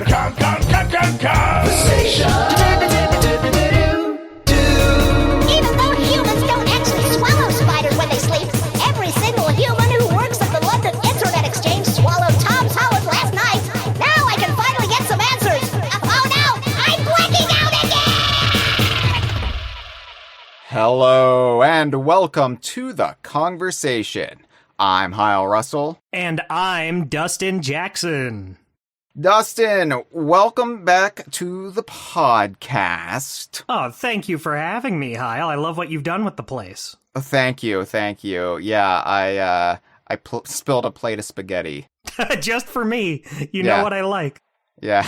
Kongversation. Even though humans don't actually swallow spiders when they sleep, every single human who works at the London Internet Exchange swallowed Tom Holland last night. Now I can finally get some answers. Oh no, I'm blacking out again! Hello and welcome to the Kongversation. I'm Hyle Russell. And I'm Dustin Jackson. Dustin, welcome back to the podcast. Oh, thank you for having me, Hyle. I love what you've done with the place. Thank you. Yeah, I spilled a plate of spaghetti. Just for me. You Yeah. know what I like. Yeah,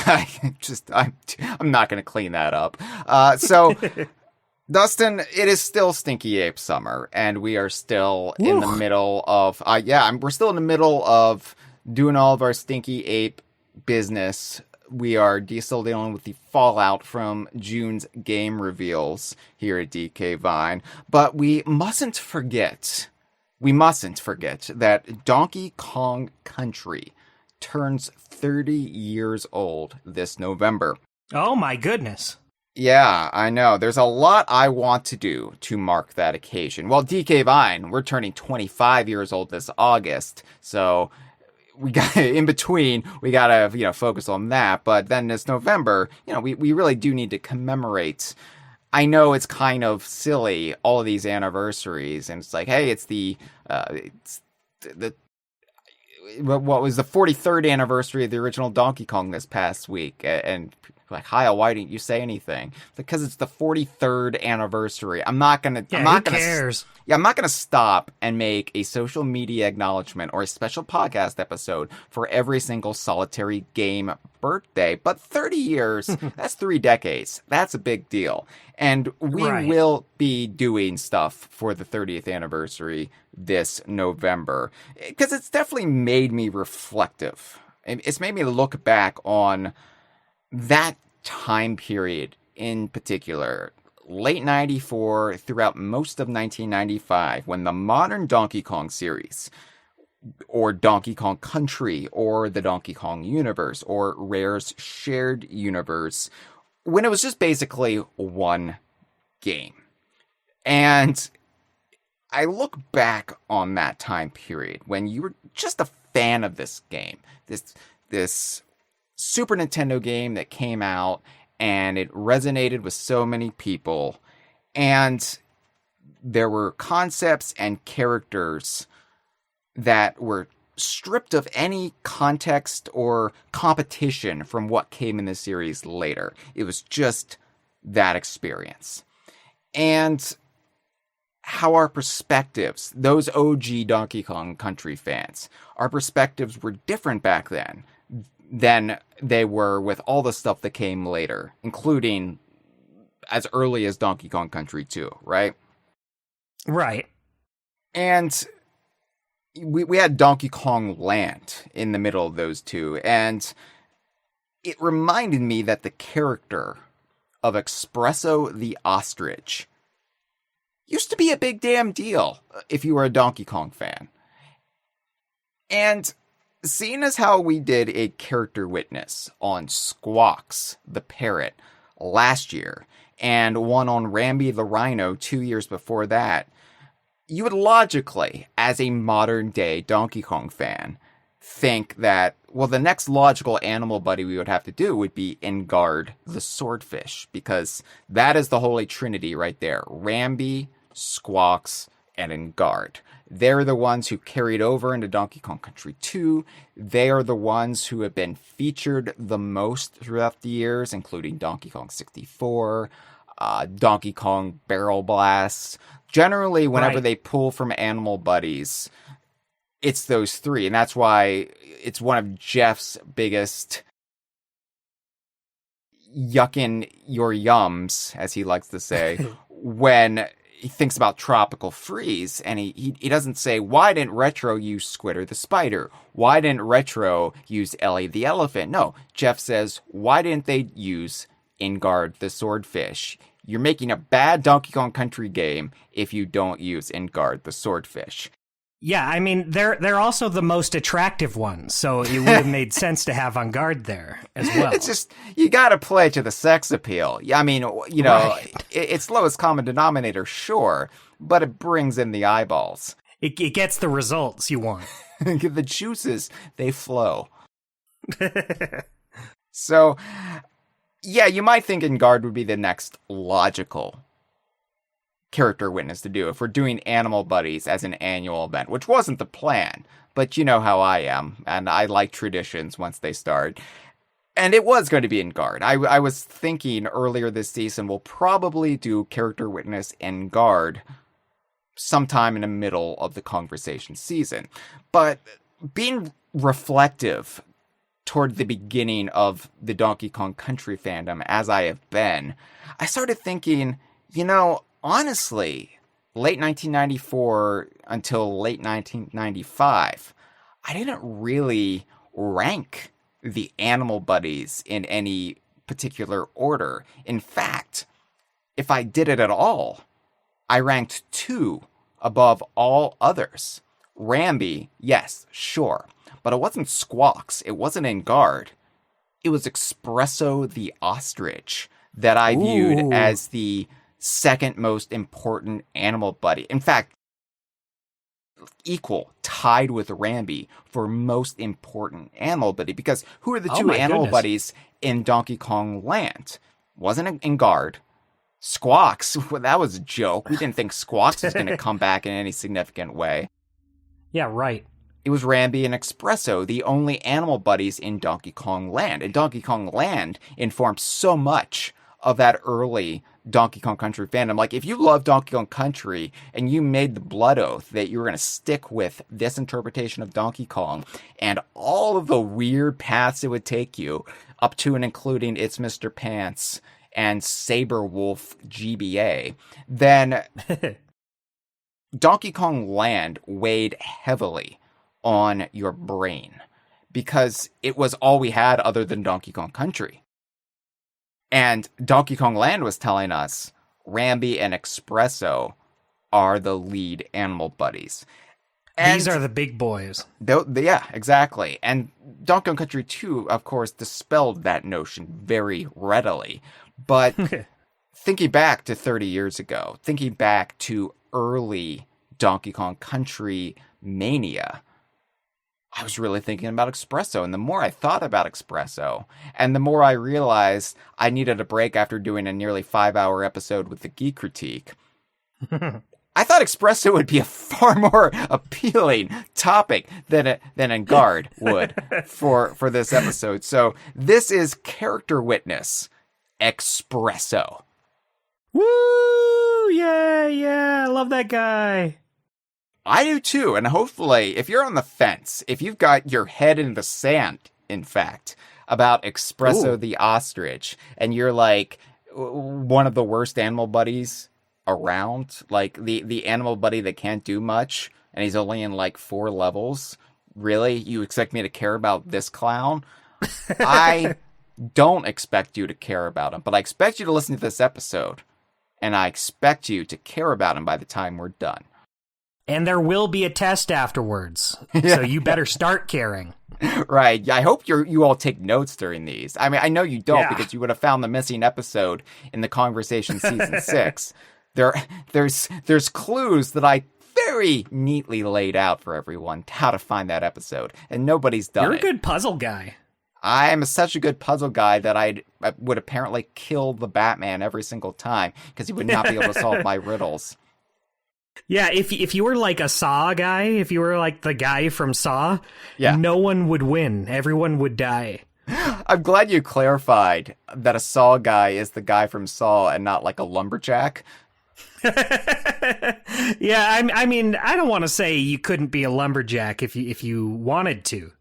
I'm not going to clean that up. So, Dustin, it is still Stinky Ape summer, and we are still in the middle of, we're still in the middle of doing all of our Stinky Ape business. We are still dealing with the fallout from June's game reveals here at DK Vine, but we mustn't forget that Donkey Kong Country turns 30 years old this November. Oh my goodness. Yeah, I know. There's a lot I want to do to mark that occasion. Well, DK Vine, we're turning 25 years old this August, so we got in between. We gotta, focus on that. But then this November, we really do need to commemorate. I know it's kind of silly, all of these anniversaries, and it's like, hey, it's what was the 43rd anniversary of the original Donkey Kong this past week, and like, Hyle, why didn't you say anything? Because it's the 43rd anniversary. I'm not gonna stop and make a social media acknowledgement or a special podcast episode for every single solitary game birthday. But 30 years, that's 3 decades. That's a big deal. And we will be doing stuff for the 30th anniversary this November. Because it's definitely made me reflective. It's made me look back on that time period in particular, late 94 throughout most of 1995, when the modern Donkey Kong series, or Donkey Kong Country, or the Donkey Kong universe, or Rare's shared universe, when it was just basically one game. And I look back on that time period when you were just a fan of this game, this Super Nintendo game that came out, and it resonated with so many people, and there were concepts and characters that were stripped of any context or competition from what came in the series later. It was just that experience. And how our perspectives, those OG Donkey Kong Country fans, our perspectives were different back then than they were with all the stuff that came later, including as early as Donkey Kong Country 2, right? Right. And we had Donkey Kong Land in the middle of those two, and it reminded me that the character of Expresso the ostrich used to be a big damn deal if you were a Donkey Kong fan. And seeing as how we did a character witness on Squawks, the parrot, last year, and one on Rambi the rhino 2 years before that, you would logically, as a modern-day Donkey Kong fan, think that, well, the next logical animal buddy we would have to do would be Enguarde the swordfish, because that is the holy trinity right there. Rambi, Squawks, and Enguarde. They're the ones who carried over into Donkey Kong Country 2. They are the ones who have been featured the most throughout the years, including Donkey Kong 64, Donkey Kong Barrel Blast. Generally, whenever they pull from Animal Buddies, it's those three. And that's why it's one of Jeff's biggest yuckin' your yums, as he likes to say, when he thinks about Tropical Freeze, and he doesn't say, why didn't Retro use Squitter the spider? Why didn't Retro use Ellie the elephant? No, Jeff says, why didn't they use Enguarde the swordfish? You're making a bad Donkey Kong Country game if you don't use Enguarde the swordfish. Yeah, I mean, they're also the most attractive ones, so it would have made sense to have Enguarde there as well. It's just, you gotta play to the sex appeal. Yeah, I mean, you know, Right. it's lowest common denominator, sure, but it brings in the eyeballs. It gets the results you want. The juices, they flow. So, yeah, you might think Enguarde would be the next logical character witness to do if we're doing Animal Buddies as an annual event, which wasn't the plan, but you know how I am, and I like traditions once they start. And it was going to be Enguarde. I was thinking earlier this season we'll probably do character witness Enguarde sometime in the middle of the Kongversation season. But being reflective toward the beginning of the Donkey Kong Country fandom, as I have been, I started thinking, you know, honestly, late 1994 until late 1995, I didn't really rank the Animal Buddies in any particular order. In fact, if I did it at all, I ranked 2 above all others. Rambi, yes, sure, but it wasn't Squawks, it wasn't Enguarde. It was Expresso the ostrich that I viewed as the second most important animal buddy. In fact, tied with Rambi for most important animal buddy, because who are the two animal buddies in Donkey Kong Land? Wasn't Enguarde. Squawks, well, that was a joke. We didn't think Squawks was going to come back in any significant way. Yeah, right. It was Rambi and Expresso, the only animal buddies in Donkey Kong Land. And Donkey Kong Land informed so much of that early Donkey Kong Country fandom. Like, if you love Donkey Kong Country and you made the blood oath that you were going to stick with this interpretation of Donkey Kong and all of the weird paths it would take you, up to and including It's Mr. Pants and Saber Wolf GBA, then Donkey Kong Land weighed heavily on your brain because it was all we had other than Donkey Kong Country. And Donkey Kong Land was telling us Rambi and Expresso are the lead animal buddies. And these are the big boys. Yeah, exactly. And Donkey Kong Country 2, of course, dispelled that notion very readily. But thinking back to 30 years ago, thinking back to early Donkey Kong Country mania, I was really thinking about Expresso. And the more I thought about Expresso, and the more I realized I needed a break after doing a nearly 5-hour episode with the Geek Critique, I thought Expresso would be a far more appealing topic than Enguarde would for this episode. So this is Character Witness Expresso. Woo! Yeah, I love that guy. I do too, and hopefully, if you're on the fence, if you've got your head in the sand, in fact, about Expresso the ostrich, and you're like one of the worst animal buddies around, like the animal buddy that can't do much, and he's only in like 4 levels, really? You expect me to care about this clown? I don't expect you to care about him, but I expect you to listen to this episode, and I expect you to care about him by the time we're done. And there will be a test afterwards, so you better start caring. Right. I hope you all take notes during these. I mean, I know you don't because you would have found the missing episode in the Kongversation season 6. There's clues that I very neatly laid out for everyone how to find that episode, and nobody's done it. You're a good puzzle guy. I am such a good puzzle guy that I would apparently kill the Batman every single time because he would not be able to solve my riddles. Yeah, if you were like a Saw guy, if you were like the guy from Saw, yeah, no one would win. Everyone would die. I'm glad you clarified that a Saw guy is the guy from Saw and not like a lumberjack. Yeah, I mean, I don't want to say you couldn't be a lumberjack if you wanted to.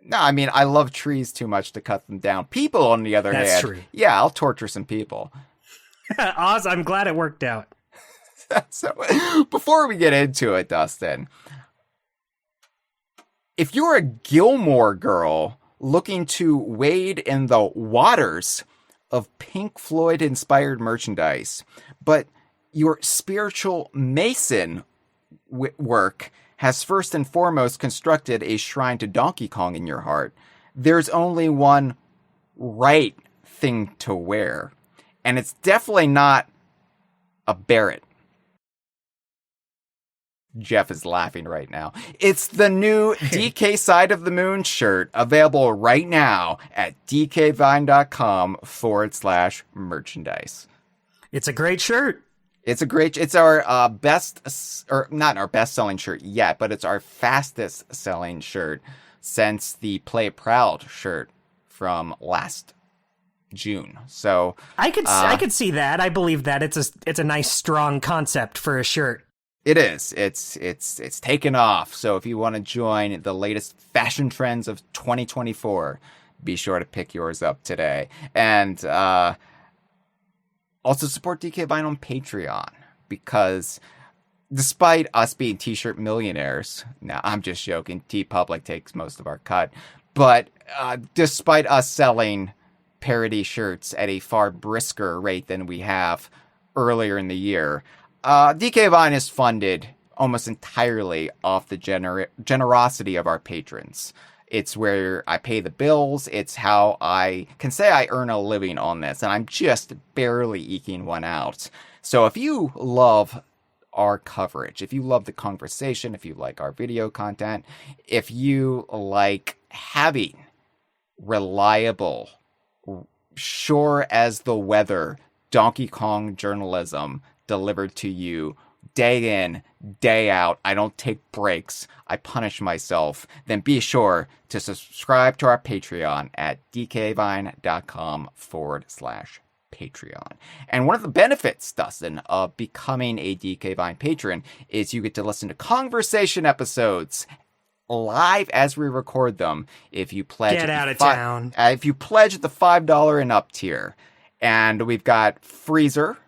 No, I mean, I love trees too much to cut them down. People, on the other hand, that's true. Yeah, I'll torture some people. Oz, I'm glad it worked out. So, before we get into it, Dustin, if you're a Gilmore girl looking to wade in the waters of Pink Floyd-inspired merchandise, but your spiritual Mason work has first and foremost constructed a shrine to Donkey Kong in your heart, there's only one right thing to wear. And it's definitely not a beret. Jeff is laughing right now. It's the new DK Side of the Moon shirt, available right now at dkvine.com/merchandise. It's a great shirt. It's our not our best-selling shirt yet, but it's our fastest-selling shirt since the Play Proud shirt from last June. So I could see that. I believe that it's a nice strong concept for a shirt. It is. It's taken off. So if you want to join the latest fashion trends of 2024, be sure to pick yours up today. And also support DK Vine on Patreon, because despite us being t-shirt millionaires, now I'm just joking, TeePublic takes most of our cut, but despite us selling parody shirts at a far brisker rate than we have earlier in the year, DK Vine is funded almost entirely off the generosity of our patrons. It's where I pay the bills. It's how I can say I earn a living on this, and I'm just barely eking one out. So if you love our coverage, if you love the conversation, if you like our video content, if you like having reliable, sure as the weather Donkey Kong journalism delivered to you day in, day out, I don't take breaks, I punish myself, then be sure to subscribe to our Patreon at dkvine.com/Patreon. And one of the benefits, Dustin, of becoming a DK Vine patron is you get to listen to Kongversation episodes live as we record them if you pledge Get out of town. If you pledge at the $5 and up tier. And we've got Freezer,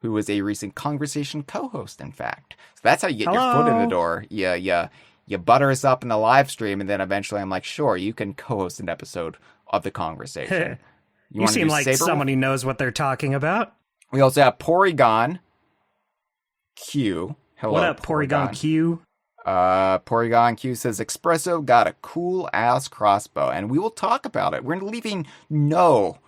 who was a recent Kongversation co-host, in fact. So that's how you get your foot in the door. You butter us up in the live stream, and then eventually I'm like, sure, you can co-host an episode of the Kongversation. You seem like someone who knows what they're talking about. We also have Porygon Q. Hello, what up, Porygon Q? Porygon Q says, Expresso got a cool-ass crossbow, and we will talk about it. We're leaving no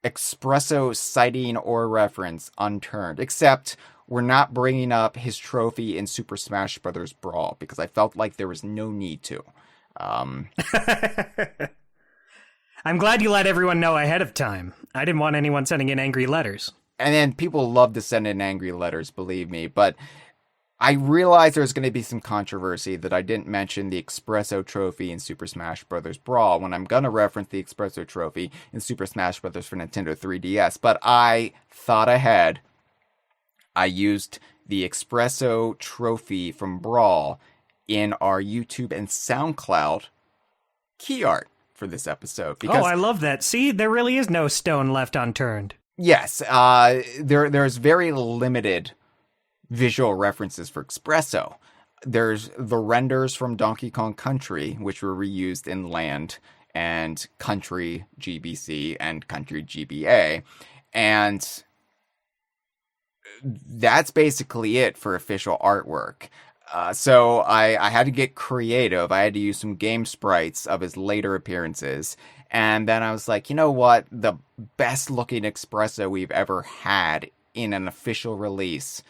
Expresso sighting or reference unturned, except we're not bringing up his trophy in Super Smash Bros. Brawl, because I felt like there was no need to. I'm glad you let everyone know ahead of time. I didn't want anyone sending in angry letters. And then people love to send in angry letters, believe me, but I realized there's going to be some controversy that I didn't mention the Expresso trophy in Super Smash Bros. Brawl when I'm going to reference the Expresso trophy in Super Smash Bros. For Nintendo 3DS. But I thought ahead. I used the Expresso trophy from Brawl in our YouTube and SoundCloud key art for this episode. Because, I love that. See, there really is no stone left unturned. Yes, there's very limited visual references for Expresso. There's the renders from Donkey Kong Country, which were reused in Land and Country GBC and Country GBA. And that's basically it for official artwork. So I had to get creative. I had to use some game sprites of his later appearances. And then I was like, you know what? The best looking Expresso we've ever had in an official release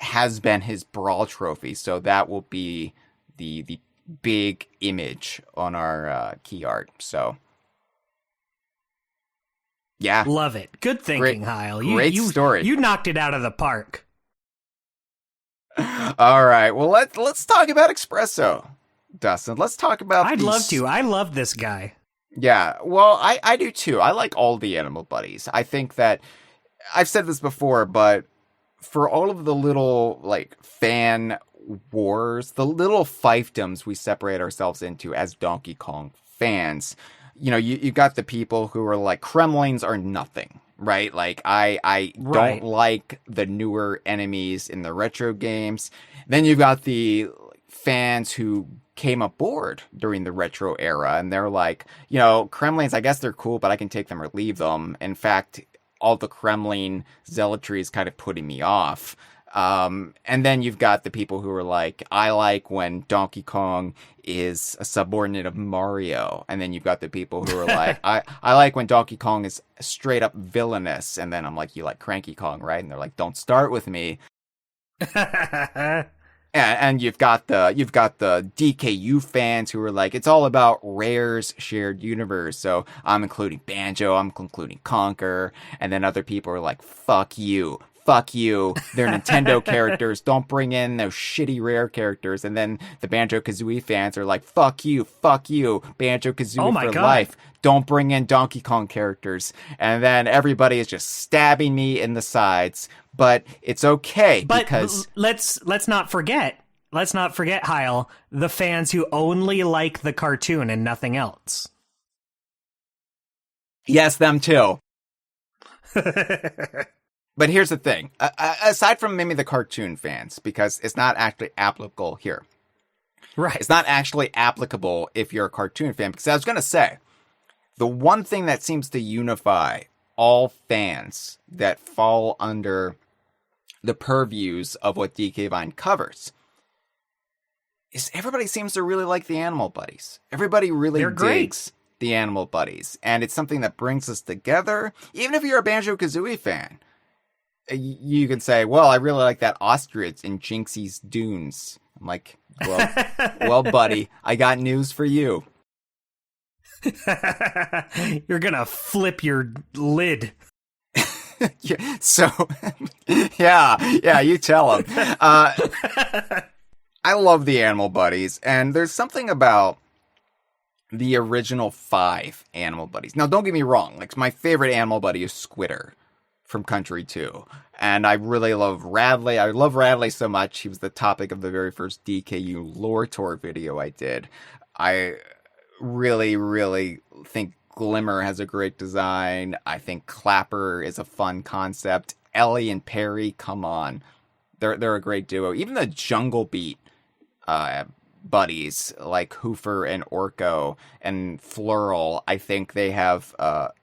has been his Brawl trophy, so that will be the big image on our key art. So, yeah, love it. Good thinking, Hyle. Great story. You knocked it out of the park. All right, well let's talk about Expresso, Dustin. Let's talk about. I'd love to. I love this guy. Yeah, well, I do too. I like all the animal buddies. I think that I've said this before, but for all of the little, like, fan wars, the little fiefdoms we separate ourselves into as Donkey Kong fans, you know, you got the people who are like, Kremlings are nothing, right? Like, I don't like the newer enemies in the retro games. Then you've got the fans who came aboard during the retro era, and they're like, you know, Kremlings, I guess they're cool, but I can take them or leave them. In fact, all the Kremling zealotry is kind of putting me off. And then you've got the people who are like, I like when Donkey Kong is a subordinate of Mario. And then you've got the people who are like, I like when Donkey Kong is straight up villainous. And then I'm like, you like Cranky Kong, right? And they're like, don't start with me. And you've got the DKU fans who are like, it's all about Rare's shared universe. So I'm including Banjo, I'm including Conker, and then other people are like, fuck you. Fuck you. They're Nintendo characters. Don't bring in those shitty Rare characters. And then the Banjo-Kazooie fans are like, fuck you. Banjo-Kazooie for life. Don't bring in Donkey Kong characters. And then everybody is just stabbing me in the sides. But it's okay because let's not forget, Hyle, the fans who only like the cartoon and nothing else. Yes, them too. But here's the thing. Aside from maybe the cartoon fans, because it's not actually applicable here. Right. It's not actually applicable if you're a cartoon fan. Because I was going to say, the one thing that seems to unify all fans that fall under the purviews of what DK Vine covers is everybody seems to really like the Animal Buddies. Everybody really digs the Animal Buddies. And it's something that brings us together. Even if you're a Banjo-Kazooie fan, you can say, well, I really like that ostrich in Jinxie's Dunes. I'm like, well, buddy, I got news for you. You're gonna flip your lid. Yeah, so, yeah, you tell him. I love the Animal Buddies, and there's something about the original 5 Animal Buddies. Now, don't get me wrong, like, my favorite Animal Buddy is Squitter from Country 2. And I really love Radley. I love Radley so much. He was the topic of the very first DKU lore tour video I did. I really, really think Glimmer has a great design. I think Clapper is a fun concept. Ellie and Perry, come on. They're a great duo. Even the Jungle Beat buddies like Hoofer and Orko and Flurl, I think they have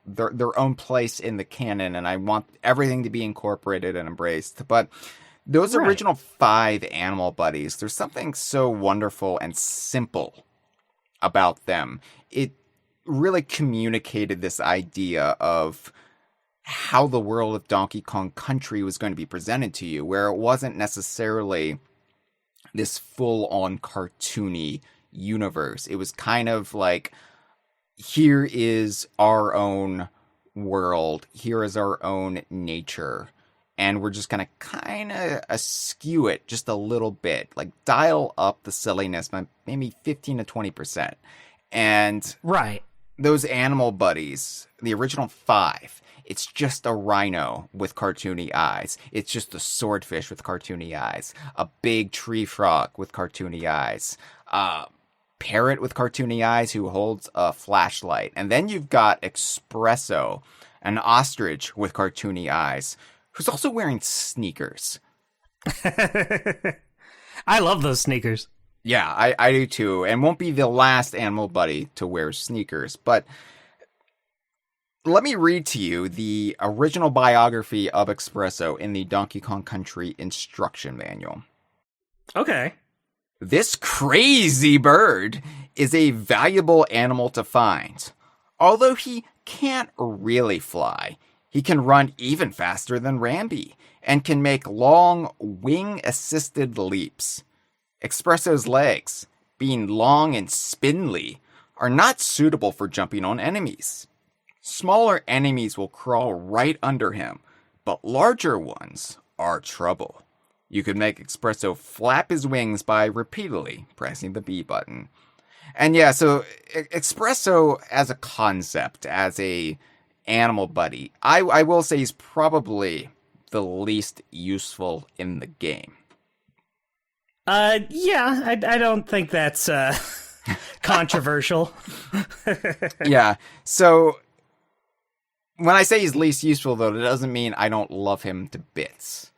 their own place in the canon, and I want everything to be incorporated and embraced. But those original 5 Animal Buddies, there's something so wonderful and simple about them. It really communicated this idea of how the world of Donkey Kong Country was going to be presented to you, where it wasn't necessarily this full-on cartoony universe. It was kind of like, here is our own world, here is our own nature, and we're just gonna kind of askew it just a little bit, like dial up the silliness by maybe 15 to 20%. And those Animal Buddies, the original 5, it's just a rhino with cartoony eyes. It's just a swordfish with cartoony eyes. A big tree frog with cartoony eyes. Parrot with cartoony eyes who holds a flashlight. And then you've got Expresso, an ostrich with cartoony eyes, who's also wearing sneakers. I love those sneakers. Yeah, I do too. And won't be the last Animal Buddy to wear sneakers. But let me read to you the original biography of Expresso in the Donkey Kong Country instruction manual. Okay. This crazy bird is a valuable animal to find. Although he can't really fly, he can run even faster than Rambi and can make long wing-assisted leaps. Expresso's legs, being long and spindly, are not suitable for jumping on enemies. Smaller enemies will crawl right under him, but larger ones are trouble. You could make Expresso flap his wings by repeatedly pressing the B button. And yeah, so Expresso as a concept, as a Animal Buddy, I will say he's probably the least useful in the game. Yeah, I don't think that's controversial. Yeah, so when I say he's least useful, though, it doesn't mean I don't love him to bits.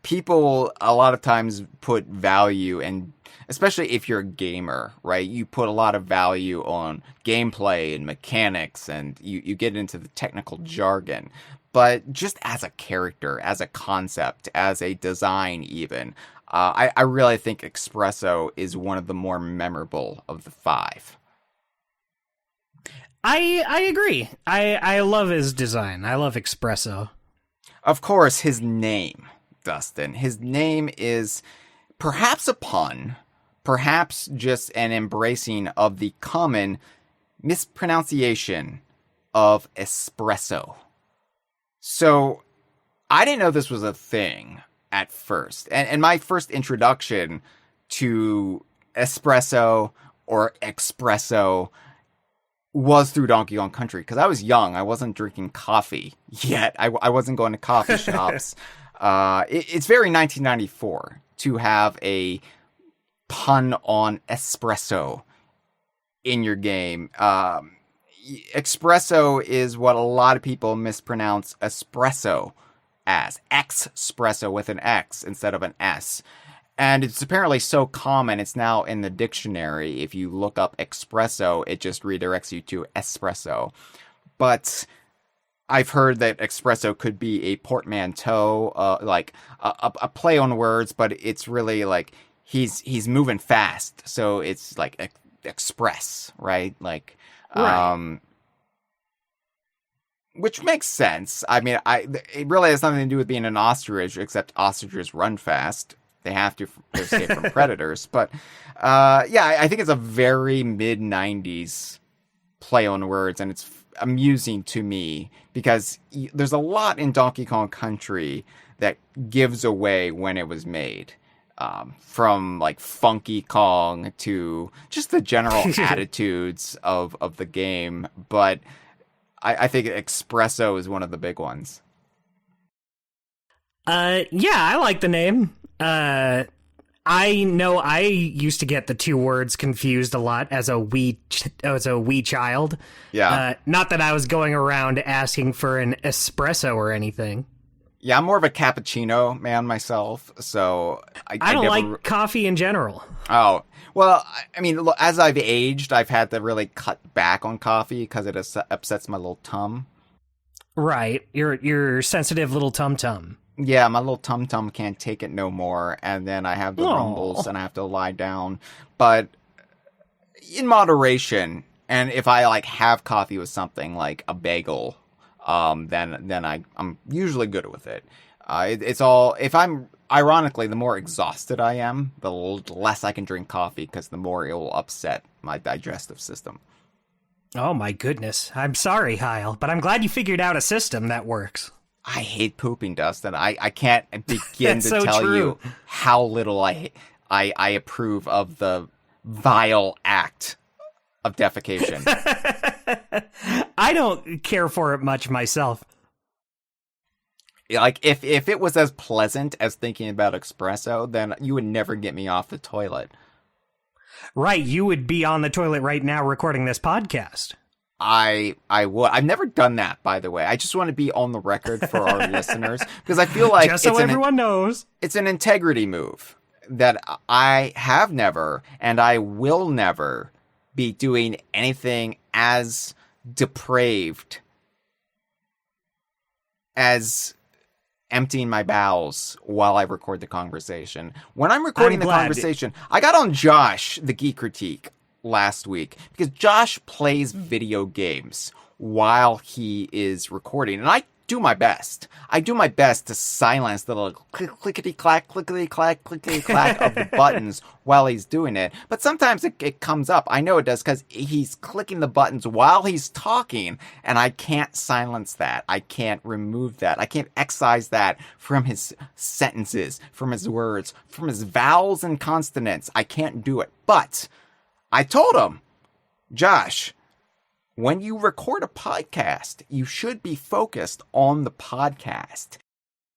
People a lot of times put value, and especially if you're a gamer, right? You put a lot of value on gameplay and mechanics, and you get into the technical jargon. but just as a character, as a concept, as a design even, I really think Expresso is one of the more memorable of the 5. I agree. I love his design. I love Expresso. Of course, his name, Dustin. His name is perhaps a pun, perhaps just an embracing of the common mispronunciation of espresso. So, I didn't know this was a thing at first. And my first introduction to espresso or Expresso was through Donkey Kong Country, because I was young. I wasn't drinking coffee yet. I wasn't going to coffee shops. It's very 1994 to have a pun on espresso in your game. Espresso is what a lot of people mispronounce espresso as. Expresso with an X instead of an S. And it's apparently so common, it's now in the dictionary. If you look up Expresso, it just redirects you to espresso. But I've heard that Expresso could be a portmanteau, like a play on words, but it's really like he's moving fast. So it's like express, right? Like, Right. which makes sense. I mean, it really has nothing to do with being an ostrich, except ostriches run fast. They have to escape from predators. But, yeah, I think it's a very mid-90s play on words, and it's amusing to me because there's a lot in Donkey Kong Country that gives away when it was made. From, like, Funky Kong to just the general attitudes of the game. But I think Expresso is one of the big ones. Yeah, I like the name. I know I used to get the two words confused a lot as a wee child. Yeah. Not that I was going around asking for an espresso or anything. Yeah, I'm more of a cappuccino man myself, so I don't like coffee in general. Oh, well, I mean, look, as I've aged, I've had to really cut back on coffee because it upsets my little tum. Right, your sensitive little tum-tum. Yeah, my little tum-tum can't take it no more, and then I have the rumbles and I have to lie down. But in moderation, and if I like have coffee with something like a bagel, then I'm usually good with it. It's all, if I'm, ironically, the more exhausted I am, the less I can drink coffee because the more it will upset my digestive system. Oh my goodness. I'm sorry, Hyle, but I'm glad you figured out a system that works. I hate pooping, Dustin. I can't begin to so tell true. you how little I approve of the vile act of defecation. I don't care for it much myself. Like, if it was as pleasant as thinking about espresso, then you would never get me off the toilet. Right, you would be on the toilet right now recording this podcast. I would. I've never done that, by the way. I just want to be on the record for our listeners, because I feel like just so everyone knows. It's an integrity move that I have never, and I will never be doing anything as depraved as emptying my bowels while I record the conversation. When I'm recording the conversation, I got on Josh, the Geek Critique, last week because Josh plays video games while he is recording, and I do my best. I do my best to silence the little clickety-clack, clickety-clack, clickety-clack of the buttons while he's doing it. But sometimes it comes up. I know it does because he's clicking the buttons while he's talking, and I can't silence that. I can't remove that. I can't excise that from his sentences, from his words, from his vowels and consonants. I can't do it. But I told him, Josh, when you record a podcast, you should be focused on the podcast.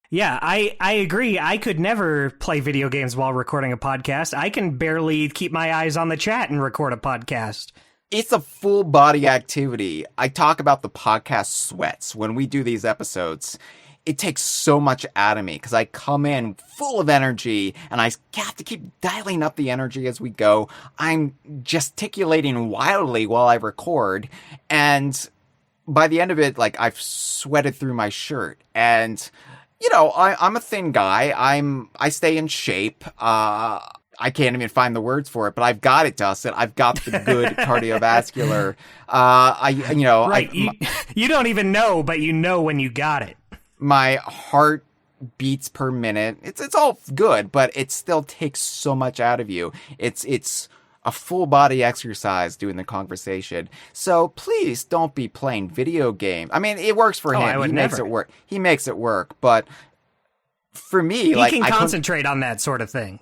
Yeah, I agree. I could never play video games while recording a podcast. I can barely keep my eyes on the chat and record a podcast. It's a full body activity. I talk about the podcast sweats when we do these episodes. It takes so much out of me because I come in full of energy and I have to keep dialing up the energy as we go. I'm gesticulating wildly while I record, and by the end of it, like, I've sweated through my shirt. And, you know, I'm a thin guy. I stay in shape. I can't even find the words for it, but I've got it, Dustin. I've got the good cardiovascular. You don't even know, but you know when you got it. My heart beats per minute. It's all good, but it still takes so much out of you. It's a full body exercise doing the conversation. So please don't be playing video game. I mean, it works for him. Makes it work. He makes it work, but for me, he can concentrate on that sort of thing.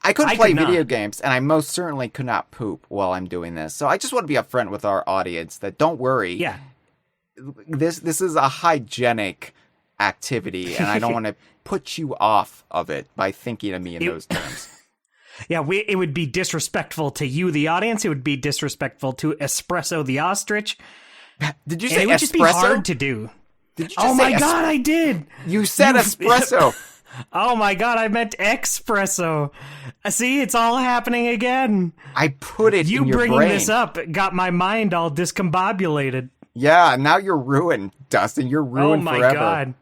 I couldn't play video games, and I most certainly could not poop while I'm doing this. So I just want to be upfront with our audience that don't worry. Yeah. This is a hygienic activity, and I don't want to put you off of it by thinking of me in those terms. Yeah, it would be disrespectful to you, the audience. It would be disrespectful to Espresso, the ostrich. Did you say it would Espresso? Just be hard to do. Did you just oh say my God, I did. You said Espresso. Oh my God, I meant Expresso. See, it's all happening again. I put it in your brain. You bringing this up got my mind all discombobulated. Yeah, now you're ruined, Dustin. You're ruined forever. Oh my God.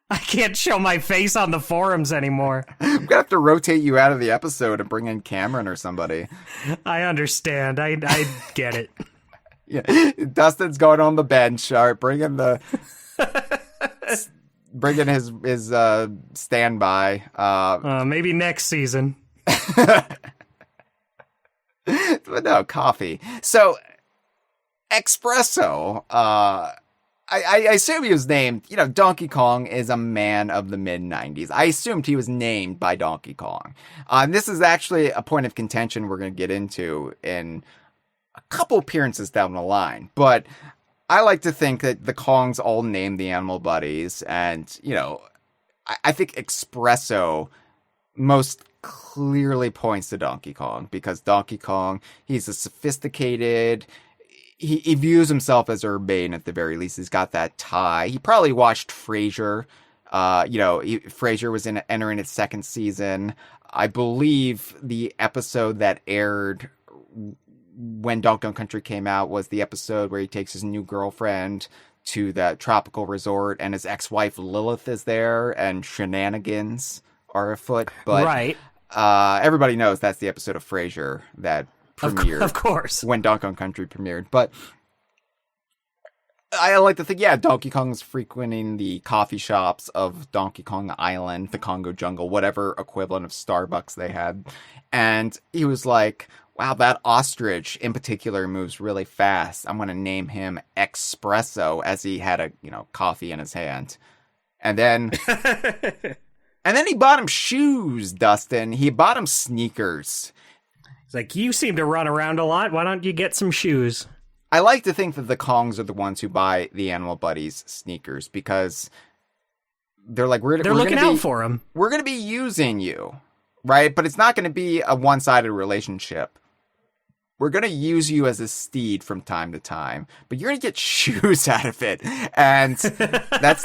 I can't show my face on the forums anymore. I'm going to have to rotate you out of the episode and bring in Cameron or somebody. I understand. I get it. Yeah, Dustin's going on the bench. All right, bring in his standby. Maybe next season. But no, coffee. So, Expresso, I assume he was named, you know, Donkey Kong is a man of the mid-90s. I assumed he was named by Donkey Kong. This is actually a point of contention we're going to get into in a couple appearances down the line. But I like to think that the Kongs all named the animal buddies. And, you know, I think Expresso most clearly points to Donkey Kong. Because Donkey Kong, he's a sophisticated... He views himself as urbane at the very least. He's got that tie. He probably watched Frasier. Frasier was entering its second season. I believe the episode that aired when Donkey Kong Country came out was the episode where he takes his new girlfriend to the tropical resort and his ex-wife Lilith is there and shenanigans are afoot. But right. Everybody knows that's the episode of Frasier that premiered. Of course. When Donkey Kong Country premiered. But I like to think, yeah, Donkey Kong's frequenting the coffee shops of Donkey Kong Island, the Congo Jungle, whatever equivalent of Starbucks they had. And he was like, wow, that ostrich in particular moves really fast. I'm going to name him Expresso, as he had a, coffee in his hand. And then... and then he bought him shoes, Dustin. He bought him sneakers. It's like, you seem to run around a lot. Why don't you get some shoes? I like to think that the Kongs are the ones who buy the Animal Buddies sneakers because they're like, they're looking out for them. We're going to be using you, right? But it's not going to be a one-sided relationship. We're going to use you as a steed from time to time, but you're going to get shoes out of it. And that's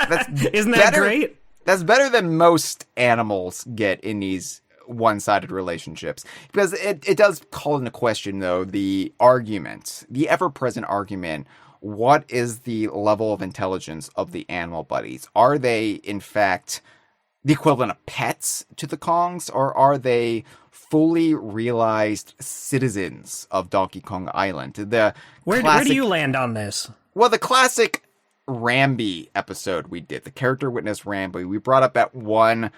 isn't that great? That's better than most animals get in these one-sided relationships, because it does call into question, though, the ever-present argument: what is the level of intelligence of the animal buddies? Are they in fact the equivalent of pets to the Kongs, or are they fully realized citizens of Donkey Kong Island? Where do you land on this? Well, the classic Rambi episode we did, the character witness Rambi, we brought up that one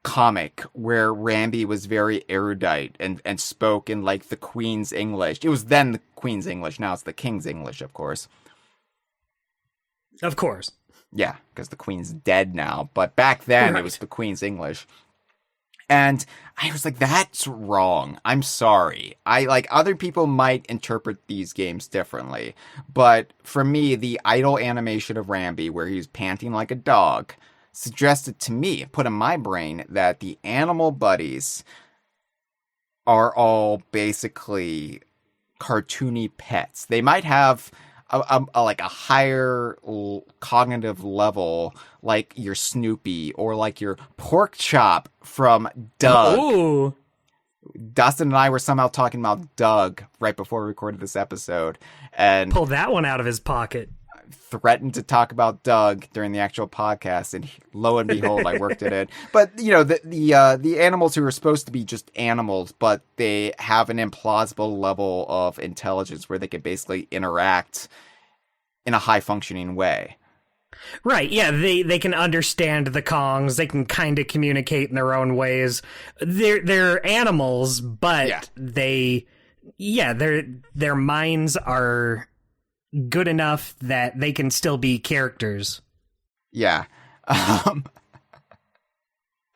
comic where Rambi was very erudite and spoke in like the Queen's English. It was then the Queen's English, now it's the King's English, of course. Of course. Yeah, because the Queen's dead now, but back then It was the Queen's English. And I was like, that's wrong. I'm sorry. Other people might interpret these games differently, but for me, the idle animation of Rambi where he's panting like a dog suggested to me, put in my brain, that the animal buddies are all basically cartoony pets. They might have a higher cognitive level, like your Snoopy or like your Pork Chop from Doug. Ooh. Dustin and I were somehow talking about Doug right before we recorded this episode, and pulled that one out of his pocket. threatened to talk about Doug during the actual podcast, and lo and behold, I worked at it. But the animals who are supposed to be just animals, but they have an implausible level of intelligence where they can basically interact in a high functioning way. Right, yeah, they can understand the Kongs, they can kind of communicate in their own ways. They're animals, but their minds are good enough that they can still be characters. Yeah.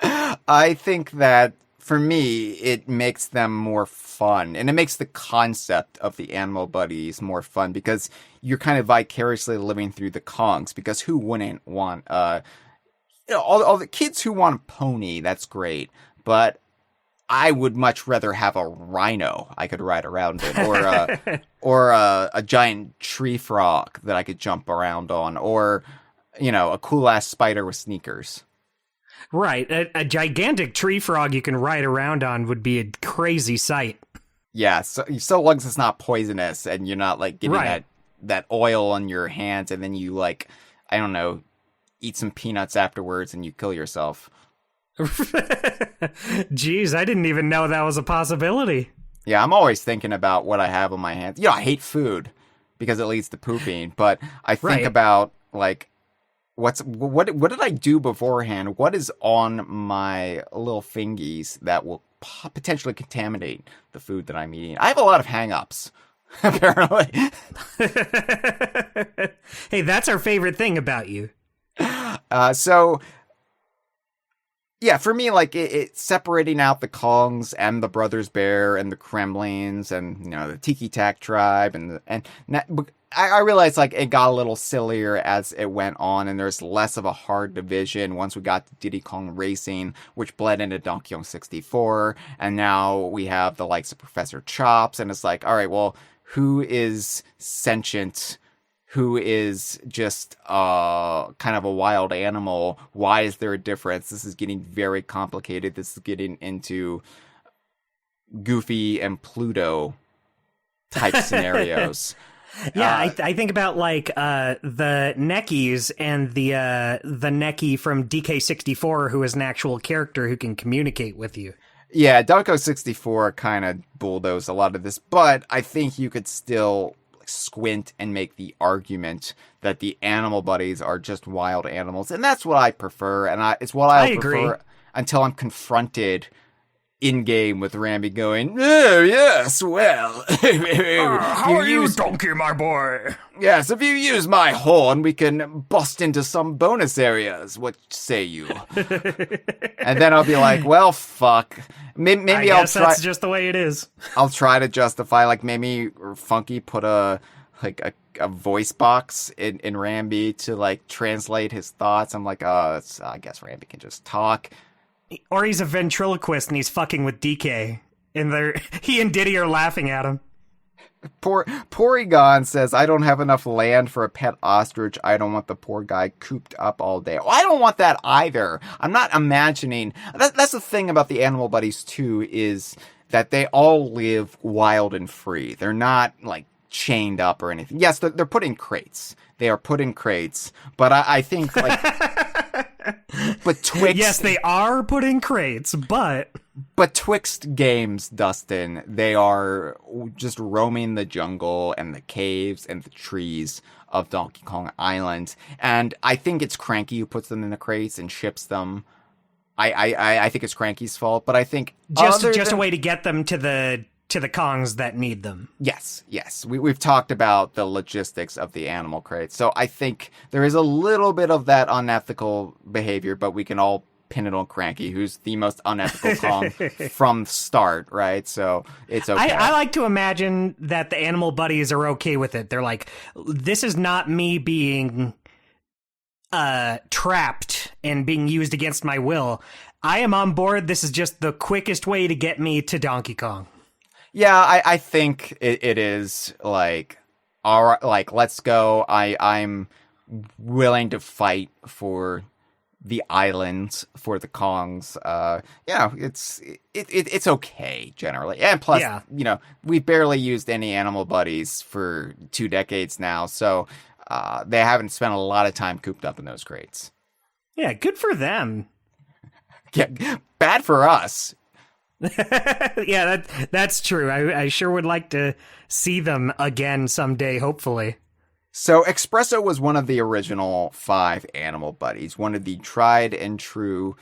I think that, for me, it makes them more fun, and it makes the concept of the animal buddies more fun, because you're kind of vicariously living through the Kongs, because who wouldn't want, all the kids who want a pony, that's great, but I would much rather have a rhino I could ride around in, or a giant tree frog that I could jump around on, or, a cool-ass spider with sneakers. Right, a gigantic tree frog you can ride around on would be a crazy sight. Yeah, so long as it's not poisonous and you're not, getting that oil on your hands, and then you, I don't know, eat some peanuts afterwards and you kill yourself. Jeez, I didn't even know that was a possibility. Yeah, I'm always thinking about what I have on my hands. I hate food because it leads to pooping, but I think about, what did I do beforehand? What is on my little fingies that will potentially contaminate the food that I'm eating? I have a lot of hang-ups, apparently. Hey, that's our favorite thing about you. Yeah, for me, it's separating out the Kongs and the Brothers Bear and the Kremlings and, the Tiki Tak tribe and I realized, it got a little sillier as it went on, and there's less of a hard division once we got to Diddy Kong Racing, which bled into Donkey Kong 64, and now we have the likes of Professor Chops, and it's all right, well, who is sentient? Who is just kind of a wild animal? Why is there a difference? This is getting very complicated. This is getting into Goofy and Pluto type scenarios. Yeah, I think about the Neckies and the Neckie from DK64, who is an actual character who can communicate with you. Yeah, Donkey Kong 64 kind of bulldozed a lot of this, but I think you could still squint and make the argument that the animal buddies are just wild animals, and that's what I prefer, and it's what I prefer agree. Until I'm confronted in-game with Rambi going, oh, yes, well... how are you, donkey, my boy? Yes, if you use my horn, we can bust into some bonus areas. What say you? And then I'll be like, well, fuck. Maybe I guess that's just the way it is. I'll try to justify, maybe Funky put a voice box in Rambi to, translate his thoughts. I'm like, I guess Rambi can just talk. Or he's a ventriloquist and he's fucking with DK. And he and Diddy are laughing at him. Porygon says, I don't have enough land for a pet ostrich. I don't want the poor guy cooped up all day. Well, I don't want that either. I'm not imagining. That's the thing about the animal buddies, too, is that they all live wild and free. They're not, chained up or anything. Yes, they're put in crates. They are put in crates. But I think, but twixt... Yes, they are put in crates, but twixt games, Dustin, they are just roaming the jungle and the caves and the trees of Donkey Kong Island. And I think it's Cranky who puts them in the crates and ships them. I think it's Cranky's fault, but I think... Just a way to get them to the Kongs that need them. Yes. We've talked about the logistics of the animal crates. So I think there is a little bit of that unethical behavior, but we can all pin it on Cranky, who's the most unethical Kong from the start, right? So it's okay. I like to imagine that the animal buddies are okay with it. They're like, this is not me being trapped and being used against my will. I am on board. This is just the quickest way to get me to Donkey Kong. Yeah, I think it is all right, let's go. I'm willing to fight for the islands, for the Kongs. It's okay generally. And plus, we barely used any animal buddies for 2 decades now. So They haven't spent a lot of time cooped up in those crates. Yeah, good for them. Yeah, bad for us. Yeah, that's true. I sure would like to see them again someday, hopefully. So Expresso was one of the original 5 animal buddies, one of the tried and true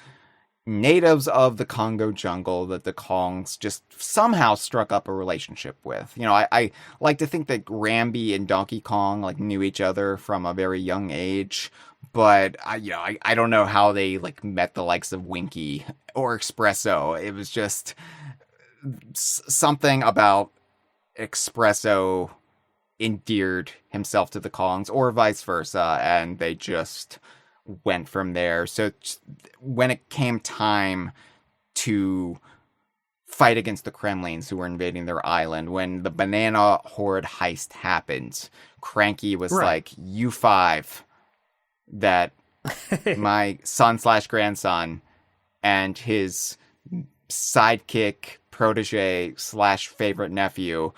natives of the Congo jungle that the Kongs just somehow struck up a relationship with. You know, I like to think that Rambi and Donkey Kong like knew each other from a very young age, but I don't know how they like met the likes of Winky or Expresso. It was just something about Expresso endeared himself to the Kongs, or vice versa, and they just went from there. So when it came time to fight against the Kremlings who were invading their island, when the banana horde heist happened, Cranky was like, you 5 that my son/grandson and his sidekick, protege / favorite nephew,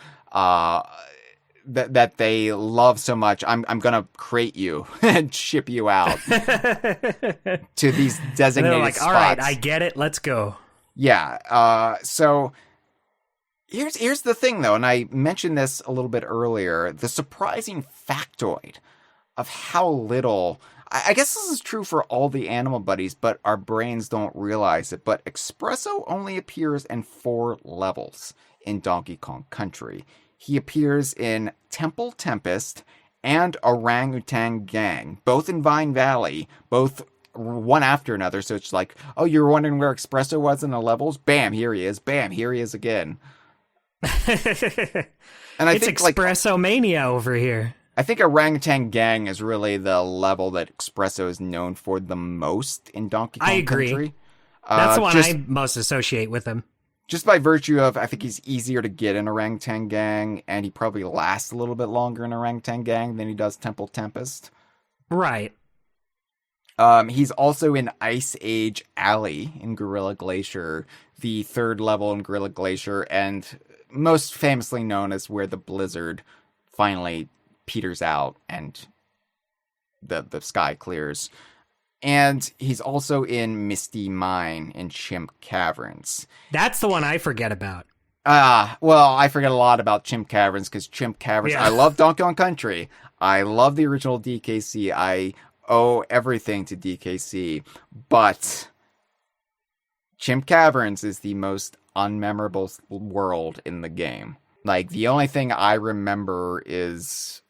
that they love so much, I'm gonna crate you and ship you out to these designated like, spots. All right, I get it. Let's go. Yeah. So here's the thing, though, and I mentioned this a little bit earlier: the surprising factoid of how little. I guess this is true for all the animal buddies, but our brains don't realize it. But Expresso only appears in 4 levels in Donkey Kong Country. He appears in Temple Tempest and Orangutan Gang, both in Vine Valley, both one after another. So it's like, oh, you're wondering where Expresso was in the levels? Bam, here he is. Bam, here he is again. And it's Expresso mania over here. I think Orangutan Gang is really the level that Expresso is known for the most in Donkey Kong Country. I agree. That's the one I most associate with him. Just by virtue of, I think he's easier to get in Orangutan Gang, and he probably lasts a little bit longer in Orangutan Gang than he does Temple Tempest. Right. He's also in Ice Age Alley in Gorilla Glacier, the 3rd level in Gorilla Glacier, and most famously known as where the blizzard finally peters out and the sky clears. And he's also in Misty Mine in Chimp Caverns. That's the one I forget about. Well, I forget a lot about Chimp Caverns because Chimp Caverns, yeah. I love Donkey Kong Country. I love the original DKC. I owe everything to DKC. But Chimp Caverns is the most unmemorable world in the game. Like, the only thing I remember is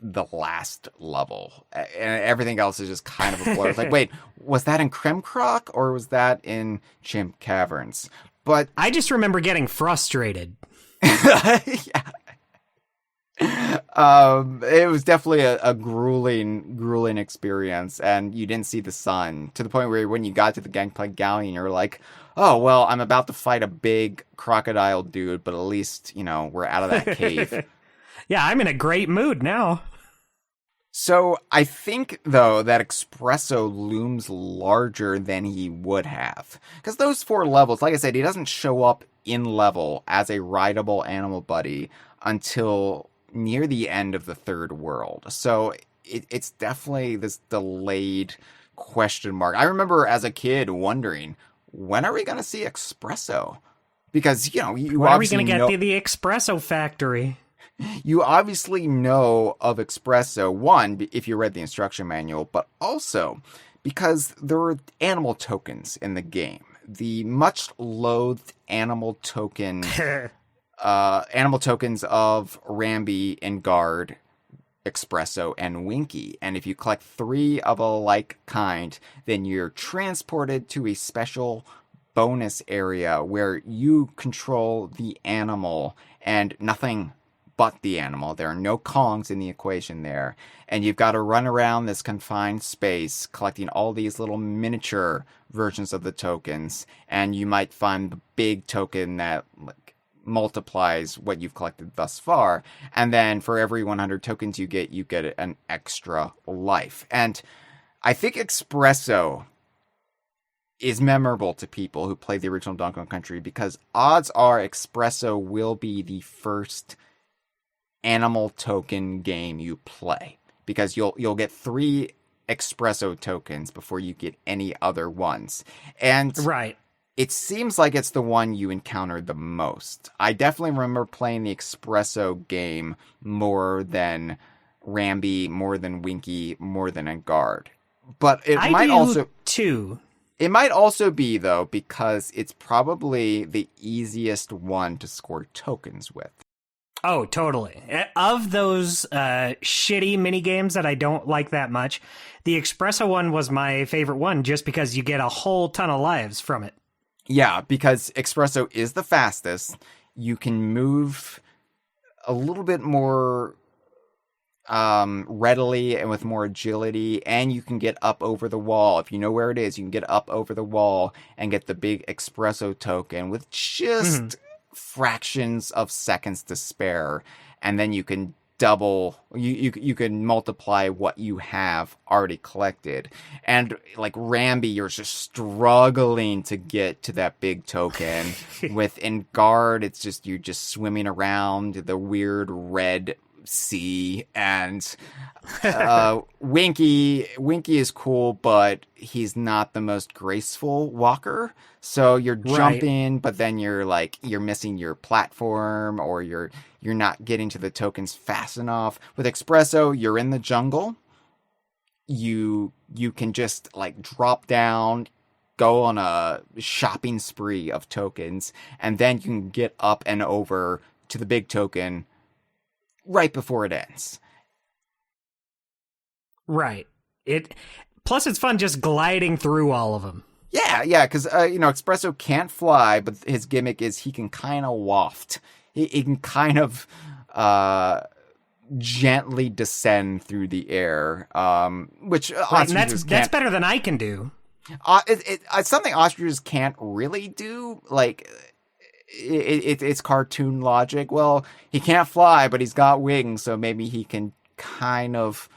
the last level, and everything else is just kind of a blur. It's like, wait, was that in Kremkrock or was that in Chimp Caverns? But I just remember getting frustrated. Yeah. It was definitely a grueling experience, and you didn't see the sun to the point where when you got to the Gangplank Galleon, you're like, oh, well, I'm about to fight a big crocodile dude, but at least, we're out of that cave. Yeah, I'm in a great mood now. So I think, though, that Expresso looms larger than he would have. Because those 4 levels, like I said, he doesn't show up in level as a rideable animal buddy until near the end of the 3rd world. So it's definitely this delayed question mark. I remember as a kid wondering, when are we going to see Expresso? Because, you when are we going to get to the Expresso factory? You obviously know of Expresso, one, if you read the instruction manual, but also because there were animal tokens in the game. The much-loathed animal tokens of Rambi, Enguarde, Expresso, and Winky. And if you collect 3 of a like kind, then you're transported to a special bonus area where you control the animal and nothing but the animal. There are no Kongs in the equation there. And you've got to run around this confined space collecting all these little miniature versions of the tokens. And you might find the big token that multiplies what you've collected thus far. And then for every 100 tokens you get an extra life. And I think Expresso is memorable to people who play the original Donkey Kong Country because odds are Expresso will be the first animal token game you play. because you'll get 3 Expresso tokens before you get any other ones. And Right. it seems like it's the one you encountered the most. I definitely remember playing the Expresso game more than Rambi, more than Winky, more than Enguarde. But it I might do also too. It might also be, though, because it's probably the easiest one to score tokens with. Oh, totally. Of those shitty mini games that I don't like that much, the Expresso one was my favorite one just because you get a whole ton of lives from it. Yeah, because Expresso is the fastest. You can move a little bit more readily and with more agility, and you can get up over the wall. If you know where it is, you can get up over the wall and get the big Expresso token with just fractions of seconds to spare, and then you can you can multiply what you have already collected. And like Rambi, you're just struggling to get to that big token. With Enguarde, it's just you're just swimming around the weird red sea. And Winky is cool, but he's not the most graceful walker. So you're jumping, but then you're missing your platform, or you're not getting to the tokens fast enough. With Expresso, you're in the jungle. You can just like drop down, go on a shopping spree of tokens, and then you can get up and over to the big token right before it ends. Right. Plus it's fun just gliding through all of them. Yeah, because Expresso can't fly, but his gimmick is he can kind of waft. He can kind of gently descend through the air, which ostriches that's better than I can do. It's something ostriches can't really do. Like it's cartoon logic. Well, he can't fly, but he's got wings, so maybe he can kind of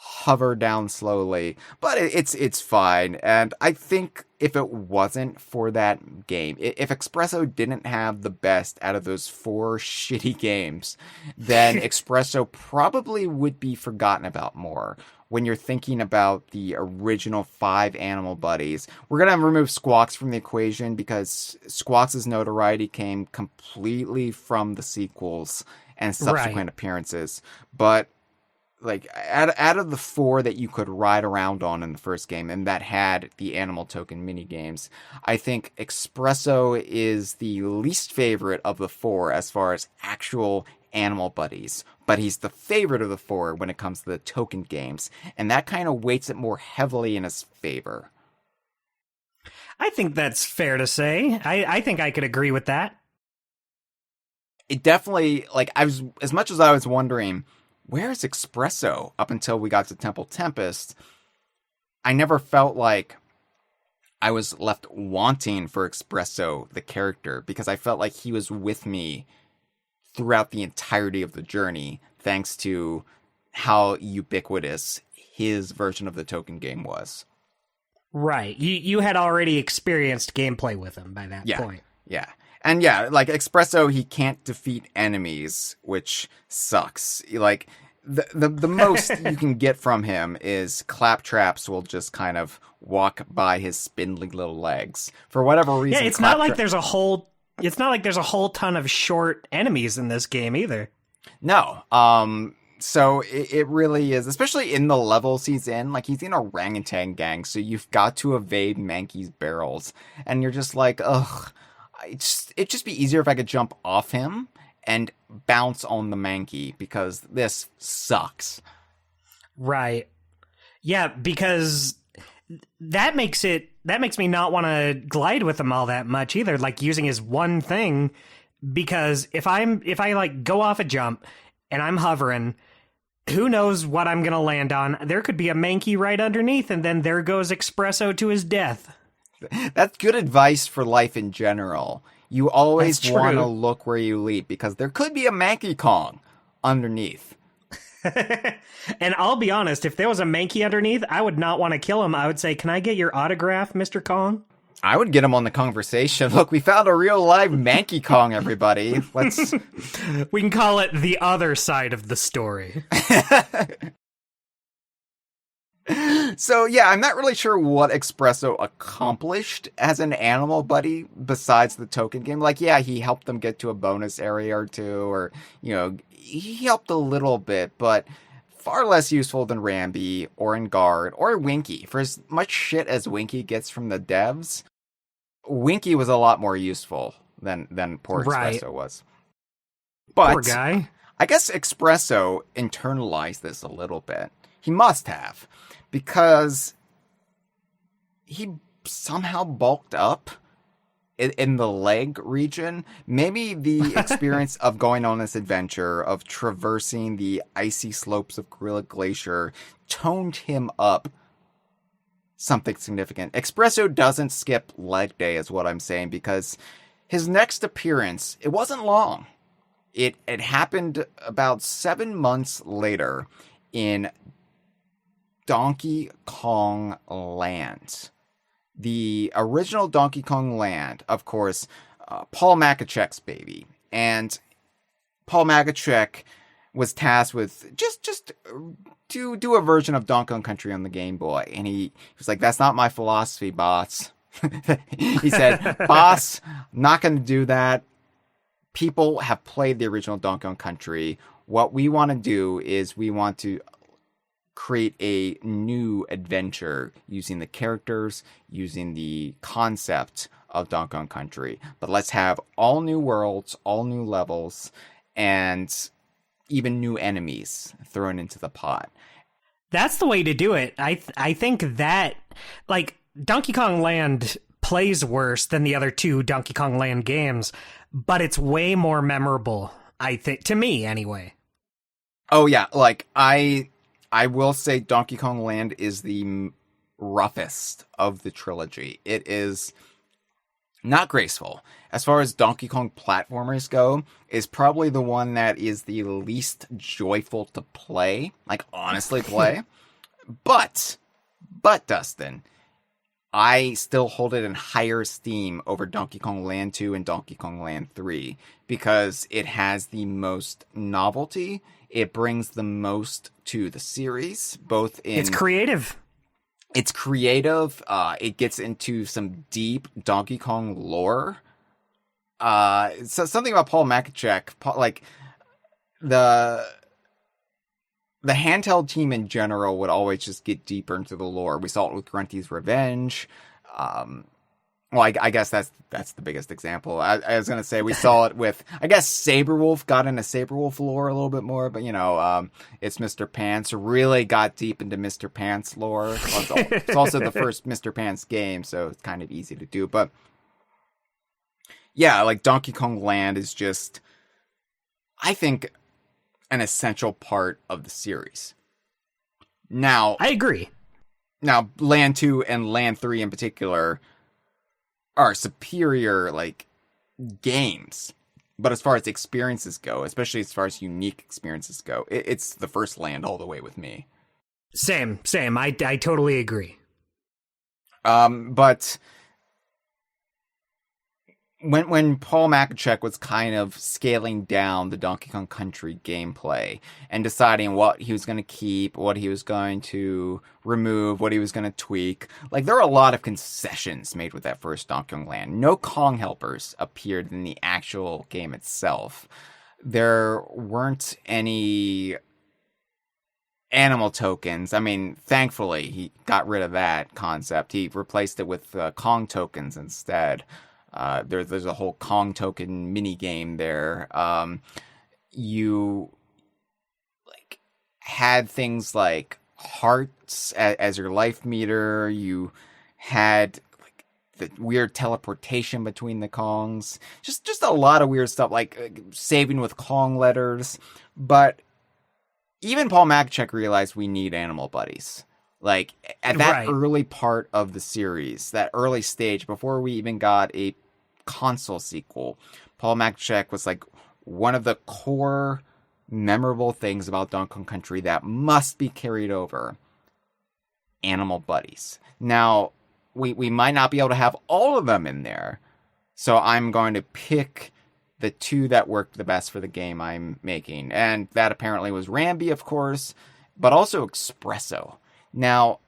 hover down slowly, but it's fine. And I think if it wasn't for that game, if Expresso didn't have the best out of those 4 shitty games, then Expresso probably would be forgotten about more. When you're thinking about the original 5 animal buddies, we're going to remove Squawks from the equation because Squawks' notoriety came completely from the sequels and subsequent appearances. But like out of the 4 that you could ride around on in the first game and that had the animal token mini games, I think Expresso is the least favorite of the 4 as far as actual animal buddies, but he's the favorite of the 4 when it comes to the token games, and that kind of weights it more heavily in his favor. I think that's fair to say. I think I could agree with that. It definitely, as much as I was wondering, where's Expresso up until we got to Temple Tempest, I never felt like I was left wanting for Expresso, the character, because I felt like he was with me throughout the entirety of the journey, thanks to how ubiquitous his version of the token game was. Right. You had already experienced gameplay with him by that point. Yeah. And yeah, like Expresso, he can't defeat enemies, which sucks. Like the most you can get from him is Claptraps will just kind of walk by his spindly little legs for whatever reason. Yeah, it's not like there's a whole ton of short enemies in this game either. No. So it really is, especially in the levels he's in. Like, he's in orangutan gang, so you've got to evade Mankey's barrels, and you're just like, ugh. It'd just be easier if I could jump off him and bounce on the Mankey, because this sucks. Right. Yeah, because that makes me not want to glide with him all that much either, like using his one thing, because if I like go off a jump and I'm hovering, who knows what I'm going to land on? There could be a Mankey right underneath, and then there goes Expresso to his death. That's good advice for life in general. You always want to look where you leap, because there could be a Mankey Kong underneath. And I'll be honest, if there was a Mankey underneath, I would not want to kill him. I would say, "Can I get your autograph, Mr. Kong?" I would get him on the conversation. Look, we found a real live Manky Kong, everybody. Let's. We can call it the other side of the story. So, yeah, I'm not really sure what Expresso accomplished as an animal buddy besides the token game. Like, yeah, he helped them get to a bonus area or two, or, he helped a little bit, but far less useful than Rambi or Enguarde or Winky. For as much shit as Winky gets from the devs, Winky was a lot more useful than poor Expresso was. But Poor guy. I guess Expresso internalized this a little bit. He must have, because he somehow bulked up in the leg region. Maybe the experience of going on this adventure, of traversing the icy slopes of Gorilla Glacier, toned him up something significant. Expresso doesn't skip leg day, is what I'm saying, because his next appearance, it wasn't long. It happened about 7 months later in Donkey Kong Land. The original Donkey Kong Land, of course, Paul Makachek's baby. And Paul Makachek was tasked with just to do a version of Donkey Kong Country on the Game Boy. And he was like, that's not my philosophy, boss. He said, boss, not going to do that. People have played the original Donkey Kong Country. What we want to do is we want to create a new adventure using the characters, using the concept of Donkey Kong Country. But let's have all new worlds, all new levels, and even new enemies thrown into the pot. That's the way to do it. I think that, like, Donkey Kong Land plays worse than the other two Donkey Kong Land games, but it's way more memorable, I think, to me anyway. Oh yeah, like, I will say Donkey Kong Land is the roughest of the trilogy. It is not graceful. As far as Donkey Kong platformers go, is probably the one that is the least joyful to play. Like, honestly play. But, Dustin, I still hold it in higher esteem over Donkey Kong Land 2 and Donkey Kong Land 3, because it has the most novelty. It brings the most to the series, both in... It's creative. It's creative. It gets into some deep Donkey Kong lore. So something about Paul Makachek, like, the handheld team in general would always just get deeper into the lore. We saw it with Grunty's Revenge. Well, I guess that's the biggest example. I was going to say we saw it with, I guess Saberwolf got into Saberwolf lore a little bit more, but, it's Mr. Pants really got deep into Mr. Pants lore. Well, it's also the first Mr. Pants game, so it's kind of easy to do. But, yeah, like Donkey Kong Land is just, I think, an essential part of the series. Now, I agree. Now, Land 2 and Land 3 in particular are superior, like, games. But as far as experiences go, especially as far as unique experiences go, it's the first Land all the way with me. Same. I totally agree. But when Paul Makachek was kind of scaling down the Donkey Kong Country gameplay and deciding what he was going to keep, what he was going to remove, what he was going to tweak, like, there were a lot of concessions made with that first Donkey Kong Land. No Kong helpers appeared in the actual game itself. There weren't any animal tokens. I mean, thankfully, he got rid of that concept. He replaced it with Kong tokens instead. There's a whole Kong token mini game there. You like had things like hearts as your life meter. You had like the weird teleportation between the Kongs. Just a lot of weird stuff, like saving with Kong letters. But even Paul Makachek realized we need animal buddies. Like, at that early part of the series, that early stage, before we even got a console sequel, Paul Makachek was like, one of the core memorable things about Donkey Kong Country that must be carried over: animal buddies. Now, we might not be able to have all of them in there. So I'm going to pick the two that worked the best for the game I'm making. And that apparently was Rambi, of course, but also Expresso. Now,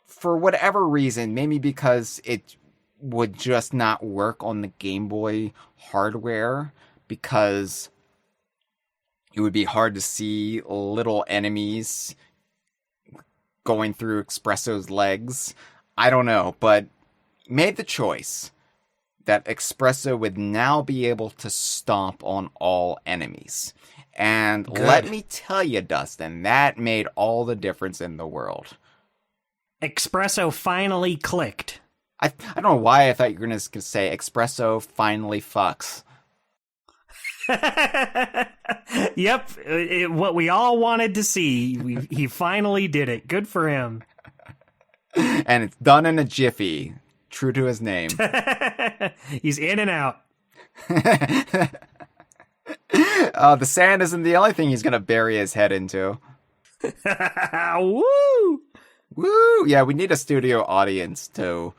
for whatever reason, maybe because it would just not work on the Game Boy hardware, because it would be hard to see little enemies going through Expresso's legs. I don't know, but made the choice that Expresso would now be able to stomp on all enemies. And Good. Let me tell you, Dustin, that made all the difference in the world. Expresso finally clicked. I don't know why I thought you were going to say Expresso finally fucks. Yep, what we all wanted to see. He finally did it. Good for him. And it's done in a jiffy. True to his name. He's in and out. The sand isn't the only thing he's going to bury his head into. Woo! Woo! Yeah, we need a studio audience to,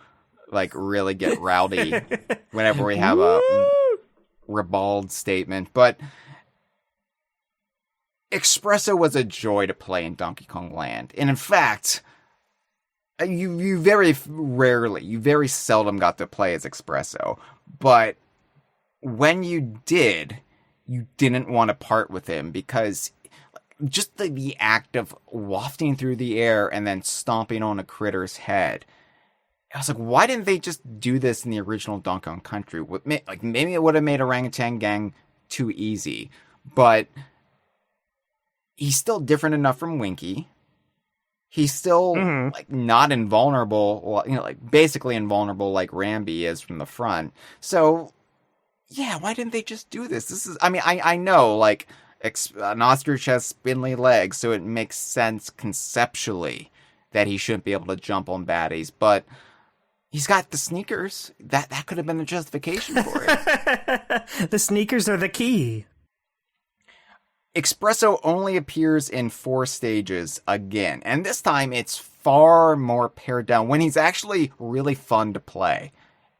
like, really get rowdy whenever we have a ribald statement. But Expresso was a joy to play in Donkey Kong Land. And in fact, you very seldom got to play as Expresso. But when you did, you didn't want to part with him, because just the act of wafting through the air and then stomping on a critter's head. I was like, why didn't they just do this in the original Donkey Kong Country? Like, maybe it would have made Orangutan Gang too easy, but he's still different enough from Winky. He's still like not invulnerable, like basically invulnerable like Rambi is from the front. So yeah, why didn't they just do this? This is, I mean, I know, like, an ostrich has spindly legs, so it makes sense conceptually that he shouldn't be able to jump on baddies, but he's got the sneakers. That could have been the justification for it. The sneakers are the key. Expresso only appears in 4 stages again, and this time it's far more pared down, when he's actually really fun to play.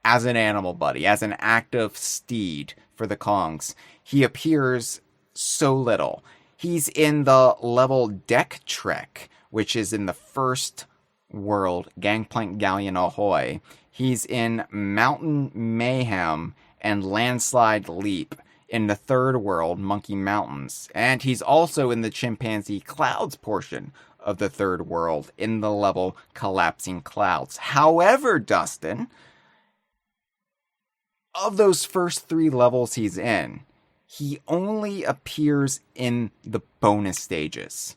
As an animal buddy, as an active steed for the Kongs, he appears so little. He's in the level Deck Trek, which is in the first world, Gangplank Galleon Ahoy. He's in Mountain Mayhem and Landslide Leap in the third world, Monkey Mountains. And he's also in the Chimpanzee Clouds portion of the third world in the level Collapsing Clouds. However, Dustin, of those first 3 levels he's in, he only appears in the bonus stages.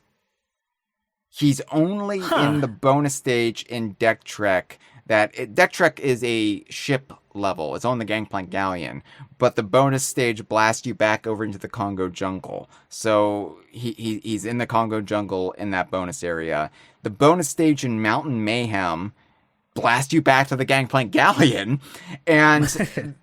He's only in the bonus stage in Deck Trek. Deck Trek is a ship level. It's on the Gangplank Galleon. But the bonus stage blasts you back over into the Congo jungle. So he's in the Congo jungle in that bonus area. The bonus stage in Mountain Mayhem blast you back to the Gangplank Galleon. And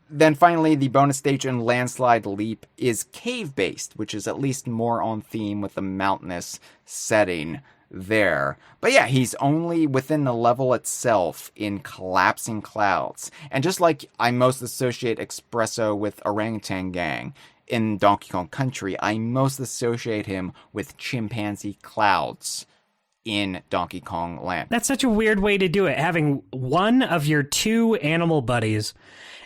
then finally, the bonus stage in Landslide Leap is cave-based, which is at least more on theme with the mountainous setting there. But yeah, he's only within the level itself in Collapsing Clouds. And just like I most associate Expresso with Orangutan Gang in Donkey Kong Country, I most associate him with Chimpanzee Clouds in Donkey Kong Land. That's such a weird way to do it, having one of your 2 animal buddies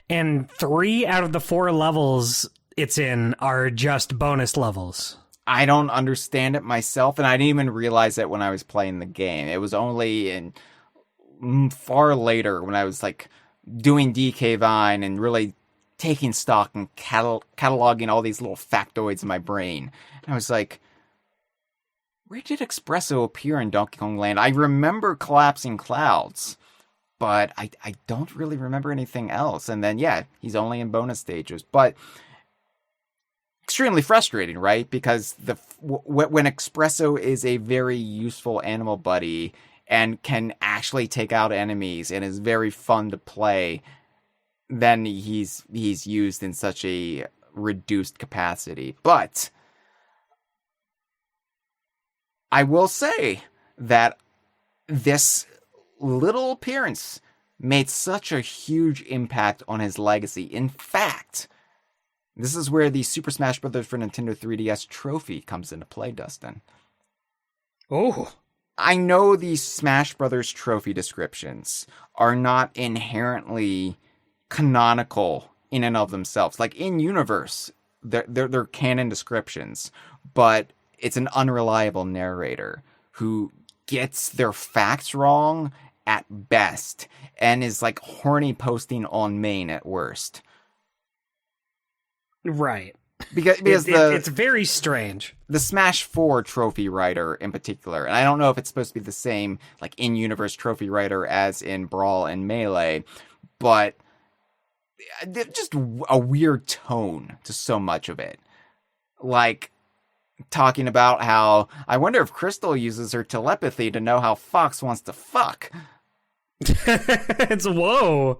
and 3 out of the 4 levels it's in are just bonus levels. I don't understand it myself, and I didn't even realize it when I was playing the game. It was only in far later when I was like doing DK Vine and really taking stock and cataloging all these little factoids in my brain. And I was like, where did Expresso appear in Donkey Kong Land? I remember Collapsing Clouds, but I don't really remember anything else. And then, yeah, he's only in bonus stages. But extremely frustrating, right? Because when Expresso is a very useful animal buddy and can actually take out enemies and is very fun to play, then he's used in such a reduced capacity. But I will say that this little appearance made such a huge impact on his legacy. In fact, this is where the Super Smash Bros. For Nintendo 3DS trophy comes into play, Dustin. Oh. I know these Smash Brothers trophy descriptions are not inherently canonical in and of themselves. Like, in universe, they're canon descriptions, but it's an unreliable narrator who gets their facts wrong at best and is like horny posting on main at worst. Right. Because it's very strange. The Smash 4 trophy writer in particular, and I don't know if it's supposed to be the same like in-universe trophy writer as in Brawl and Melee, but just a weird tone to so much of it. Like, talking about how, I wonder if Crystal uses her telepathy to know how Fox wants to fuck. It's whoa.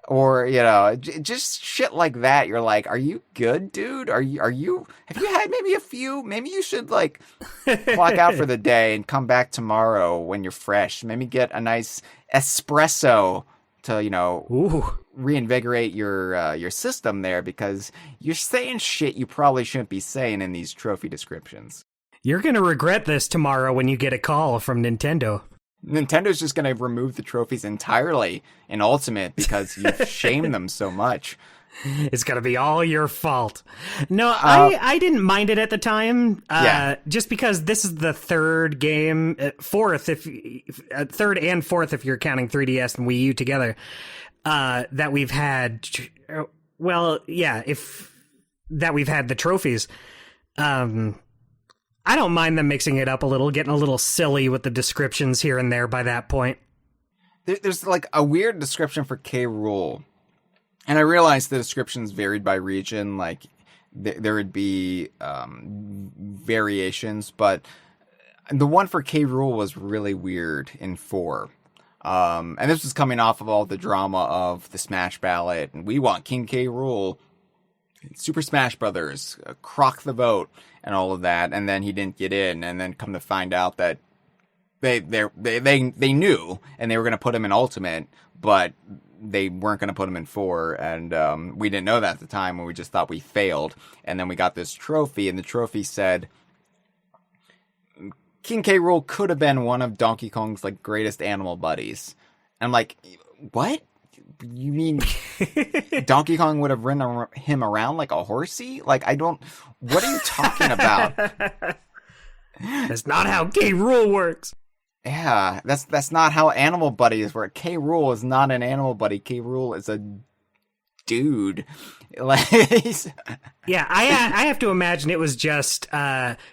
Or, you know, just shit like that. You're like, are you good, dude? Have you had maybe a few? Maybe you should, like, clock out for the day and come back tomorrow when you're fresh. Maybe get a nice espresso to, you know, reinvigorate your system there, because you're saying shit you probably shouldn't be saying in these trophy descriptions. You're going to regret this tomorrow when you get a call from Nintendo. Nintendo's just going to remove the trophies entirely in Ultimate because you've shamed them so much. It's going to be all your fault. No, I didn't mind it at the time. Just because this is the third game, third and fourth if you're counting 3DS and Wii U together, that we've had. Well, yeah, that we've had the trophies. I don't mind them mixing it up a little, getting a little silly with the descriptions here and there by that point. There's like a weird description for K. Rool. And I realized the descriptions varied by region. Like, there would be variations, but the one for K. Rool was really weird in 4. And this was coming off of all the drama of the Smash ballot, and we want King K. Rool, Super Smash Brothers, crock the vote, and all of that. And then he didn't get in, and then come to find out that they knew, and they were going to put him in Ultimate, but they weren't going to put him in 4, and we didn't know that at the time, and we just thought we failed. And then we got this trophy, and the trophy said King K. Rool could have been one of Donkey Kong's like greatest animal buddies. And I'm like, what? You mean Donkey Kong would have ridden him around like a horsey? Like, what are you talking about? That's not how K. Rool works. Yeah, that's not how animal buddies work. K. Rool is not an animal buddy. K. Rool is a dude. Yeah, I have to imagine it was just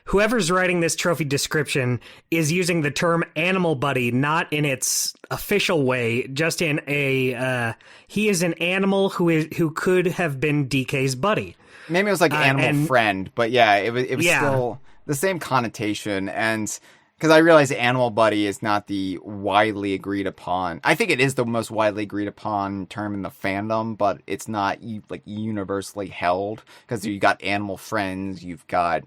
whoever's writing this trophy description is using the term animal buddy not in its official way, just in a he is an animal who could have been DK's buddy. Maybe it was like animal friend, but yeah, it was still the same connotation. And because I realize animal buddy is not the widely agreed upon. I think it is the most widely agreed upon term in the fandom, but it's not like universally held, because you got animal friends, you've got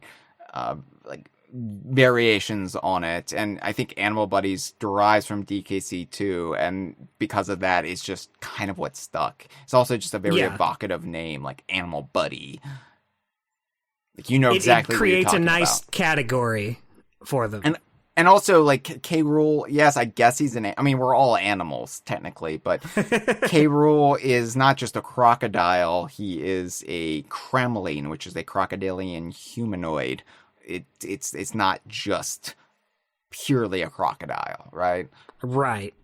like variations on it, and I think animal buddies derives from DKC too, and because of that, it's just kind of what stuck. It's also just a very evocative name, like animal buddy. Like, you know exactly it what you're creates a talking nice about. Category for them. And also, like, K. Rool, yes, I guess he's I mean, we're all animals, technically, but K. Rool is not just a crocodile, he is a Kremling, which is a crocodilian humanoid. It's not just purely a crocodile, right? Right.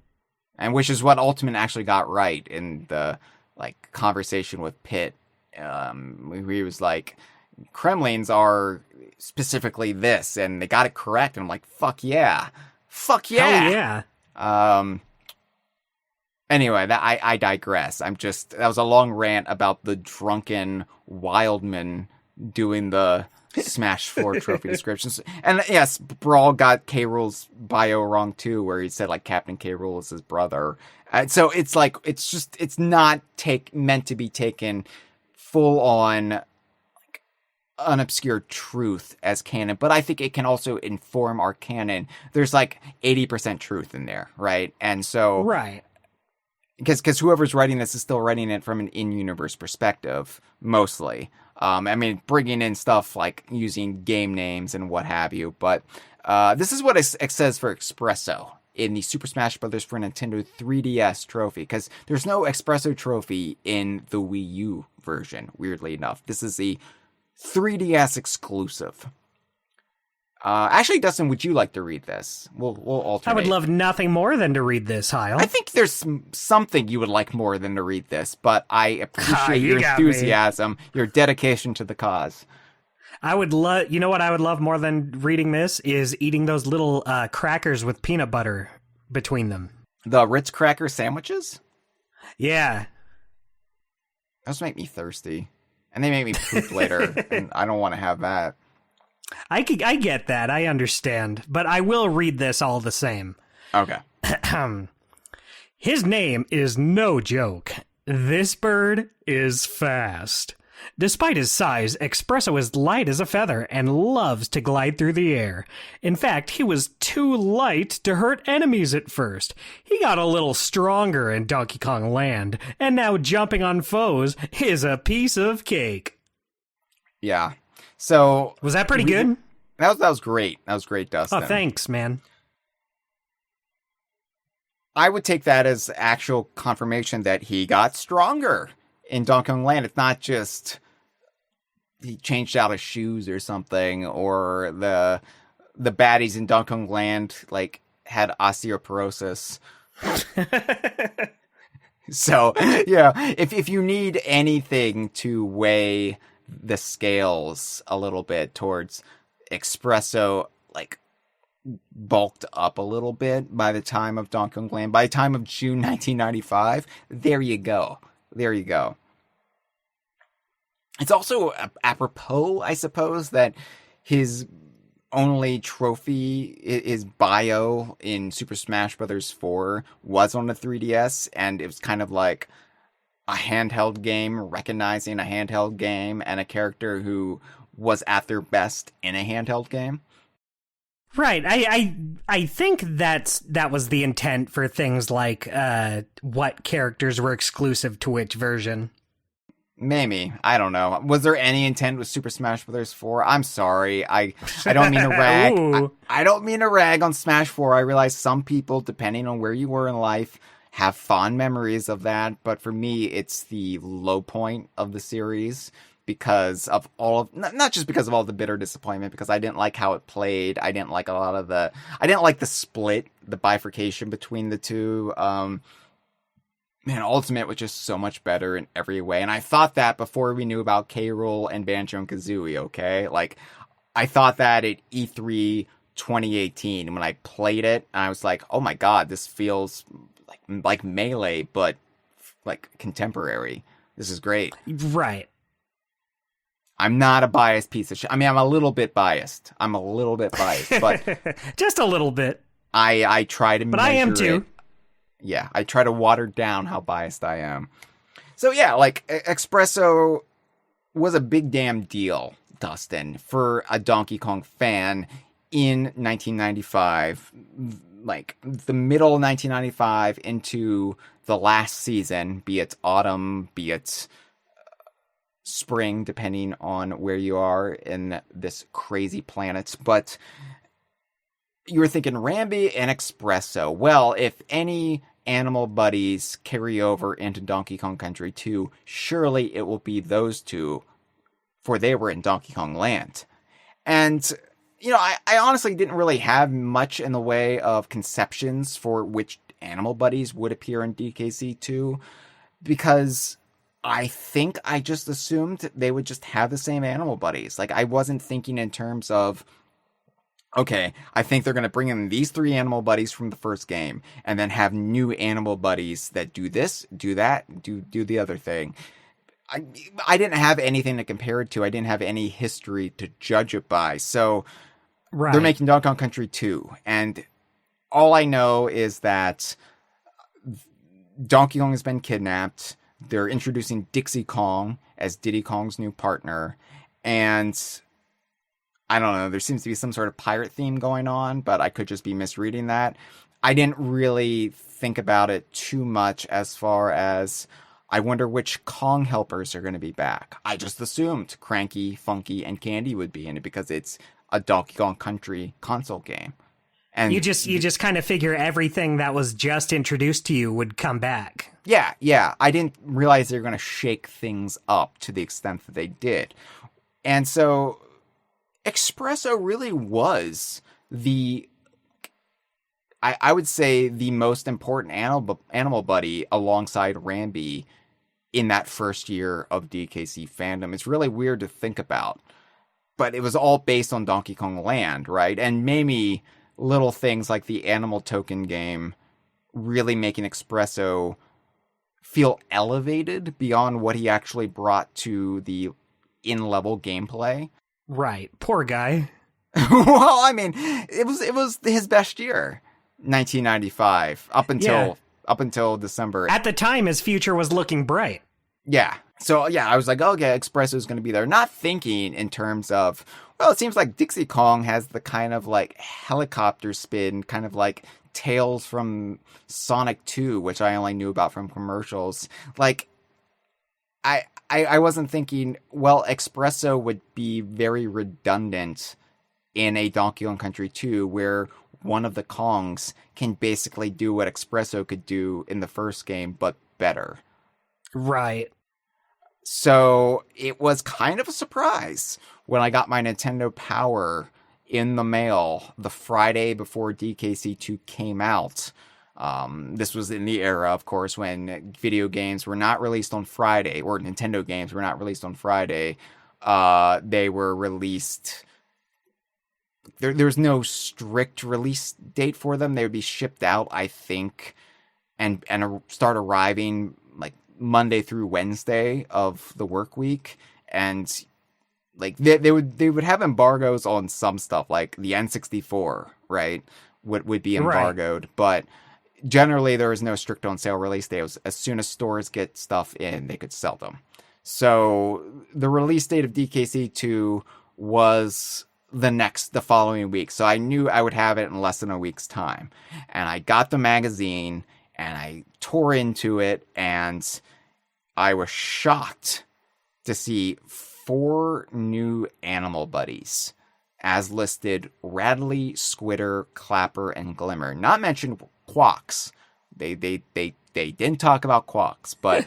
And which is what Ultimate actually got right in the, like, conversation with Pitt. He was like, Kremlings are specifically this, and they got it correct. And I'm like, fuck yeah. Fuck yeah. Hell yeah. Anyway, I digress. That was a long rant about the drunken Wildman doing the Smash 4 trophy descriptions. And yes, Brawl got K. Rool's bio wrong too, where he said like Captain K. Rool is his brother. So it's like, it's not meant to be taken full on unobscured truth as canon, but I think it can also inform our canon. There's like 80% truth in there, right? And so, Right. Because whoever's writing this is still writing it from an in-universe perspective, mostly. I mean, bringing in stuff like using game names and what have you, but this is what it says for Expresso in the Super Smash Bros. For Nintendo 3DS trophy, because there's no Expresso trophy in the Wii U version, weirdly enough. This is the 3DS exclusive. Actually, Dustin, would you like to read this? We'll alternate. I would love nothing more than to read this, Hyle. I think there's something you would like more than to read this, but I appreciate you your got me. enthusiasm, your dedication to the cause. I would love, you know what I would love more than reading this is eating those little crackers with peanut butter between them. The Ritz cracker sandwiches? Yeah. Those make me thirsty. And they make me poop later, and I don't want to have that. I get that. I understand. But I will read this all the same. Okay. His name is no joke. This bird is fast. Despite his size, Expresso is light as a feather and loves to glide through the air. In fact, he was too light to hurt enemies at first. He got a little stronger in Donkey Kong Land, and now jumping on foes is a piece of cake. Yeah. So Was that pretty good? That was great. That was great, Dustin. Oh, thanks, man. I would take that as actual confirmation that he got stronger in Donkey Kong Land. It's not just he changed out his shoes or something, or the baddies in Donkey Kong Land like had osteoporosis. So yeah, if you need anything to weigh the scales a little bit towards Expresso, like bulked up a little bit by the time of Donkey Kong Land, by the time of June 1995, there you go. There you go. It's also apropos, I suppose, that his only trophy, his bio in Super Smash Bros. 4 was on the 3DS, and it was kind of like a handheld game, recognizing a handheld game and a character who was at their best in a handheld game. Right. I think that was the intent for things like what characters were exclusive to which version. Maybe. I don't know. Was there any intent with Super Smash Bros. 4? I'm sorry. I don't mean to rag. I don't mean to rag on Smash 4. I realize some people, depending on where you were in life, have fond memories of that. But for me, it's the low point of the series because of all of, not just because of all the bitter disappointment, because I didn't like how it played. I didn't like I didn't like the split, the bifurcation between the two. Man, Ultimate was just so much better in every way. And I thought that before we knew about K-Rool and Banjo-Kazooie, okay? Like, I thought that at E3 2018 when I played it, and I was like, oh my god, this feels like Melee, but like contemporary. This is great. Right. I'm not a biased piece of shit. I mean, I'm a little bit biased, but Just a little bit. I try to But I am measure too. it. Yeah, I try to water down how biased I am. So yeah, like, Expresso was a big damn deal, Dustin, for a Donkey Kong fan in 1995. Like, the middle of 1995 into the last season, be it autumn, be it spring, depending on where you are in this crazy planet. But you were thinking Rambi and Expresso. Well, if any animal buddies carry over into Donkey Kong Country 2, surely it will be those two, for they were in Donkey Kong Land. And, you know, I honestly didn't really have much in the way of conceptions for which animal buddies would appear in DKC 2, because I think I just assumed they would just have the same animal buddies. Like, I wasn't thinking in terms of, okay, I think they're going to bring in these 3 animal buddies from the first game, and then have new animal buddies that do this, do that, do the other thing. I didn't have anything to compare it to. I didn't have any history to judge it by. So Right. they're making Donkey Kong Country 2, and all I know is that Donkey Kong has been kidnapped. They're introducing Dixie Kong as Diddy Kong's new partner. And I don't know, there seems to be some sort of pirate theme going on, but I could just be misreading that. I didn't really think about it too much as far as I wonder which Kong helpers are going to be back. I just assumed Cranky, Funky, and Candy would be in it because it's a Donkey Kong Country console game. And you just kind of figure everything that was just introduced to you would come back. Yeah. I didn't realize they were going to shake things up to the extent that they did. And so Expresso really was I would say the most important animal buddy alongside Rambi in that first year of DKC fandom. It's really weird to think about, but it was all based on Donkey Kong Land, right? And maybe little things like the animal token game really making Expresso feel elevated beyond what he actually brought to the in-level gameplay. Right. Poor guy. Well, I mean, it was his best year, 1995, up until December. At the time, his future was looking bright. Yeah. So, yeah, I was like, okay, Expresso is going to be there. Not thinking in terms of, well, it seems like Dixie Kong has the kind of like helicopter spin, kind of like Tails from Sonic 2, which I only knew about from commercials. Like, I wasn't thinking, well, Expresso would be very redundant in a Donkey Kong Country 2, where one of the Kongs can basically do what Expresso could do in the first game, but better. Right. So it was kind of a surprise when I got my Nintendo Power in the mail the Friday before DKC2 came out. This was in the era, of course, when video games were not released on Friday, or Nintendo games were not released on Friday. They were released... There's no strict release date for them. They would be shipped out, I think, and start arriving like Monday through Wednesday of the work week. And like they would have embargoes on some stuff, like the N64, right? Would be embargoed, right. But generally there was no strict on sale release date. It was as soon as stores get stuff in, they could sell them. So the release date of DKC2 was the following week. So I knew I would have it in less than a week's time. And I got the magazine and I tore into it, and I was shocked to see 4 new animal buddies as listed: Radley, Squitter, Clapper, and Glimmer. Not mentioned Squawks. They didn't talk about Squawks, but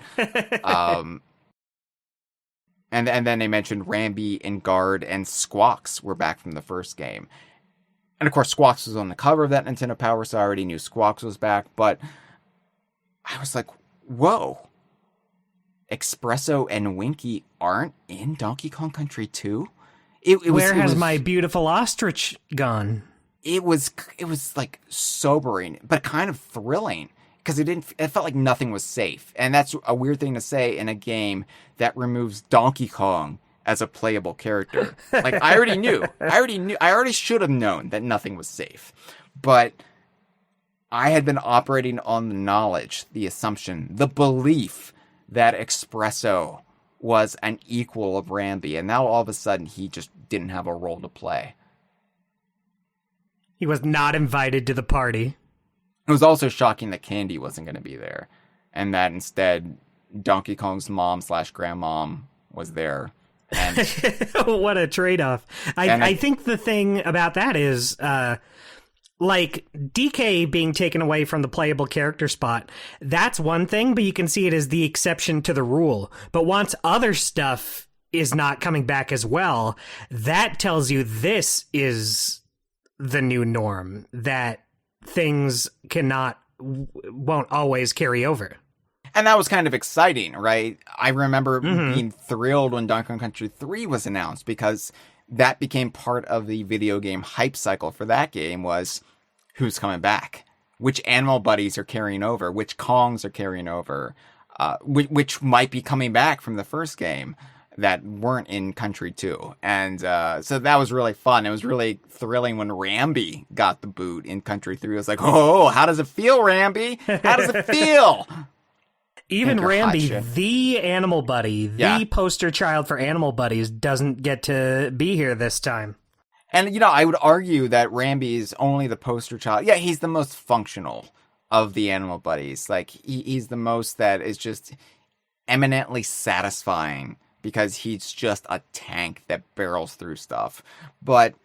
And then they mentioned Rambi, Enguarde, and Squawks were back from the first game. And of course, Squawks was on the cover of that Nintendo Power, so I already knew Squawks was back. But I was like, whoa. Expresso and Winky aren't in Donkey Kong Country 2? Where has my beautiful ostrich gone? It was like sobering, but kind of thrilling. Because it felt like nothing was safe. And that's a weird thing to say in a game that removes Donkey Kong as a playable character. Like, I already should have known that nothing was safe. But I had been operating on the knowledge, the assumption, the belief that Expresso was an equal of Rambi. And now all of a sudden he just didn't have a role to play. He was not invited to the party. It was also shocking that Candy wasn't going to be there, and that instead Donkey Kong's mom/grandmom was there. And what a trade-off. I think the thing about that is, like, DK being taken away from the playable character spot, that's one thing, but you can see it as the exception to the rule. But once other stuff is not coming back as well, that tells you this is the new norm, that things won't always carry over. And that was kind of exciting, right? I remember being thrilled when Donkey Kong Country 3 was announced, because that became part of the video game hype cycle for that game was who's coming back, which animal buddies are carrying over, which Kongs are carrying over, which might be coming back from the first game that weren't in Country 2. And so that was really fun. It was really thrilling when Rambi got the boot in Country 3. It was like, oh, how does it feel, Rambi? How does it feel? Even Rambi, Concoction. the animal buddy, the poster child for animal buddies, doesn't get to be here this time. And, I would argue that Rambi is only the poster child. Yeah, he's the most functional of the animal buddies. Like, he's the most that is just eminently satisfying because he's just a tank that barrels through stuff. But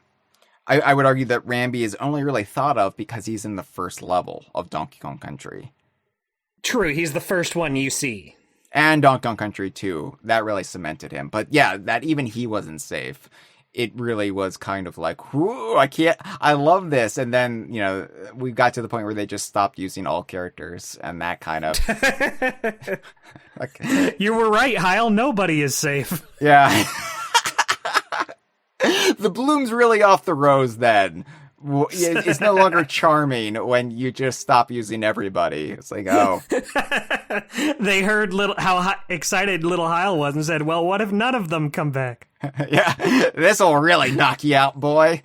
I would argue that Rambi is only really thought of because he's in the first level of Donkey Kong Country. True, he's the first one you see. And Donkey Kong Country 2, that really cemented him. But yeah, that even he wasn't safe. It really was kind of like, whoo, I love this. And then, we got to the point where they just stopped using all characters and that kind of... You were right, Hyle, nobody is safe. Yeah. The bloom's really off the rose then. It's no longer charming when you just stop using everybody. It's like, oh. They heard how excited little Hyle was and said, well, what if none of them come back? Yeah, this'll really knock you out, boy.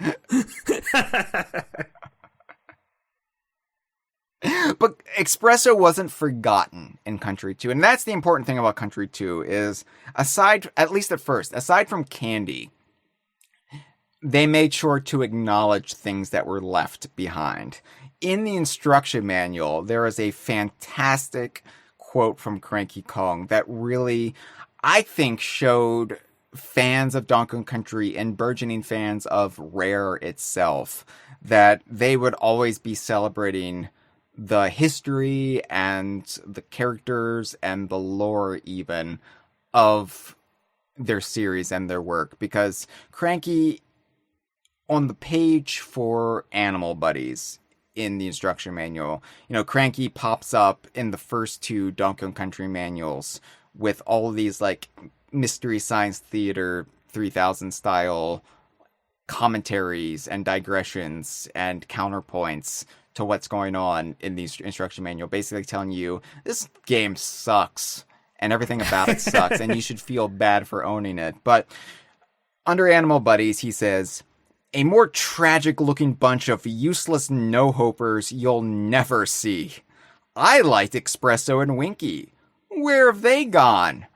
But Expresso wasn't forgotten in Country 2. And that's the important thing about Country 2 is, at least at first, aside from Candy, they made sure to acknowledge things that were left behind. In the instruction manual, there is a fantastic quote from Cranky Kong that really, I think, showed fans of Donkey Kong Country and burgeoning fans of Rare itself that they would always be celebrating the history and the characters and the lore even of their series and their work. Because Cranky, on the page for Animal Buddies in the instruction manual, Cranky pops up in the first two Donkey Kong Country manuals with all of these like Mystery Science Theater 3000 style commentaries and digressions and counterpoints to what's going on in the instruction manual, basically telling you this game sucks and everything about it sucks and you should feel bad for owning it. But under Animal Buddies, he says, a more tragic-looking bunch of useless no-hopers you'll never see. I liked Expresso and Winky. Where have they gone?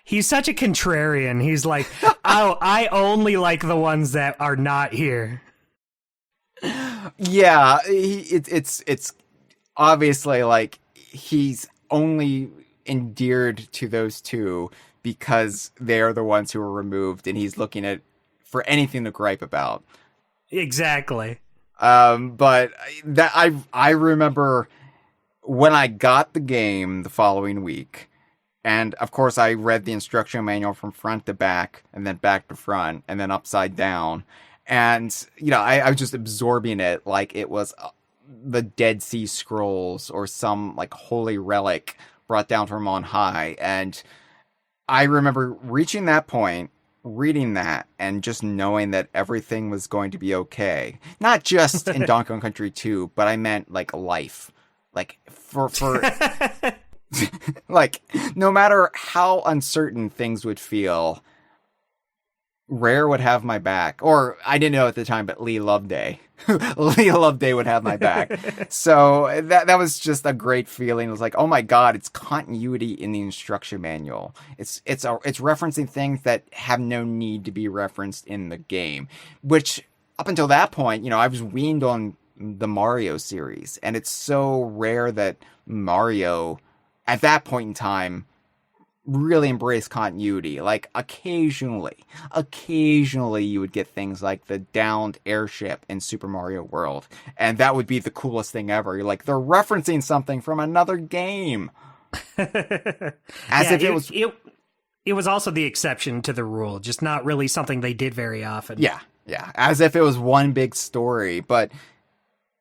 He's such a contrarian. He's like, oh, I only like the ones that are not here. Yeah, it's obviously like he's only endeared to those two because they're the ones who were removed, and he's looking at for anything to gripe about. Exactly. But that I remember when I got the game the following week, and of course I read the instruction manual from front to back, and then back to front, and then upside down, and I was just absorbing it like it was the Dead Sea Scrolls or some like holy relic brought down from on high. And I remember reaching that point, reading that, and just knowing that everything was going to be okay. Not just in Donkey Kong Country 2, but I meant like life. Like for like no matter how uncertain things would feel, Rare would have my back. Or I didn't know at the time, but Lee Loveday. Lee Loveday would have my back. So that was just a great feeling. It was like, oh my god, it's continuity in the instruction manual. It's referencing things that have no need to be referenced in the game. Which up until that point, I was weaned on the Mario series, and it's so rare that Mario at that point in time really embrace continuity. Like occasionally you would get things like the downed airship in Super Mario World, and that would be the coolest thing ever. You're like, they're referencing something from another game. As if it was also the exception to the rule, just not really something they did very often. Yeah. As if it was one big story, but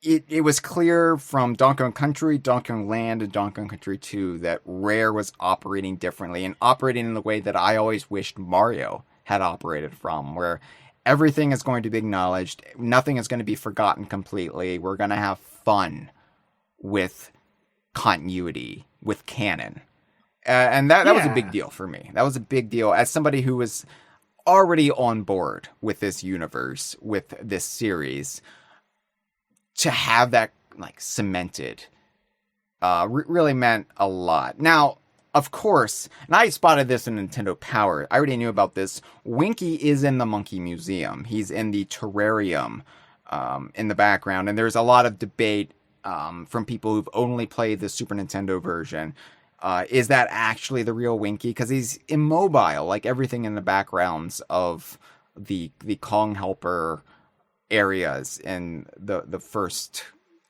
it was clear from Donkey Kong Country, Donkey Kong Land, and Donkey Kong Country 2 that Rare was operating differently and operating in the way that I always wished Mario had operated from, where everything is going to be acknowledged, nothing is going to be forgotten completely, we're going to have fun with continuity, with canon. And that was a big deal for me. That was a big deal as somebody who was already on board with this universe, with this series. To have that like cemented really meant a lot. Now, of course, and I spotted this in Nintendo Power. I already knew about this. Winky is in the Monkey Museum. He's in the terrarium in the background. And there's a lot of debate from people who've only played the Super Nintendo version. Is that actually the real Winky? Because he's immobile, like everything in the backgrounds of the Kong Helper areas in the first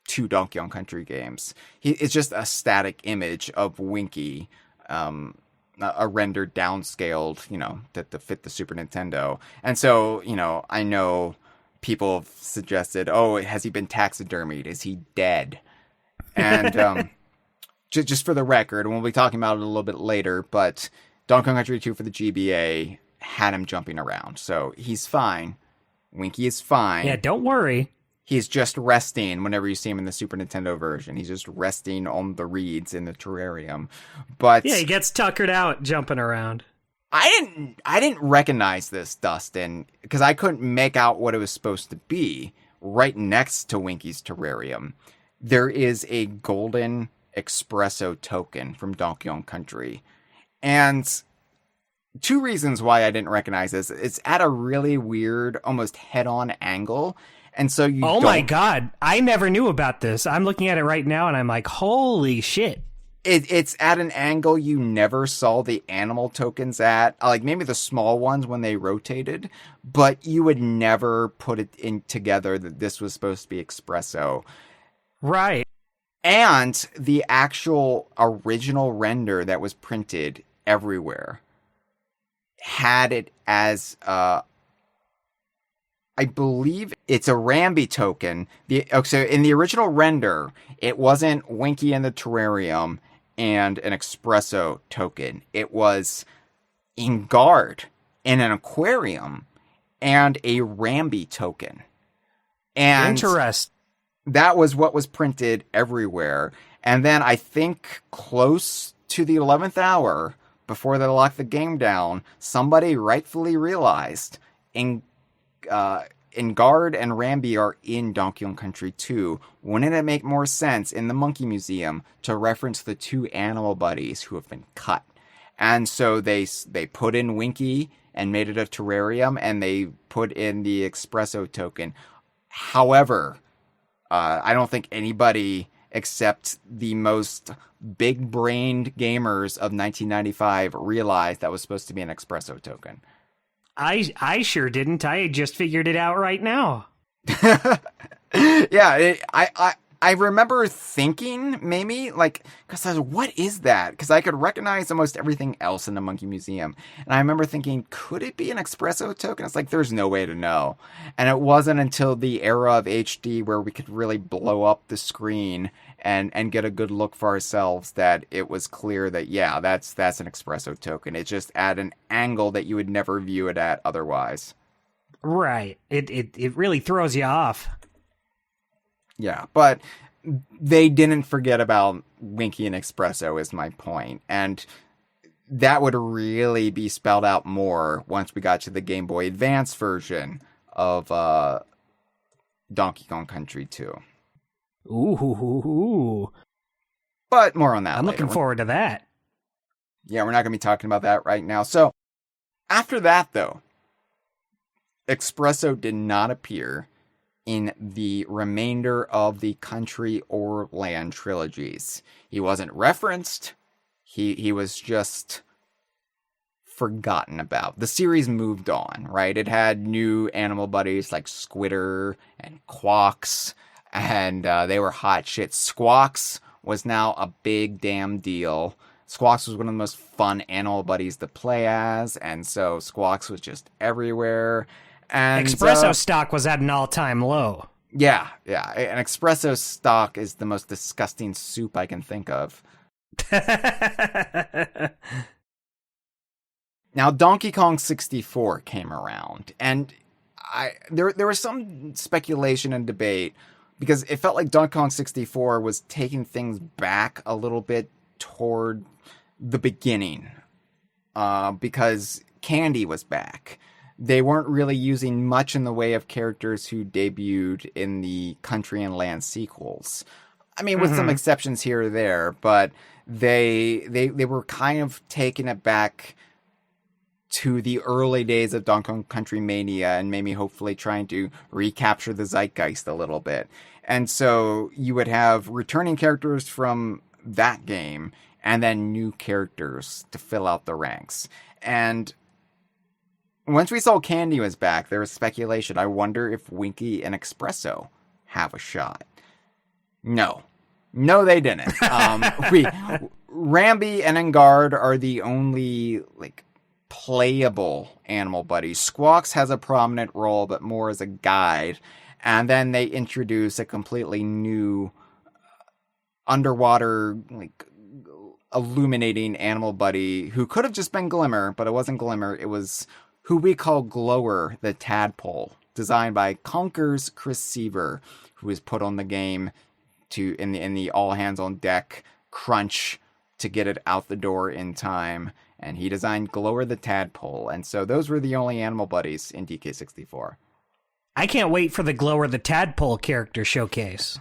two Donkey Kong Country games. It's just a static image of Winky, a rendered downscaled, to fit the Super Nintendo. And so, I know people have suggested, oh, has he been taxidermied? Is he dead? And just for the record, and we'll be talking about it a little bit later, but Donkey Kong Country 2 for the GBA had him jumping around. So he's fine. Winky is fine. Yeah, don't worry. He's just resting whenever you see him in the Super Nintendo version. He's just resting on the reeds in the terrarium. But yeah, he gets tuckered out jumping around. I didn't recognize this, Dustin, because I couldn't make out what it was supposed to be. Right next to Winky's terrarium, there is a golden Expresso token from Donkey Kong Country. And two reasons why I didn't recognize this. It's at a really weird, almost head-on angle. And so you Oh my god, I never knew about this. I'm looking at it right now and I'm like, holy shit. It's at an angle you never saw the animal tokens at, like maybe the small ones when they rotated, but you would never put it in together that this was supposed to be Expresso. Right. And the actual original render that was printed everywhere had it as, I believe it's a Rambi token. So in the original render, it wasn't Winky in the terrarium and an Expresso token. It was Enguarde in an aquarium and a Rambi token. And interesting. That was what was printed everywhere. And then I think close to the 11th hour, before they locked the game down, somebody rightfully realized Enguarde and Rambi are in Donkey Kong Country 2. Wouldn't it make more sense in the Monkey Museum to reference the two animal buddies who have been cut? And so they put in Winky and made it a terrarium, and they put in the Expresso token. However, I don't think anybody except the most big-brained gamers of 1995 realized that was supposed to be an Expresso token. I sure didn't. I just figured it out right now. Yeah, I remember thinking maybe, because I was what is that? Because I could recognize almost everything else in the Monkey Museum. And I remember thinking, could it be an Expresso token? It's like, there's no way to know. And it wasn't until the era of HD where we could really blow up the screen and get a good look for ourselves that it was clear that, yeah, that's an Expresso token. It's just at an angle that you would never view it at otherwise. Right. It really throws you off. Yeah, but they didn't forget about Winky and Expresso is my point. And that would really be spelled out more once we got to the Game Boy Advance version of Donkey Kong Country 2. Ooh. But more on that I'm later. looking forward to that. Yeah, we're not going to be talking about that right now. So, after that, though, Expresso did not appear in the remainder of the Country or Land trilogies. He wasn't referenced. He was just forgotten about. The series moved on, right? It had new animal buddies like Squitter and Squawks, and they were hot shit. Squawks was now a big damn deal. Squawks was one of the most fun animal buddies to play as, and so Squawks was just everywhere. And Expresso stock was at an all-time low. Yeah. An Expresso stock is the most disgusting soup I can think of. Now, Donkey Kong 64 came around, and there was some speculation and debate because it felt like Donkey Kong 64 was taking things back a little bit toward the beginning because Candy was back. They weren't really using much in the way of characters who debuted in the Country and Land sequels. I mean, with some exceptions here or there, but they were kind of taking it back to the early days of Donkey Kong Country Mania and maybe hopefully trying to recapture the zeitgeist a little bit. And so you would have returning characters from that game and then new characters to fill out the ranks. And once we saw Candy was back, there was speculation. I wonder if Winky and Expresso have a shot. No, they didn't. Rambi and Enguarde are the only playable animal buddies. Squawks has a prominent role, but more as a guide. And then they introduce a completely new underwater, illuminating animal buddy who could have just been Glimmer, but it wasn't Glimmer. It was who we call Glower the Tadpole, designed by Conker's Chris Seaver, who was put on the game in the all hands on deck crunch to get it out the door in time. And he designed Glower the Tadpole. And so those were the only animal buddies in DK64. I can't wait for the Glower the Tadpole character showcase.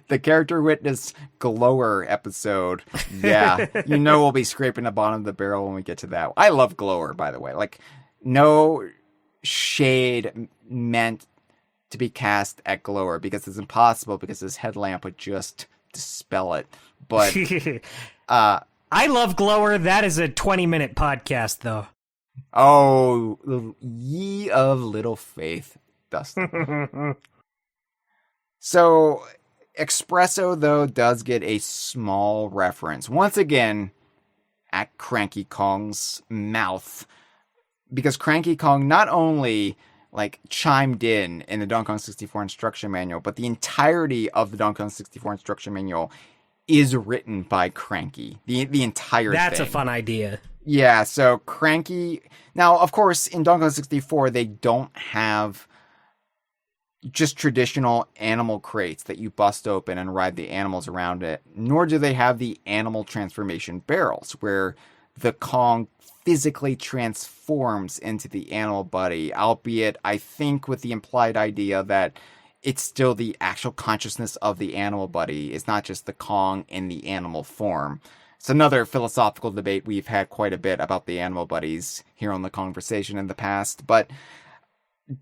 The Character Witness Glower episode. Yeah, we'll be scraping the bottom of the barrel when we get to that. I love Glower, by the way. No shade meant to be cast at Glower because it's impossible because his headlamp would just dispel it. But I love Glower. That is a 20-minute podcast, though. Oh, ye of little faith, Dustin. So, Expresso, though, does get a small reference. Once again, at Cranky Kong's mouth. Because Cranky Kong not only chimed in the Donkey Kong 64 instruction manual, but the entirety of the Donkey Kong 64 instruction manual is written by Cranky. The entire thing. That's a fun idea. Yeah, so Cranky... Now, of course, in Donkey Kong 64, they don't have just traditional animal crates that you bust open and ride the animals around it, nor do they have the animal transformation barrels, where the Kong physically transforms into the animal buddy, albeit, I think, with the implied idea that it's still the actual consciousness of the animal buddy. It's not just the Kong in the animal form. It's another philosophical debate we've had quite a bit about the animal buddies here on the Kongversation in the past. But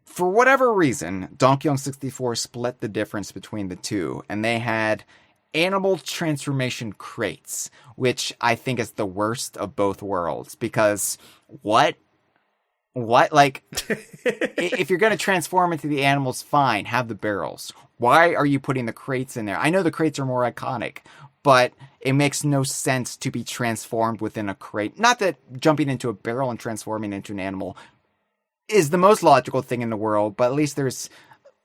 for whatever reason, Donkey Kong 64 split the difference between the two. And they had animal transformation crates, which I think is the worst of both worlds. Because what? If you're going to transform into the animals, fine, have the barrels. Why are you putting the crates in there? I know the crates are more iconic, but it makes no sense to be transformed within a crate. Not that jumping into a barrel and transforming into an animal is the most logical thing in the world, but at least there's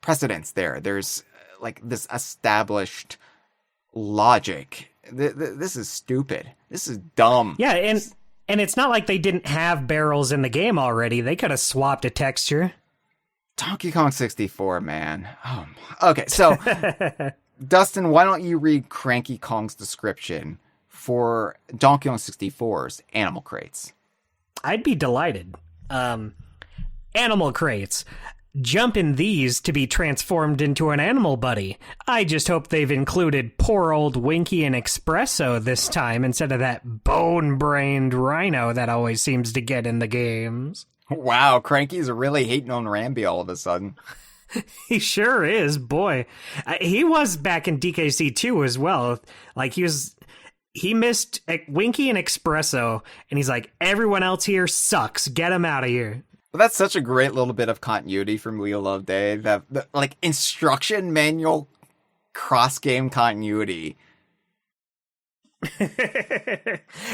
precedence there. There's this established logic. This is stupid. This is dumb. Yeah, and it's not like they didn't have barrels in the game already. They could have swapped a texture. Donkey Kong 64, man. Okay, so Dustin, why don't you read Cranky Kong's description for Donkey Kong 64's animal crates? I'd be delighted. Animal crates. Jump in these to be transformed into an animal buddy. I just hope they've included poor old Winky and Expresso this time instead of that bone-brained rhino that always seems to get in the games. Wow, Cranky's really hating on Rambi all of a sudden. He sure is, boy. He was back in DKC 2 as well. He missed Winky and Expresso, and he's like, everyone else here sucks. Get him out of here. Well, that's such a great little bit of continuity from Wheel of Day. The instruction manual cross-game continuity.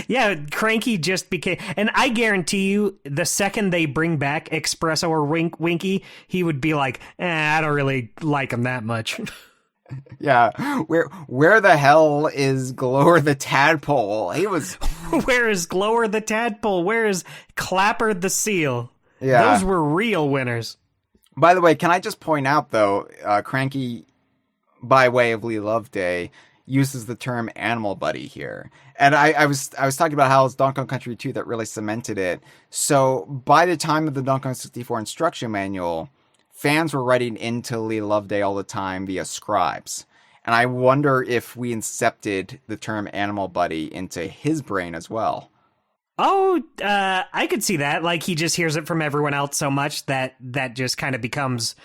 Yeah, Cranky just became... And I guarantee you, the second they bring back Expresso or Winky, he would be like, I don't really like him that much. Yeah, where the hell is Glower the Tadpole? He was... Where is Glower the Tadpole? Where is Clapper the Seal? Yeah. Those were real winners. By the way, can I just point out, though, Cranky, by way of Lee Loveday, uses the term animal buddy here. And I was talking about how it's Donkey Kong Country 2 that really cemented it. So by the time of the Donkey Kong 64 instruction manual, fans were writing into Lee Loveday all the time via scribes. And I wonder if we incepted the term animal buddy into his brain as well. Oh, I could see that. Like, he just hears it from everyone else so much that just kind of becomes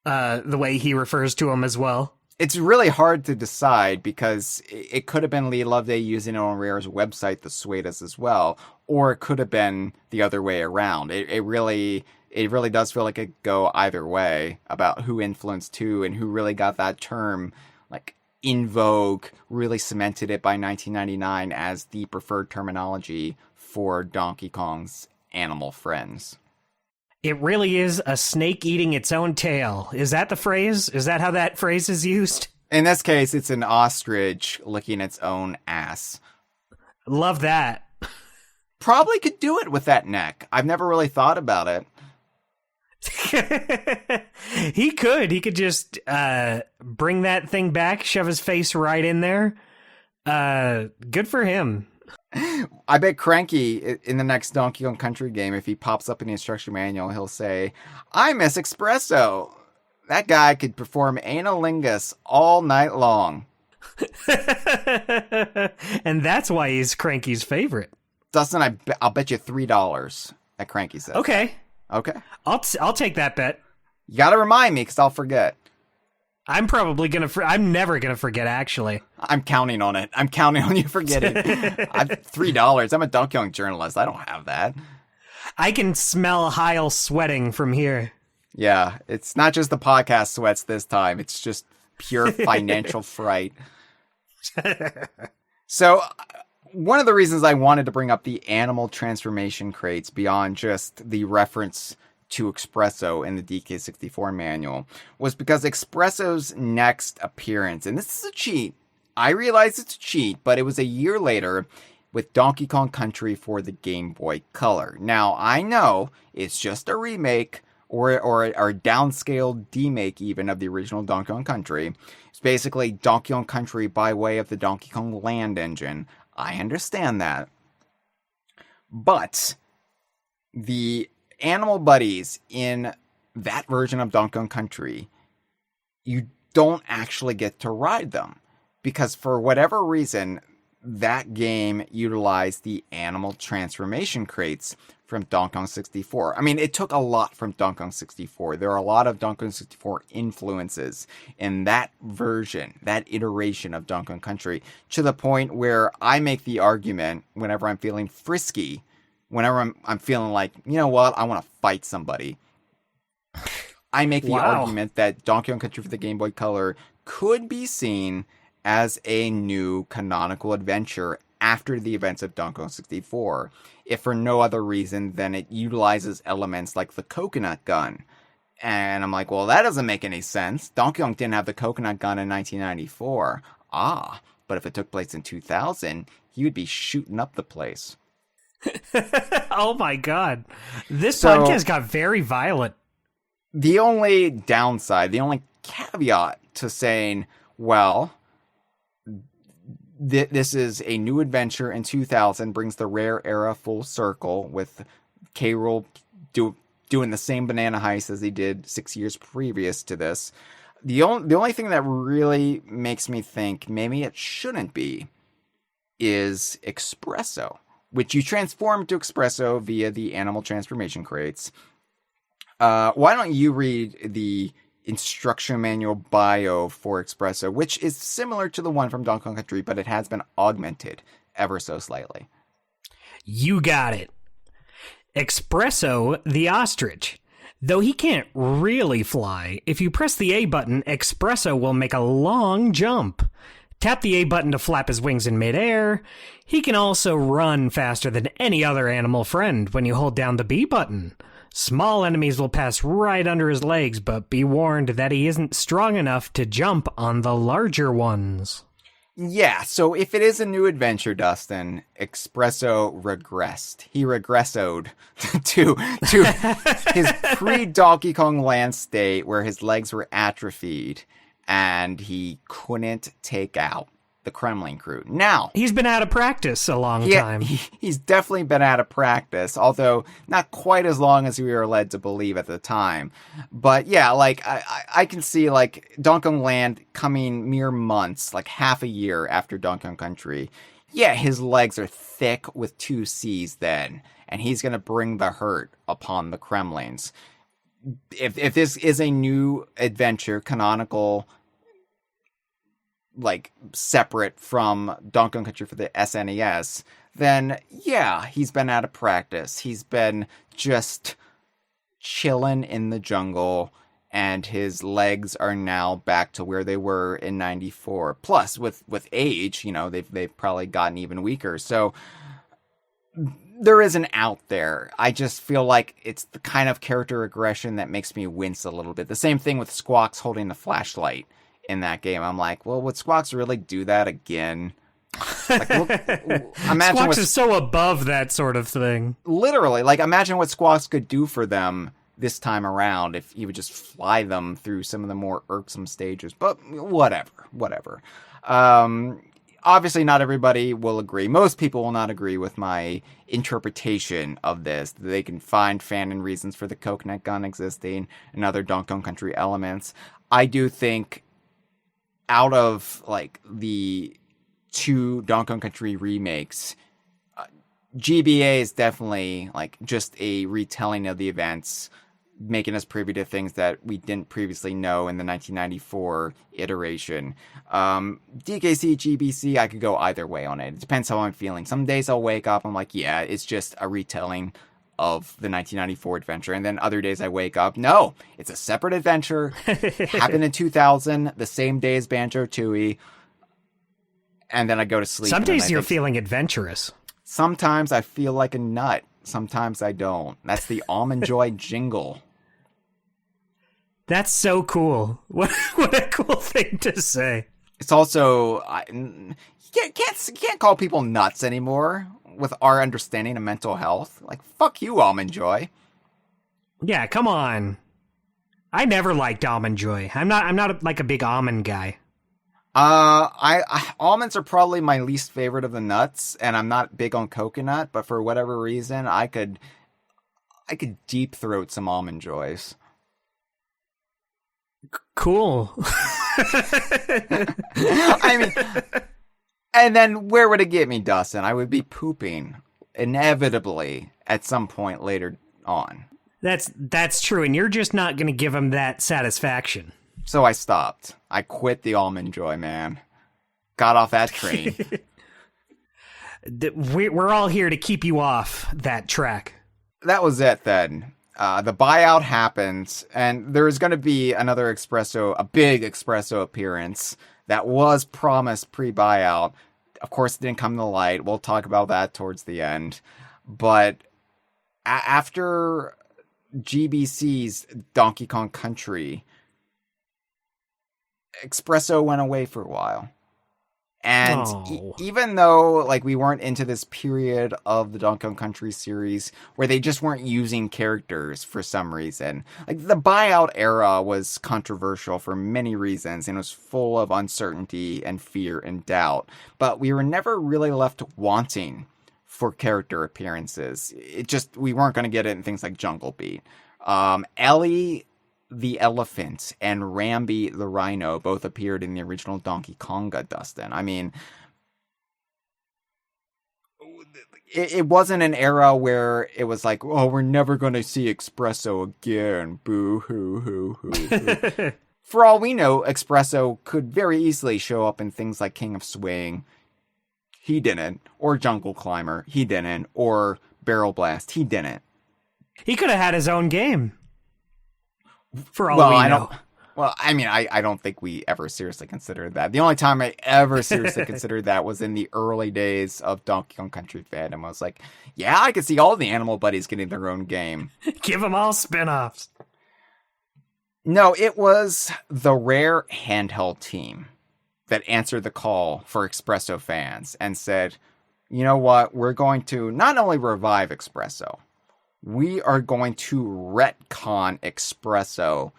the way he refers to him as well. It's really hard to decide because it could have been Lee Loveday using it on Rare's website that swayed us as well, or it could have been the other way around. It really does feel like it go either way about who influenced who and who really got that term like in vogue, really cemented it by 1999 as the preferred terminology for Donkey Kong's animal friends. It really is a snake eating its own tail. Is that the phrase? Is that how that phrase is used? In this case, it's an ostrich licking its own ass. Love that. Probably could do it with that neck. I've never really thought about it. He could just bring that thing back, shove his face right in there. Good for him. I bet Cranky, in the next Donkey Kong Country game, if he pops up in the instruction manual, he'll say, "I miss Expresso." That guy could perform analingus all night long. And that's why he's Cranky's favorite. Dustin, I'll bet you $3 that Cranky says. Okay. Okay. I'll take that bet. You gotta remind me, because I'll forget. I'm never gonna forget, actually. I'm counting on it. I'm counting on you forgetting. $3. I'm a Donkey Kong journalist. I don't have that. I can smell Hyle sweating from here. Yeah, it's not just the podcast sweats this time. It's just pure financial fright. So, one of the reasons I wanted to bring up the animal transformation crates beyond just the reference to Expresso in the DK64 manual was because Expresso's next appearance, and this is a cheat. I realize it's a cheat, but it was a year later with Donkey Kong Country for the Game Boy Color. Now, I know it's just a remake or a downscaled demake even of the original Donkey Kong Country. It's basically Donkey Kong Country by way of the Donkey Kong Land engine. I understand that. But the animal buddies in that version of Donkey Kong Country, you don't actually get to ride them. Because for whatever reason, that game utilized the animal transformation crates from Donkey Kong 64. I mean, it took a lot from Donkey Kong 64. There are a lot of Donkey Kong 64 influences in that version, that iteration of Donkey Kong Country, to the point where I make the argument whenever I'm feeling frisky, whenever I'm feeling like, you know what, I want to fight somebody. I make the argument that Donkey Kong Country for the Game Boy Color could be seen as a new canonical adventure after the events of Donkey Kong 64, if for no other reason than it utilizes elements like the coconut gun. And I'm like, well, that doesn't make any sense. Donkey Kong didn't have the coconut gun in 1994. But if it took place in 2000, he would be shooting up the place. Oh my god. This podcast got very violent. The only downside, the only caveat to saying, well, this is a new adventure in 2000, brings the Rare era full circle with K. Rool doing the same banana heist as he did 6 years previous to this. The only thing that really makes me think maybe it shouldn't be is Expresso, which you transform to Expresso via the animal transformation crates. Why don't you read the instruction manual bio for Expresso, which is similar to the one from Donkey Kong Country, but it has been augmented ever so slightly. You got it. Expresso the ostrich. Though he can't really fly, if you press the A button, Expresso will make a long jump. Tap the A button to flap his wings in midair. He can also run faster than any other animal friend when you hold down the B button. Small enemies will pass right under his legs, but be warned that he isn't strong enough to jump on the larger ones. Yeah, so if it is a new adventure, Dustin, Expresso regressed. He regressoed to his pre-Donkey Kong Land state where his legs were atrophied and he couldn't take out the Kremling crew. Now, He's been out of practice a long time. He's definitely been out of practice, although not quite as long as we were led to believe at the time. But yeah, like I can see like Donkey Kong Land coming mere months, like half a year after Donkey Kong Country. Yeah, his legs are thick with 2 C's then, and he's going to bring the hurt upon the Kremlings. If this is a new adventure, canonical, like separate from Donkey Kong Country for the SNES, then yeah, he's been out of practice. He's been just chilling in the jungle, and his legs are now back to where they were in '94. Plus, with age, you know, they've probably gotten even weaker. So there is an out there. I just feel like it's the kind of character aggression that makes me wince a little bit. The same thing with Squawks holding the flashlight in that game. I'm like, well, would Squawks really do that again? Like, imagine Squawks is so above that sort of thing. Literally, like, imagine what Squawks could do for them this time around if he would just fly them through some of the more irksome stages. But whatever. Obviously, not everybody will agree. Most people will not agree with my interpretation of this. They can find fanon reasons for the coconut gun existing and other Donkey Kong Country elements. I do think out of like the 2 Donkey Kong Country remakes, GBA is definitely like just a retelling of the events, making us privy to things that we didn't previously know in the 1994 iteration. DKC, GBC, I could go either way on it. It depends how I'm feeling. Some days I'll wake up, I'm like, yeah, it's just a retelling of the 1994 adventure. And then other days I wake up, no, it's a separate adventure. It happened in 2000, the same day as Banjo-Tooie. And then I go to sleep. Some days you're feeling adventurous. Sometimes I feel like a nut. Sometimes I don't. That's the Almond Joy jingle. That's so cool. What a cool thing to say. It's also, you can't call people nuts anymore with our understanding of mental health. Like, fuck you, Almond Joy. Yeah, come on. I never liked Almond Joy. I'm not like a big almond guy. Almonds are probably my least favorite of the nuts, and I'm not big on coconut, but for whatever reason, I could deep throat some Almond Joys. Cool. I mean, and then where would it get me, Dustin? I would be pooping inevitably at some point later on. That's true, and you're just not going to give him that satisfaction. So I stopped. I quit the Almond Joy, man. Got off that train. We're all here to keep you off that track. That was it then. The buyout happened, and there was going to be another a big Expresso appearance that was promised pre-buyout. Of course, it didn't come to light. We'll talk about that towards the end. But after GBC's Donkey Kong Country, Expresso went away for a while. And even though like we weren't into this period of the Donkey Kong Country series where they just weren't using characters for some reason, like the buyout era was controversial for many reasons and was full of uncertainty and fear and doubt. But we were never really left wanting for character appearances. We weren't going to get it in things like Jungle Beat. Ellie the elephant and Rambi the rhino both appeared in the original Donkey Konga, Dustin. I mean, it wasn't an era where it was like, oh, we're never going to see Expresso again. Boo hoo hoo hoo. For all we know, Expresso could very easily show up in things like King of Swing. He didn't. Or Jungle Climber. He didn't. Or Barrel Blast. He didn't. He could have had his own game. For all we know. I don't think we ever seriously considered that. The only time I ever seriously considered that was in the early days of Donkey Kong Country fandom. I was like, yeah, I could see all the animal buddies getting their own game. Give them all spin-offs. No, it was the Rare handheld team that answered the call for Expresso fans and said, you know what, we're going to not only revive Expresso, we are going to retcon Expresso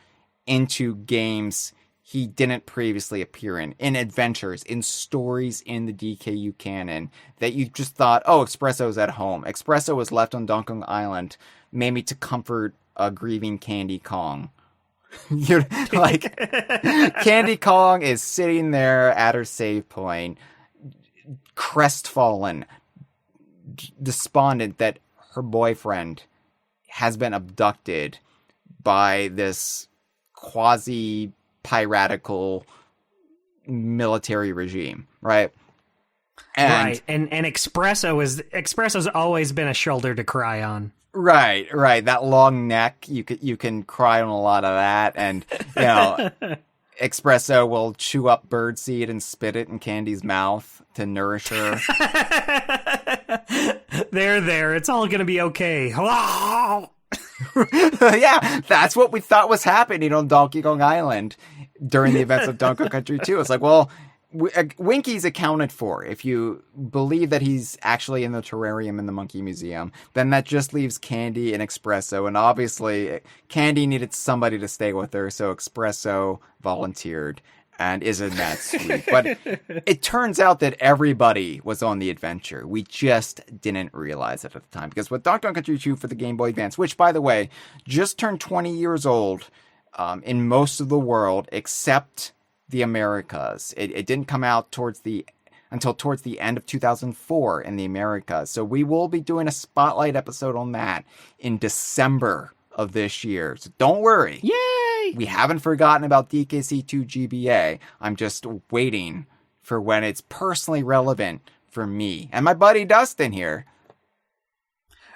into games he didn't previously appear in adventures, in stories in the DKU canon that you just thought, oh, Expresso's at home. Expresso was left on Donkey Kong Island, maybe to comfort a grieving Candy Kong. You're like, Candy Kong is sitting there at her save point, crestfallen, despondent that her boyfriend has been abducted by this quasi-piratical military regime, right? And Expresso's always been a shoulder to cry on. Right. That long neck, you can cry on a lot of that, and Expresso will chew up birdseed and spit it in Candy's mouth to nourish her. There, it's all gonna be okay. Yeah, that's what we thought was happening on Donkey Kong Island during the events of Donkey Kong Country 2. It's like, well, Winky's accounted for. If you believe that he's actually in the terrarium in the Monkey Museum, then that just leaves Candy and Expresso. And obviously, Candy needed somebody to stay with her, so Expresso volunteered and is in that suite. But it turns out that everybody was on the adventure. We just didn't realize it at the time. Because with Donkey Kong Country 2 for the Game Boy Advance, which, by the way, just turned 20 years old in most of the world, except the Americas. It didn't come out until towards the end of 2004 in the Americas. So we will be doing a spotlight episode on that in December of this year. So don't worry. Yay! We haven't forgotten about DKC2 GBA. I'm just waiting for when it's personally relevant for me and my buddy Dustin here.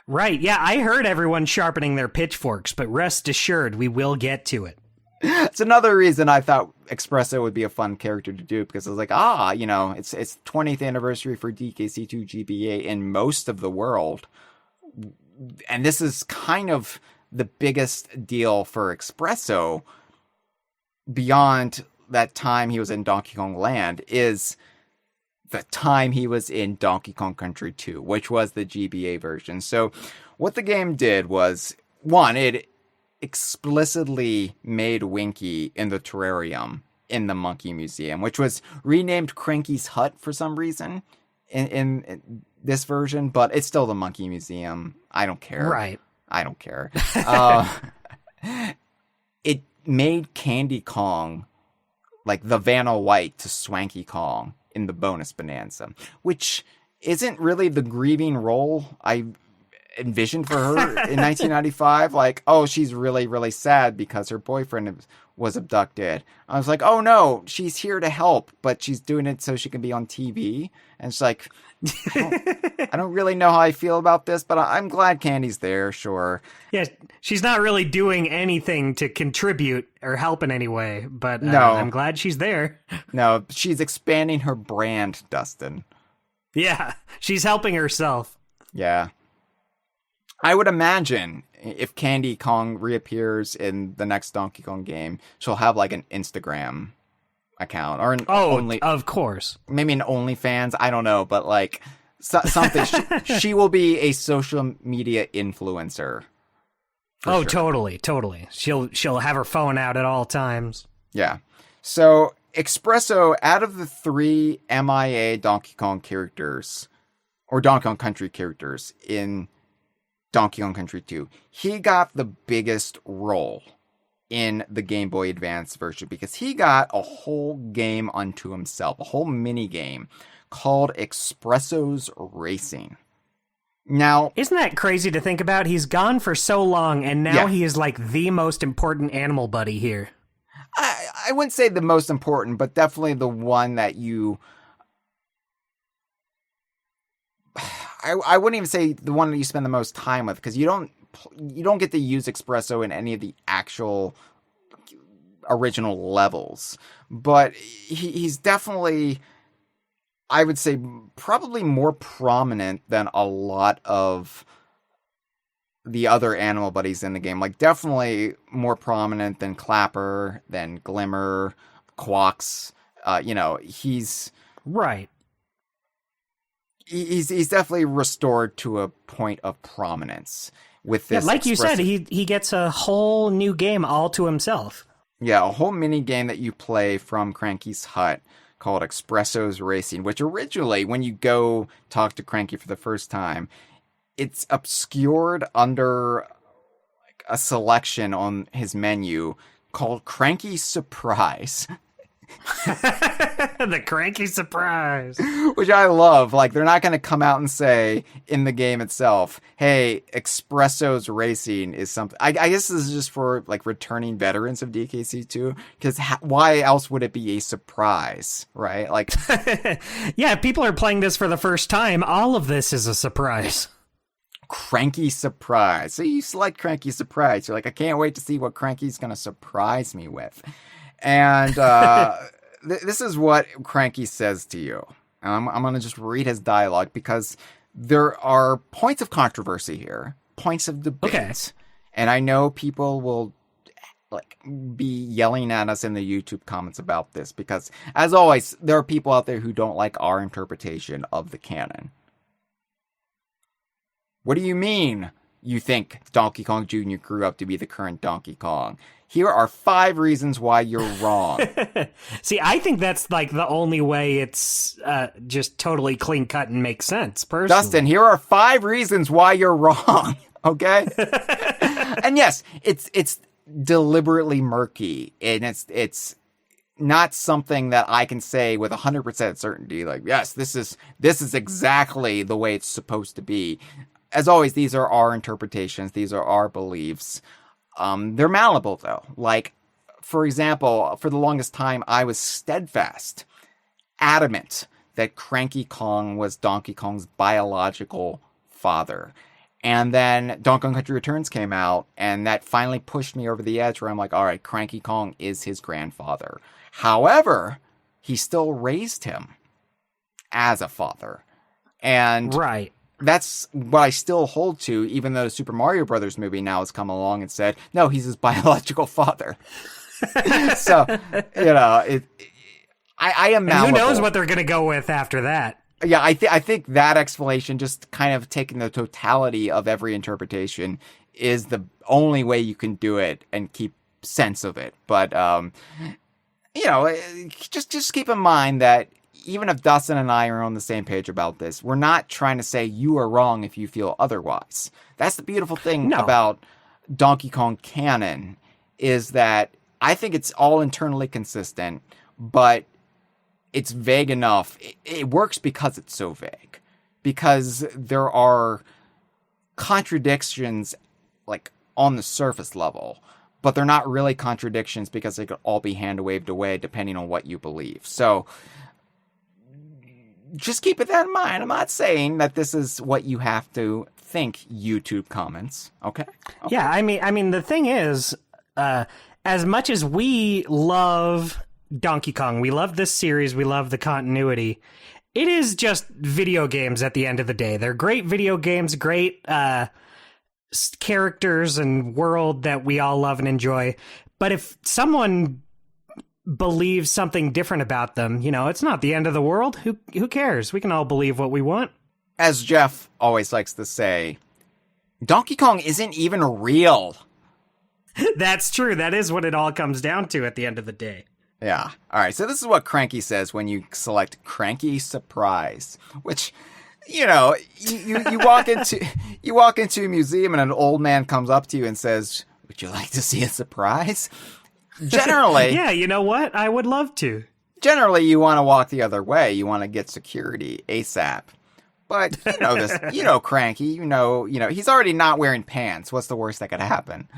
Right, yeah, I heard everyone sharpening their pitchforks, but rest assured, we will get to it. It's another reason I thought Expresso would be a fun character to do, because I was like, it's 20th anniversary for DKC2 GBA in most of the world. And this is kind of the biggest deal for Expresso beyond that time he was in Donkey Kong Land is the time he was in Donkey Kong Country 2, which was the GBA version. So what the game did was, one, it explicitly made Winky in the terrarium in the Monkey Museum, which was renamed Cranky's Hut for some reason in this version, but it's still the Monkey Museum. I don't care. Right. I don't care. It made Candy Kong like the Vanna White to Swanky Kong in the bonus Bonanza, which isn't really the grieving role I envisioned for her in 1995. Like, oh, she's really, really sad because her boyfriend was abducted. I was like, oh no, she's here to help, but she's doing it so she can be on TV. And it's like, I don't really know how I feel about this, but I'm glad Candy's there, sure. Yeah, she's not really doing anything to contribute or help in any way, but no. I'm glad she's there. No, she's expanding her brand, Dustin. Yeah, she's helping herself. Yeah. I would imagine if Candy Kong reappears in the next Donkey Kong game, she'll have like an Instagram account or of course, maybe an OnlyFans. I don't know, but like something. she will be a social media influencer. Oh, sure. Totally. She'll have her phone out at all times. Yeah. So Expresso, out of the 3 MIA Donkey Kong characters or Donkey Kong Country characters in Donkey Kong Country 2, he got the biggest role in the Game Boy Advance version because he got a whole game unto himself, a whole mini game called Expresso's Racing. Now, isn't that crazy to think about? He's gone for so long, and now he is like the most important animal buddy here. I wouldn't say the most important, but definitely the one that you... I wouldn't even say the one that you spend the most time with, because you don't get to use Expresso in any of the actual original levels. But he's definitely, I would say, probably more prominent than a lot of the other animal buddies in the game. Like, definitely more prominent than Clapper, than Glimmer, Squawks. He's... Right. He's definitely restored to a point of prominence with this. Yeah, like you said, he gets a whole new game all to himself. Yeah, a whole mini game that you play from Cranky's hut called Expresso's Racing, which originally, when you go talk to Cranky for the first time, it's obscured under a selection on his menu called Cranky Surprise. The Cranky surprise. Which I love. Like, they're not going to come out and say in the game itself, hey, Expresso's Racing is something. I guess this is just for, like, returning veterans of DKC2, because why else would it be a surprise, right? Like, yeah, if people are playing this for the first time, all of this is a surprise. Cranky Surprise. So you select Cranky Surprise. You're like, I can't wait to see what Cranky's going to surprise me with. And this is what Cranky says to you. And I'm going to just read his dialogue because there are points of controversy here, points of debate. Okay. And I know people will be yelling at us in the YouTube comments about this because, as always, there are people out there who don't like our interpretation of the canon. What do you mean you think Donkey Kong Jr. grew up to be the current Donkey Kong? Here are 5 reasons why you're wrong. See, I think that's like the only way it's just totally clean cut and makes sense, personally. Dustin, here are 5 reasons why you're wrong, okay? And yes, it's deliberately murky, and it's not something that I can say with 100% certainty, like, yes, this is exactly the way it's supposed to be. As always, these are our interpretations. These are our beliefs. They're malleable, though. Like, for example, for the longest time, I was steadfast, adamant that Cranky Kong was Donkey Kong's biological father. And then Donkey Kong Country Returns came out, and that finally pushed me over the edge where I'm like, all right, Cranky Kong is his grandfather. However, he still raised him as a father. And right. That's what I still hold to, even though the Super Mario Brothers movie now has come along and said, no, he's his biological father. So, I am malleable. Who knows what they're going to go with after that? Yeah, I think that explanation, just kind of taking the totality of every interpretation, is the only way you can do it and keep sense of it. But, just keep in mind that even if Dustin and I are on the same page about this, we're not trying to say you are wrong if you feel otherwise. That's the beautiful thing about Donkey Kong canon, is that I think it's all internally consistent, but it's vague enough. It works because it's so vague. Because there are contradictions, like, on the surface level, but they're not really contradictions because they could all be hand-waved away depending on what you believe. So just keep that in mind. I'm not saying that this is what you have to think, YouTube comments. Okay? Yeah, I mean, the thing is, as much as we love Donkey Kong, we love this series, we love the continuity, it is just video games at the end of the day. They're great video games, great characters and world that we all love and enjoy. But if someone believes something different about them, it's not the end of the world. Who cares? We can all believe what we want. As Jeff always likes to say, Donkey Kong isn't even real. That's true. That is what it all comes down to at the end of the day. Yeah. All right. So this is what Cranky says when you select Cranky Surprise, which, you walk into a museum and an old man comes up to you and says, "Would you like to see a surprise?" Generally, yeah, you know what? I would love to. Generally, you want to walk the other way. You want to get security ASAP. But you know this, Cranky, he's already not wearing pants. What's the worst that could happen?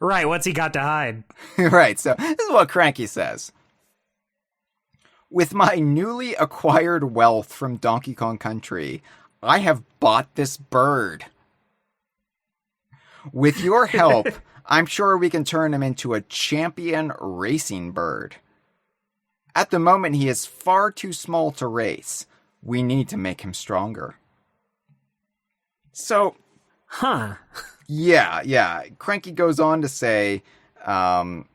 Right, what's he got to hide? Right, so this is what Cranky says. With my newly acquired wealth from Donkey Kong Country, I have bought this bird. With your help, I'm sure we can turn him into a champion racing bird. At the moment, he is far too small to race. We need to make him stronger. So, yeah. Cranky goes on to say, at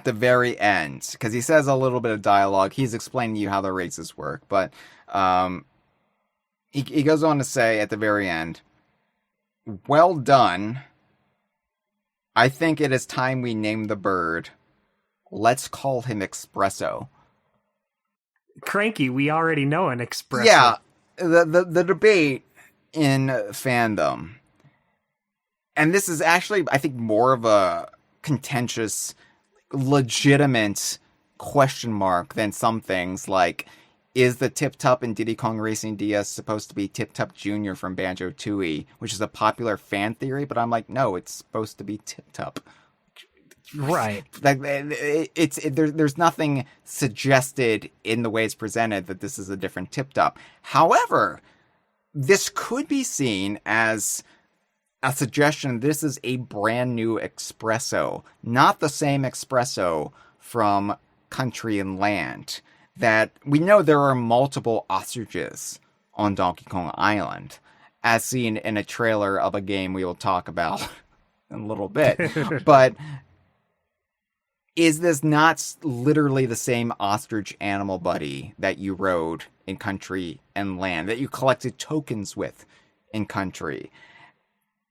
the very end, because he says a little bit of dialogue, he's explaining to you how the races work, but he goes on to say at the very end, well done. I think it is time we name the bird. Let's call him Expresso. Cranky, we already know an Expresso. Yeah, the debate in fandom, and this is actually, I think, more of a contentious, legitimate question mark than some things, like, is the Tip Top in Diddy Kong Racing DS supposed to be Tip Top Jr. from Banjo-Tooie, which is a popular fan theory, but I'm like, no, it's supposed to be Tip Top. Right. Like, there's nothing suggested in the way it's presented that this is a different Tip Top. However, this could be seen as a suggestion this is a brand new Expresso, not the same Expresso from Country and Land. That we know there are multiple ostriches on Donkey Kong Island, as seen in a trailer of a game we will talk about in a little bit. But is this not literally the same ostrich animal buddy that you rode in Country and Land, that you collected tokens with in Country?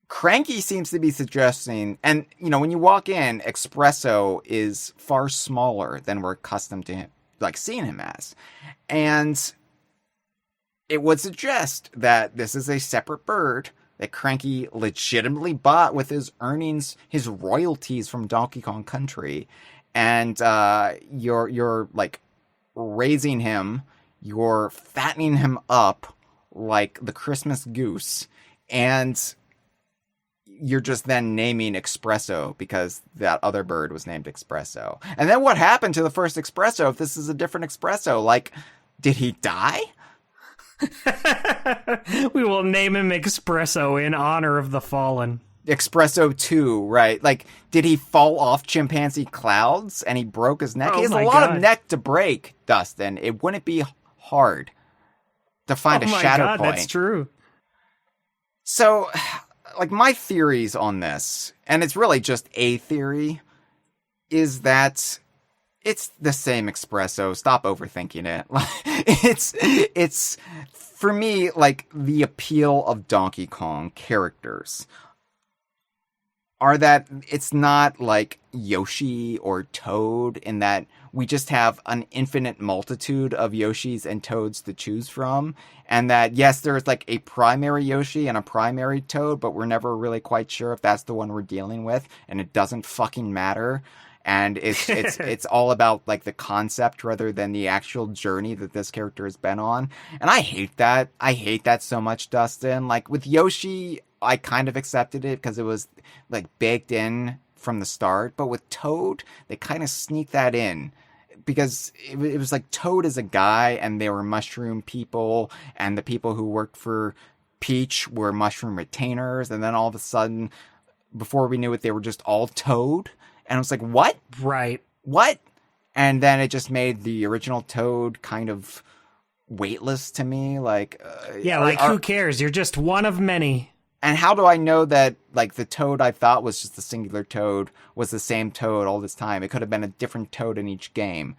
Cranky seems to be suggesting, and, you know, when you walk in, Expresso is far smaller than we're accustomed to him, like, seeing him as. And it would suggest that this is a separate bird that Cranky legitimately bought with his earnings, his royalties from Donkey Kong Country. And you're like raising him, you're fattening him up like the Christmas goose, and you're just then naming Expresso because that other bird was named Expresso. And then what happened to the first Expresso if this is a different Expresso? Like, did he die? We will name him Expresso in honor of the fallen. Expresso 2, right? Like, did he fall off chimpanzee clouds and he broke his neck? Oh, he has a my lot God. of neck to break, Dustin. It wouldn't be hard to find a shatter God, point. That's true. So, like, my theories on this, and it's really just a theory, is that it's the same Expresso. Stop overthinking it. It's for me, like, the appeal of Donkey Kong characters are that it's not like Yoshi or Toad, in that we just have an infinite multitude of Yoshis and Toads to choose from. And that, yes, there's like a primary Yoshi and a primary Toad, but we're never really quite sure if that's the one we're dealing with. And it doesn't fucking matter. And it's all about like the concept rather than the actual journey that this character has been on. And I hate that. I hate that so much, Dustin. Like, with Yoshi, I kind of accepted it because it was like baked in from the start. But with Toad, they kind of sneak that in because it was like Toad is a guy and they were mushroom people, and the people who worked for Peach were mushroom retainers. And then all of a sudden, before we knew it, they were just all Toad. And I was like, what? Right. What? And then it just made the original Toad kind of weightless to me. Like, who cares? You're just one of many. And how do I know that, like, the Toad I thought was just the singular Toad was the same Toad all this time? It could have been a different Toad in each game.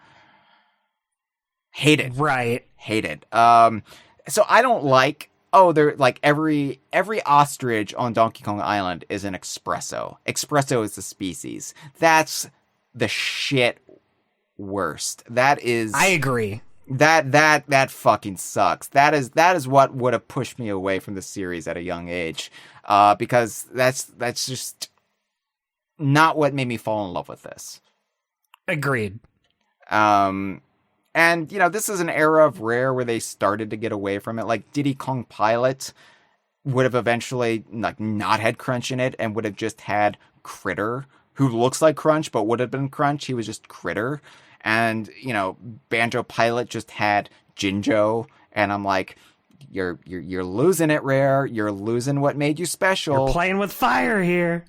Hate it. Right. Hate it. So I don't like, they're like every ostrich on Donkey Kong Island is an Expresso. Expresso is the species. That's the shit worst. That is... I agree. That fucking sucks. That is what would have pushed me away from the series at a young age. Because that's just not what made me fall in love with this. Agreed. And, you know, this is an era of Rare where they started to get away from it. Like, Diddy Kong Pilot would have eventually, like, not had Crunch in it and would have just had Critter, who looks like Crunch but would have been Crunch. He was just Critter. And, you know, Banjo-Pilot just had Jinjo. And I'm like, you're losing it, Rare. You're losing what made you special. You're playing with fire here.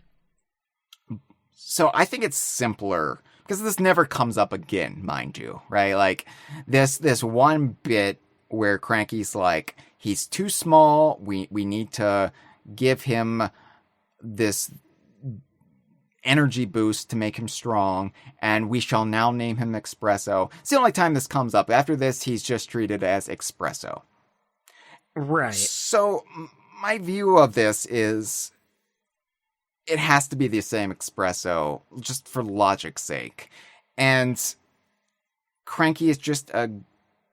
So I think it's simpler, because this never comes up again, mind you, right? Like, this one bit where Cranky's like, he's too small, we need to give him this energy boost to make him strong, and we shall now name him Expresso. It's the only time this comes up. After this, he's just treated as Expresso. Right. So my view of this is, it has to be the same Espresso, just for logic's sake. And Cranky is just a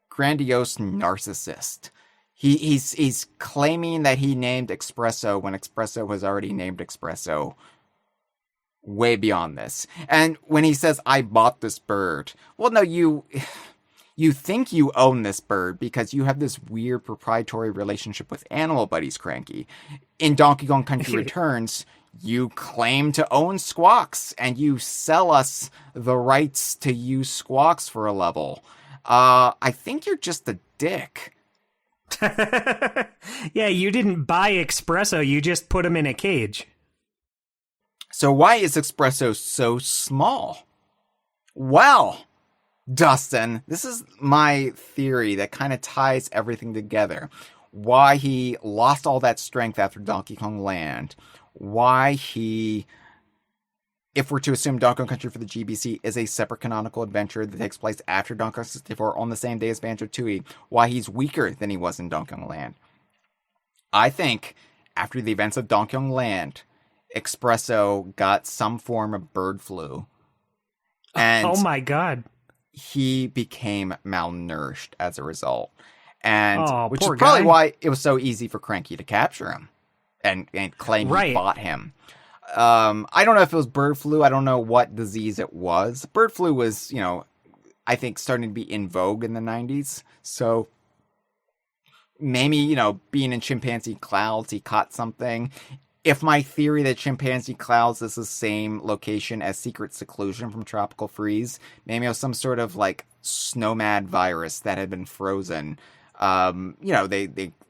grandiose narcissist. He's claiming that he named Expresso when Expresso was already named Espresso way beyond this. And when he says, I bought this bird, well, no, you think you own this bird because you have this weird proprietary relationship with animal buddies, Cranky. In Donkey Kong Country Returns, you claim to own Squawks, and you sell us the rights to use Squawks for a level. I think you're just a dick. Yeah, you didn't buy Expresso, you just put him in a cage. So why is Espresso so small? Well, Dustin, this is my theory that kind of ties everything together. Why he lost all that strength after Donkey Kong Land. Why he, if we're to assume Donkey Kong Country for the GBC is a separate canonical adventure that takes place after Donkey Kong 64 on the same day as Banjo-Tooie, why he's weaker than he was in Donkey Kong Land. I think after the events of Donkey Kong Land, Espresso got some form of bird flu. And oh my god. He became malnourished as a result. And which is poor probably guy. why it was so easy for Cranky to capture him and claim he bought him. I don't know if it was bird flu. I don't know what disease it was. Bird flu was, I think starting to be in vogue in the 90s. So maybe, being in chimpanzee clouds, he caught something. If my theory that chimpanzee clouds is the same location as secret seclusion from tropical freeze, maybe it was some sort of like snowmad virus that had been frozen. They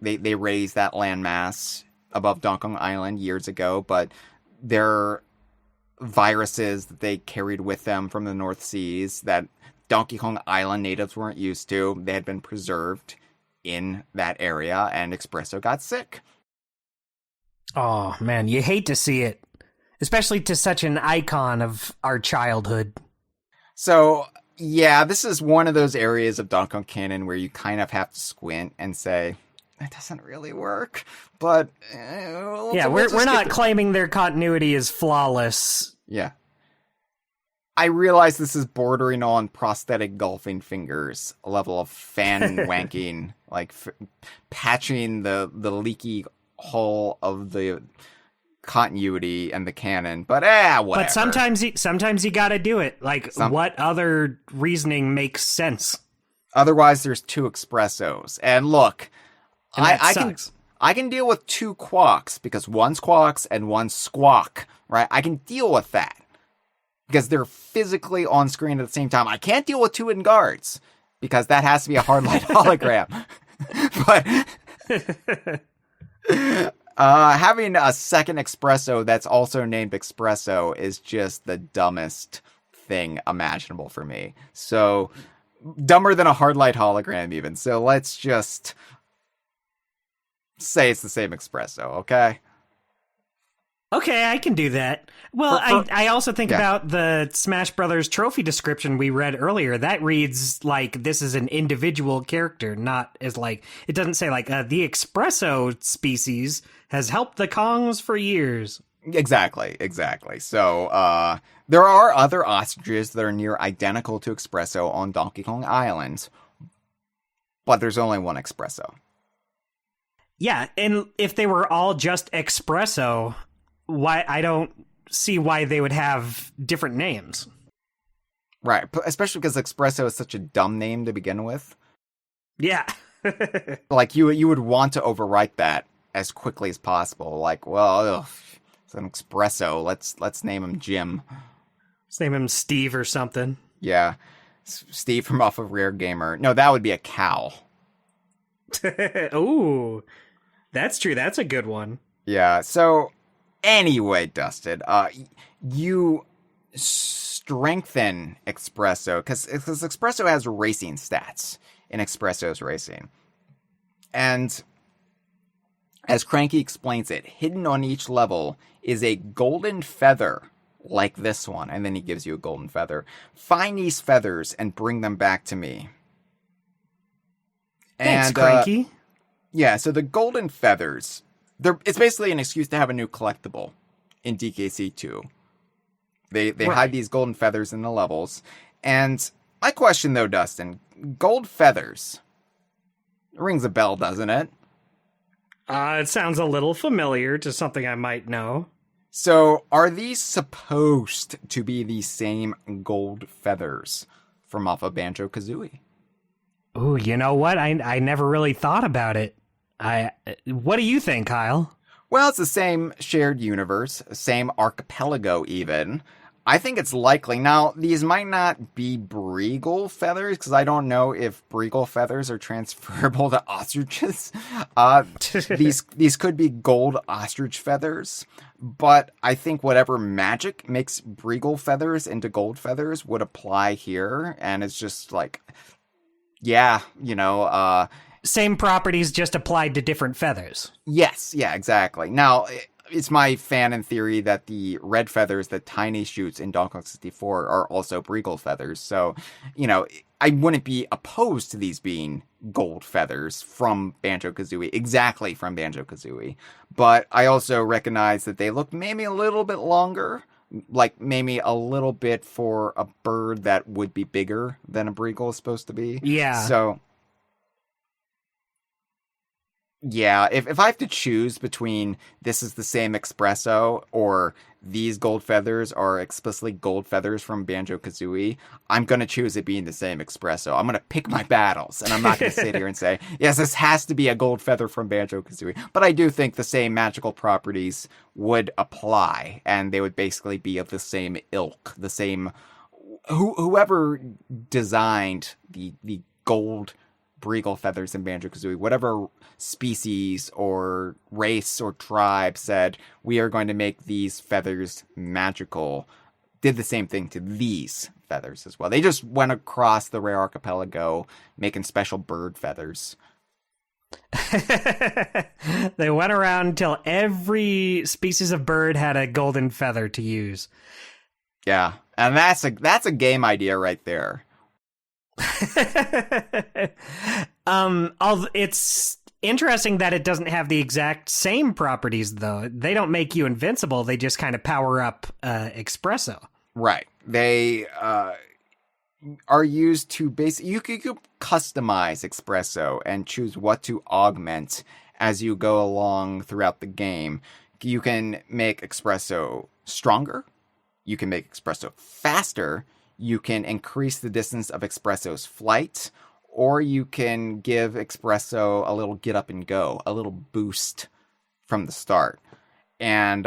raised that landmass above Donkey Kong Island years ago, but they're viruses that they carried with them from the North Seas that Donkey Kong Island natives weren't used to. They had been preserved in that area, and Espresso got sick. Oh, man, you hate to see it. Especially to such an icon of our childhood. So, yeah, this is one of those areas of Donkey Kong canon where you kind of have to squint and say, that doesn't really work, but... we're not claiming their continuity is flawless. Yeah. I realize this is bordering on prosthetic golfing fingers, a level of fan wanking, like patching the leaky hole of the continuity and the canon, but whatever. But sometimes you gotta do it. Like, what other reasoning makes sense? Otherwise, there's two Espressos. And look, I can deal with two Quawks because one's Quawks and one's Squawk, right? I can deal with that because they're physically on screen at the same time. I can't deal with two Enguardes because that has to be a hard light hologram. But having a second Espresso that's also named Espresso is just the dumbest thing imaginable for me. So dumber than a hard light hologram even. So let's just say it's the same Espresso, okay? Okay, I can do that. Well, I also think about the Smash Brothers trophy description we read earlier. That reads like this is an individual character, not as like... It doesn't say like, the Espresso species has helped the Kongs for years. Exactly. So, there are other ostriches that are near identical to Espresso on Donkey Kong Island, but there's only one Espresso. Yeah, and if they were all just Espresso, why I don't see why they would have different names. Right, especially because Espresso is such a dumb name to begin with. Yeah. Like, you would want to overwrite that as quickly as possible. Like, well, it's an Espresso. Let's name him Jim. Let's name him Steve or something. Yeah, Steve from off of Rare Gamer. No, that would be a cow. Ooh, that's true. That's a good one. Yeah, so anyway, Dustin, you strengthen Espresso because Espresso has racing stats in Espresso's racing. And as Cranky explains it, hidden on each level is a golden feather like this one. And then he gives you a golden feather. Find these feathers and bring them back to me. Thanks, Cranky. Yeah, so the golden feathers, it's basically an excuse to have a new collectible in DKC2. They hide these golden feathers in the levels. And my question, though, Dustin, gold feathers. Rings a bell, doesn't it? It sounds a little familiar to something I might know. So, are these supposed to be the same gold feathers from off of Banjo-Kazooie? Ooh, you know what? I never really thought about it. What do you think, Hyle? Well, it's the same shared universe, same archipelago even. I think it's likely. Now, these might not be Breagle feathers, because I don't know if Breagle feathers are transferable to ostriches. These could be gold ostrich feathers, but I think whatever magic makes Breagle feathers into gold feathers would apply here, and it's just like, yeah, Same properties just applied to different feathers. Yes, yeah, exactly. Now, it's my fanon theory that the red feathers that Tiny shoots in Donkey Kong 64 are also Breagle feathers. So, I wouldn't be opposed to these being gold feathers from Banjo-Kazooie, exactly from Banjo-Kazooie. But I also recognize that they look maybe a little bit longer, like maybe a little bit for a bird that would be bigger than a Breagle is supposed to be. Yeah. So, yeah, if I have to choose between this is the same Expresso or these gold feathers are explicitly gold feathers from Banjo-Kazooie, I'm going to choose it being the same Expresso. I'm going to pick my battles, and I'm not going to sit here and say, yes, this has to be a gold feather from Banjo-Kazooie. But I do think the same magical properties would apply, and they would basically be of the same ilk, the same... Whoever designed the gold Breagle feathers in Banjo-Kazooie, whatever species or race or tribe said, we are going to make these feathers magical, did the same thing to these feathers as well. They just went across the rare archipelago making special bird feathers. They went around until every species of bird had a golden feather to use. Yeah, and that's a game idea right there. It's interesting that it doesn't have the exact same properties, though. They don't make you invincible. They just kind of power up Expresso. Right. They are used to you could customize Expresso and choose what to augment as you go along throughout the game. You can make Expresso stronger. You can make Expresso faster. You can increase the distance of Expresso's flight, or you can give Expresso a little get up and go, a little boost from the start. And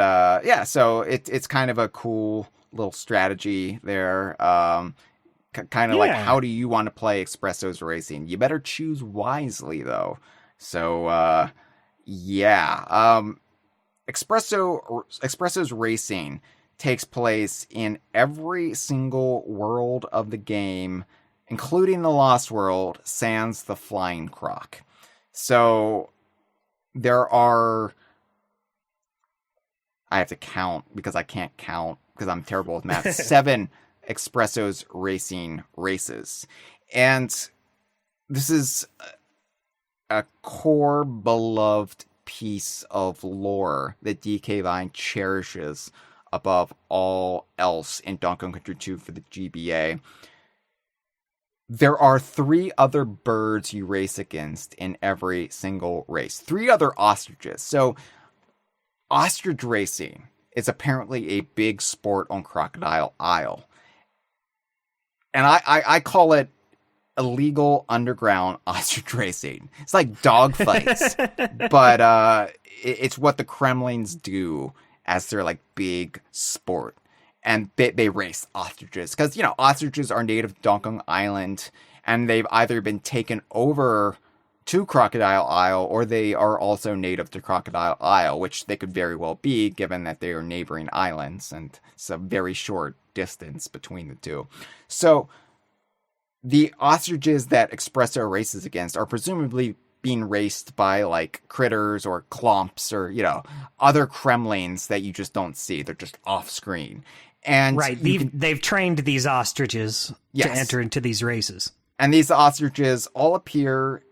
so it's kind of a cool little strategy there. Kind of like, how do you want to play Expresso's racing? You better choose wisely, though. So, Expresso's racing takes place in every single world of the game, including the Lost World, sans the Flying Croc. So there are... I have to count because I can't count because I'm terrible with math. 7 Expresso's racing races. And this is a core beloved piece of lore that DK Vine cherishes above all else in Donkey Kong Country 2 for the GBA. There are 3 other birds you race against in every single race. 3 other ostriches. So, ostrich racing is apparently a big sport on Crocodile Isle. And I call it illegal underground ostrich racing. It's like dogfights, but it's what the Kremlings do as their like big sport. And they race ostriches because, ostriches are native to Donkey Kong Island, and they've either been taken over to Crocodile Isle or they are also native to Crocodile Isle, which they could very well be given that they are neighboring islands and it's a very short distance between the two. So the ostriches that Expresso races against are presumably being raced by like critters or clomps or, other Kremlings that you just don't see. They're just off screen. And right, they've trained these ostriches to enter into these races. And these ostriches all appear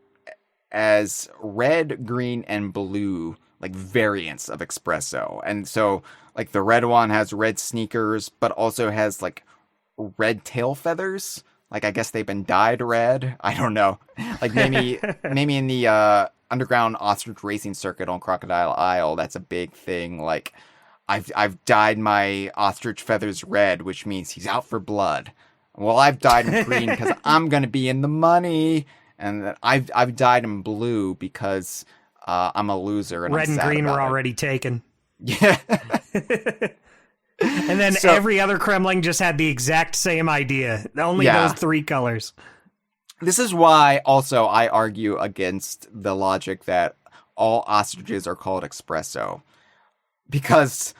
as red, green, and blue like variants of Expresso. And so like the red one has red sneakers, but also has like red tail feathers. Like I guess they've been dyed red. I don't know. Like maybe in the underground ostrich racing circuit on Crocodile Isle, that's a big thing. Like I've dyed my ostrich feathers red, which means he's out for blood. Well, I've dyed him green because I'm gonna be in the money, and I've dyed him blue because I'm a loser. And red I'm and sad green about were it. already taken. Yeah. And then every other Kremling just had the exact same idea. Only those 3 colors. This is why also I argue against the logic that all ostriches are called Expresso. Because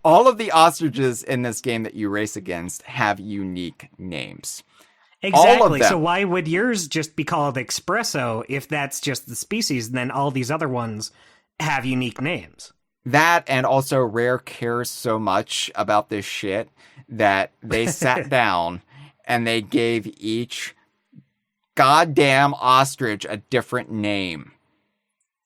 all of the ostriches in this game that you race against have unique names. Exactly. All of them. So why would yours just be called Expresso if that's just the species, and then all these other ones have unique names? That, and also Rare cares so much about this shit that they sat down and they gave each goddamn ostrich a different name.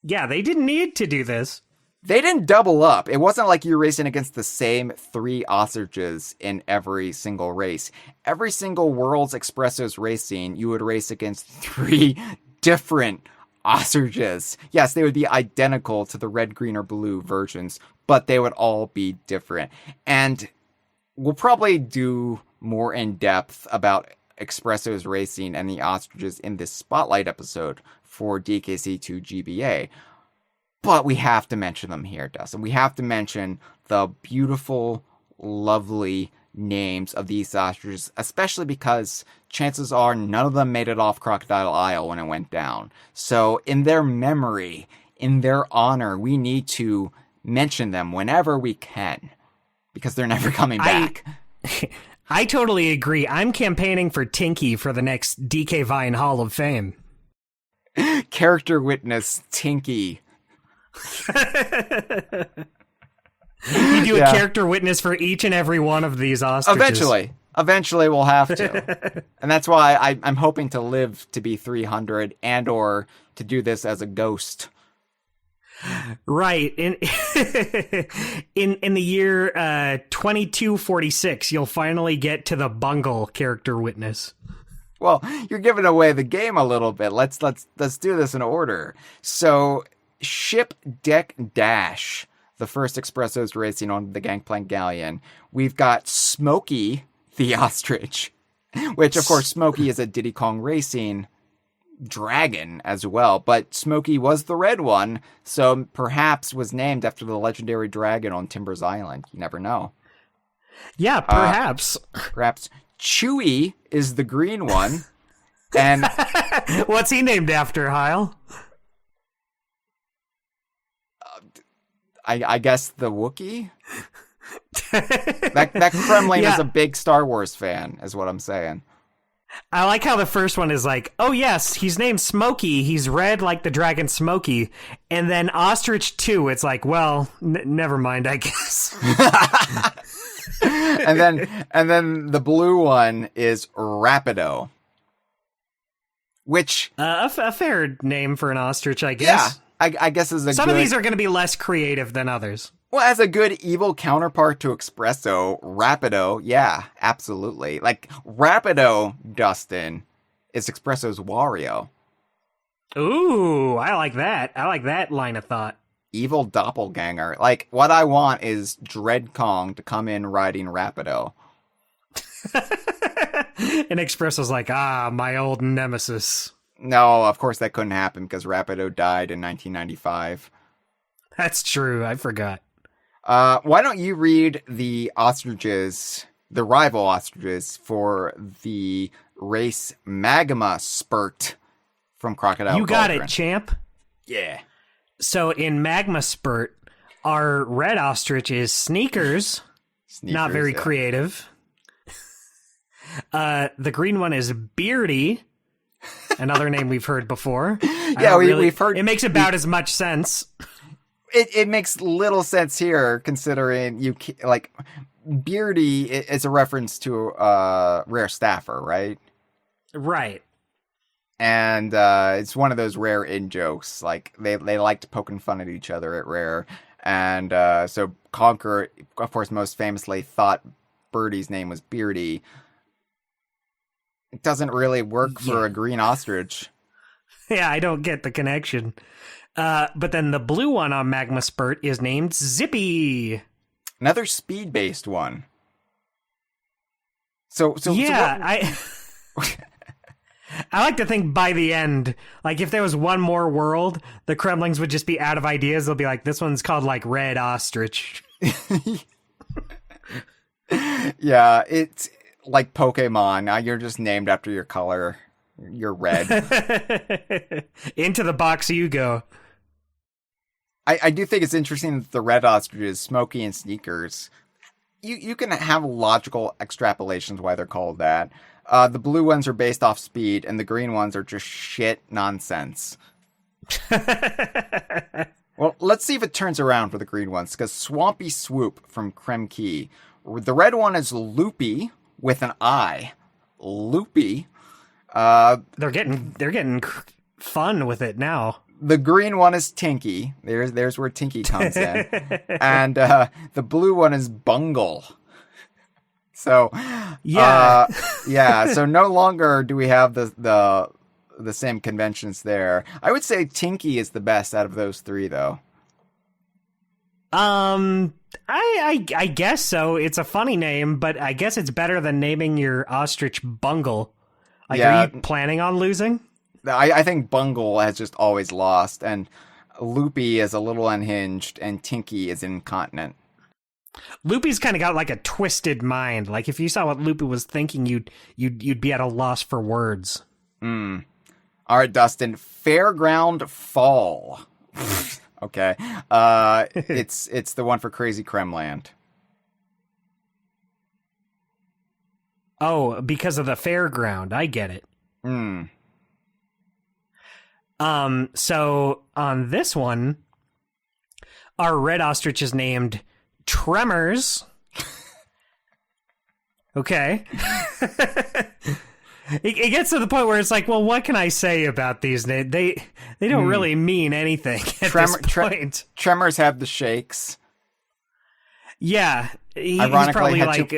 Yeah, they didn't need to do this. They didn't double up. It wasn't like you're racing against the same 3 ostriches in every single race. Every single World's Expressos racing, you would race against 3 different ostriches. Yes, they would be identical to the red, green, or blue versions, but they would all be different. And we'll probably do more in depth about Expresso's racing and the ostriches in this spotlight episode for DKC2 GBA. But we have to mention them here, Dustin. We have to mention the beautiful, lovely names of these ostriches, especially because chances are none of them made it off Crocodile Isle when it went down. So in their memory, in their honor, we need to mention them whenever we can, because they're never coming back. I totally agree. I'm campaigning for Tinky for the next DK Vine Hall of Fame. Character witness Tinky. You do a character witness for each and every one of these ostriches. Eventually we'll have to. And that's why I'm hoping to live to be 300 and or to do this as a ghost. Right. In the year 2246, you'll finally get to the Bungle character witness. Well, you're giving away the game a little bit. Let's do this in order. So, Ship Deck Dash, the first Expressos racing on the Gangplank Galleon. We've got Smokey the Ostrich, which of course Smokey is a Diddy Kong Racing dragon as well, but Smokey was the red one, so perhaps was named after the legendary dragon on Timbers Island. You never know. Yeah, perhaps. Perhaps Chewy is the green one. And what's he named after, Hyle? I guess the Wookiee? that Kremling is a big Star Wars fan, is what I'm saying. I like how the first one is like, oh yes, he's named Smokey, he's red like the dragon Smokey, and then Ostrich 2, it's like, well, never mind, I guess. and then the blue one is Rapido, which a fair name for an ostrich, I guess. Yeah, I guess is a Some of these are going to be less creative than others. Well, as a good evil counterpart to Expresso, Rapido, yeah, absolutely. Like, Rapido, Dustin, is Expresso's Wario. Ooh, I like that. I like that line of thought. Evil doppelganger. Like, what I want is Dread Kong to come in riding Rapido. And Expresso's like, my old nemesis. No, of course that couldn't happen because Rapido died in 1995. That's true. I forgot. Why don't you read the ostriches, the rival ostriches, for the race Magma Spurt from Crocodile You got Cauldron. it, champ. Yeah. So in Magma Spurt, our red ostrich is Sneakers. Not very creative. The green one is Beardy. Another name we've heard before. Yeah, we've heard. It makes about as much sense. It makes little sense here, considering like Beardy is a reference to Rare Staffer, right? Right. And it's one of those rare in-jokes. Like, they liked poking fun at each other at Rare. And so Conker, of course, most famously thought Birdie's name was Beardy. It doesn't really work for a green ostrich. Yeah, I don't get the connection. But then the blue one on Magma Spurt is named Zippy. Another speed-based one. So yeah, I like to think by the end, like if there was one more world, the Kremlings would just be out of ideas. They'll be like, this one's called like Red Ostrich. Yeah, it's like Pokemon. Now you're just named after your color. You're red. Into the box you go. I do think it's interesting that the red ostrich is Smokey and Sneakers. You can have logical extrapolations why they're called that. The blue ones are based off speed, and the green ones are just shit nonsense. Well, let's see if it turns around for the green ones, because Swampy Swoop from Cranky. The red one is Loopy with an I. Loopy. They're getting fun with it now. The green one is Tinky. There's where Tinky comes in. And the blue one is Bungle. So yeah. So no longer do we have the same conventions there. I would say Tinky is the best out of those three, though. I guess so. It's a funny name, but I guess it's better than naming your ostrich Bungle. Like, are you planning on losing? I think Bungle has just always lost, and Loopy is a little unhinged, and Tinky is incontinent. Loopy's kind of got like a twisted mind. Like if you saw what Loopy was thinking, you'd be at a loss for words. All right, Dustin. Fairground Fall. Okay. It's the one for Crazy Kremland. Oh, because of the fairground. I get it. So on this one, our red ostrich is named Tremors. Okay. It gets to the point where it's like, well, what can I say about these? They don't really mean anything at this point. Tremors have the shakes. Yeah. He's Ironically, probably like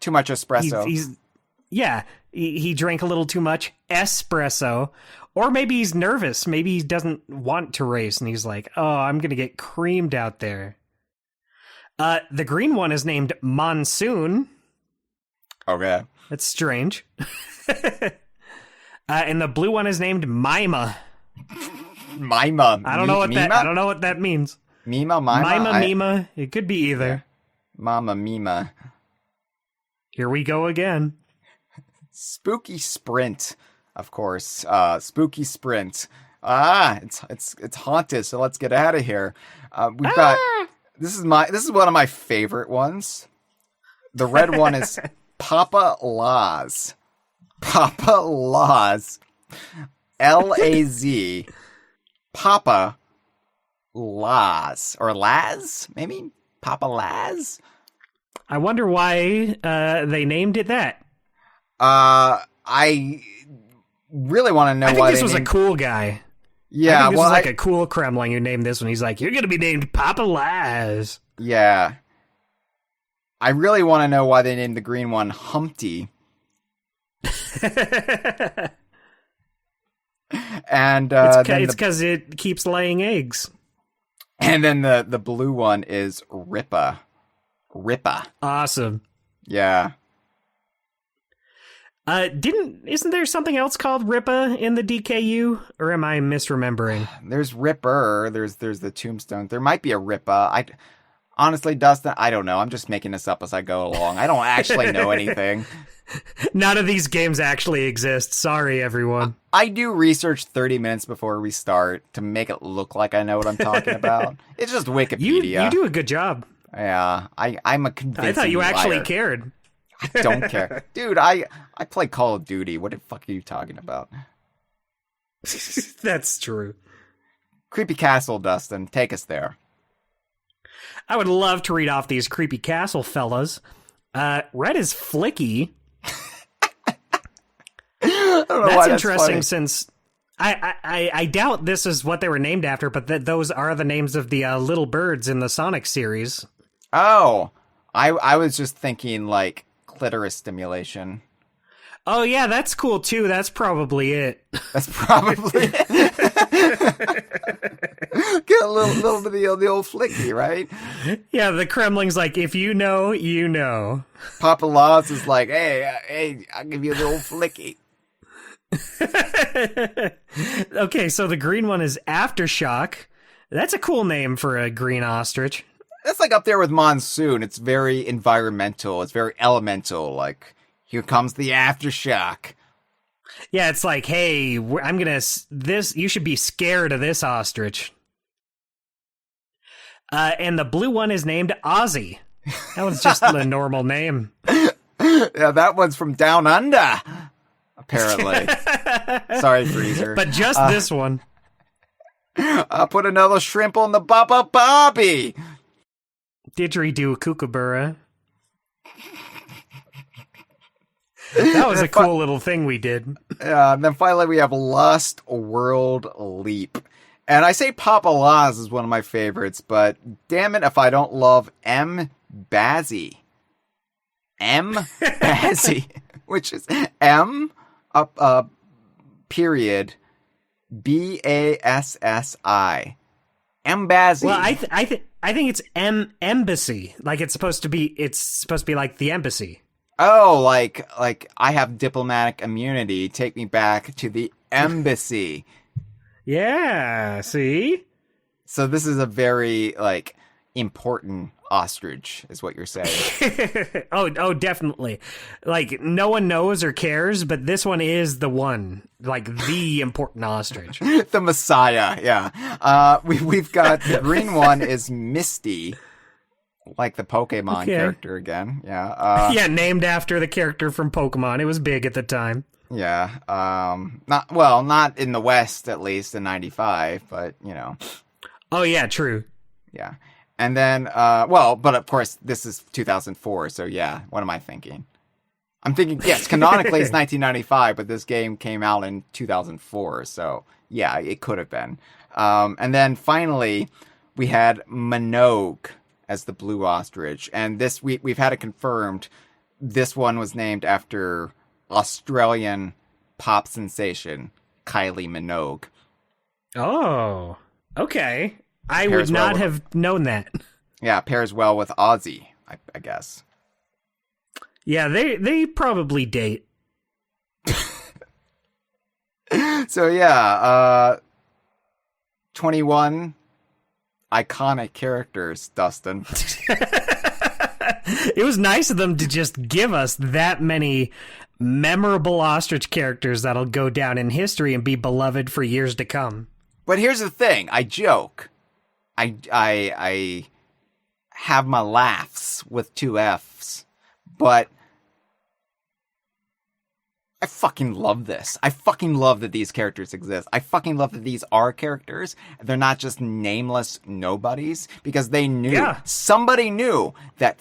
too much espresso. He drank a little too much espresso. Or maybe he's nervous. Maybe he doesn't want to race, and he's like, oh, I'm going to get creamed out there. The green one is named Monsoon. Okay. That's strange. And the blue one is named Mima. Mima. I don't know what that means. Mima, Mima? Mima. It could be either. Yeah. Mama, Mima. Here we go again. Spooky Sprint. Of course, Spooky Sprint. It's haunted, so let's get out of here. We've got this is one of my favorite ones. The red one is Papa Laz. Papa Laz. Laz. Papa Laz. Or Laz, maybe? Papa Laz? I wonder why they named it that. I really want to know why this was a cool guy. Yeah, I think this was like a cool Kremling who named this one. He's like, you're going to be named Papa Laz. Yeah. I really want to know why they named the green one Humpty. And it's because it keeps laying eggs. And then the blue one is Rippa. Rippa. Awesome. Yeah. Isn't there something else called Rippa in the DKU, or am I misremembering? There's Ripper. There's the Tombstone. There might be a Rippa. Honestly, Dustin, I don't know. I'm just making this up as I go along. I don't actually know anything. None of these games actually exist. Sorry, everyone. I do research 30 minutes before we start to make it look like I know what I'm talking about. It's just Wikipedia. You do a good job. Yeah, I'm a convincing I thought you actually liar. cared. I don't care. Dude, I play Call of Duty. What the fuck are you talking about? That's true. Creepy Castle, Dustin. Take us there. I would love to read off these Creepy Castle fellas. Red is Flicky. I don't don't know That's why interesting funny. since I doubt this is what they were named after, but those are the names of the little birds in the Sonic series. Oh, I was just thinking like clitoris stimulation. Oh yeah, that's cool too. That's probably it. That's probably it. Get a little bit of the old flicky, right? Yeah, the Kremling's like, if you know, you know. Papa Laws is like, hey, I'll give you the old flicky. Okay, so the green one is Aftershock. That's a cool name for a green ostrich. That's like up there with Monsoon. It's very environmental. It's very elemental. Like, here comes the aftershock. Yeah, it's like, hey, I'm gonna this. You should be scared of this ostrich. And the blue one is named Ozzy. That was just a normal name. Yeah, that one's from Down Under. Apparently. Sorry, Freezer. But just this one. I'll put another shrimp on the Baba Bobby. Didgeridoo Kookaburra. That was a cool little thing we did. And then finally we have Lost World Leap. And I say Papa Laws is one of my favorites, but damn it if I don't love M. Bazzy. M. Bazzy. Which is M. Period. Bassi. M. Bazzy. Well, I think it's embassy. Like it's supposed to be like the embassy. Oh, like I have diplomatic immunity. Take me back to the embassy. Yeah, see? So this is a very like important ostrich, is what you're saying. oh, definitely. Like no one knows or cares, but this one is the one, like the important ostrich. The Messiah, yeah. We've got the green one is Misty, like the Pokemon character again. Yeah. Yeah, named after the character from Pokemon. It was big at the time. Yeah. Not in the West, at least in '95, but you know. Oh yeah, true. Yeah. And then, but of course, this is 2004, so yeah, what am I thinking? I'm thinking, yes, canonically it's 1995, but this game came out in 2004, so yeah, it could have been. And then finally, we had Minogue as the blue ostrich, and this, we've had it confirmed, this one was named after Australian pop sensation, Kylie Minogue. Oh, okay. I would not have known that. Yeah, pairs well with Ozzy, I guess. Yeah, they probably date. So yeah, 21 iconic characters, Dustin. It was nice of them to just give us that many memorable ostrich characters that'll go down in history and be beloved for years to come. But here's the thing, I joke. I have my laughs with two Fs, but I fucking love this. I fucking love that these characters exist. I fucking love that these are characters. They're not just nameless nobodies, because they knew, somebody knew that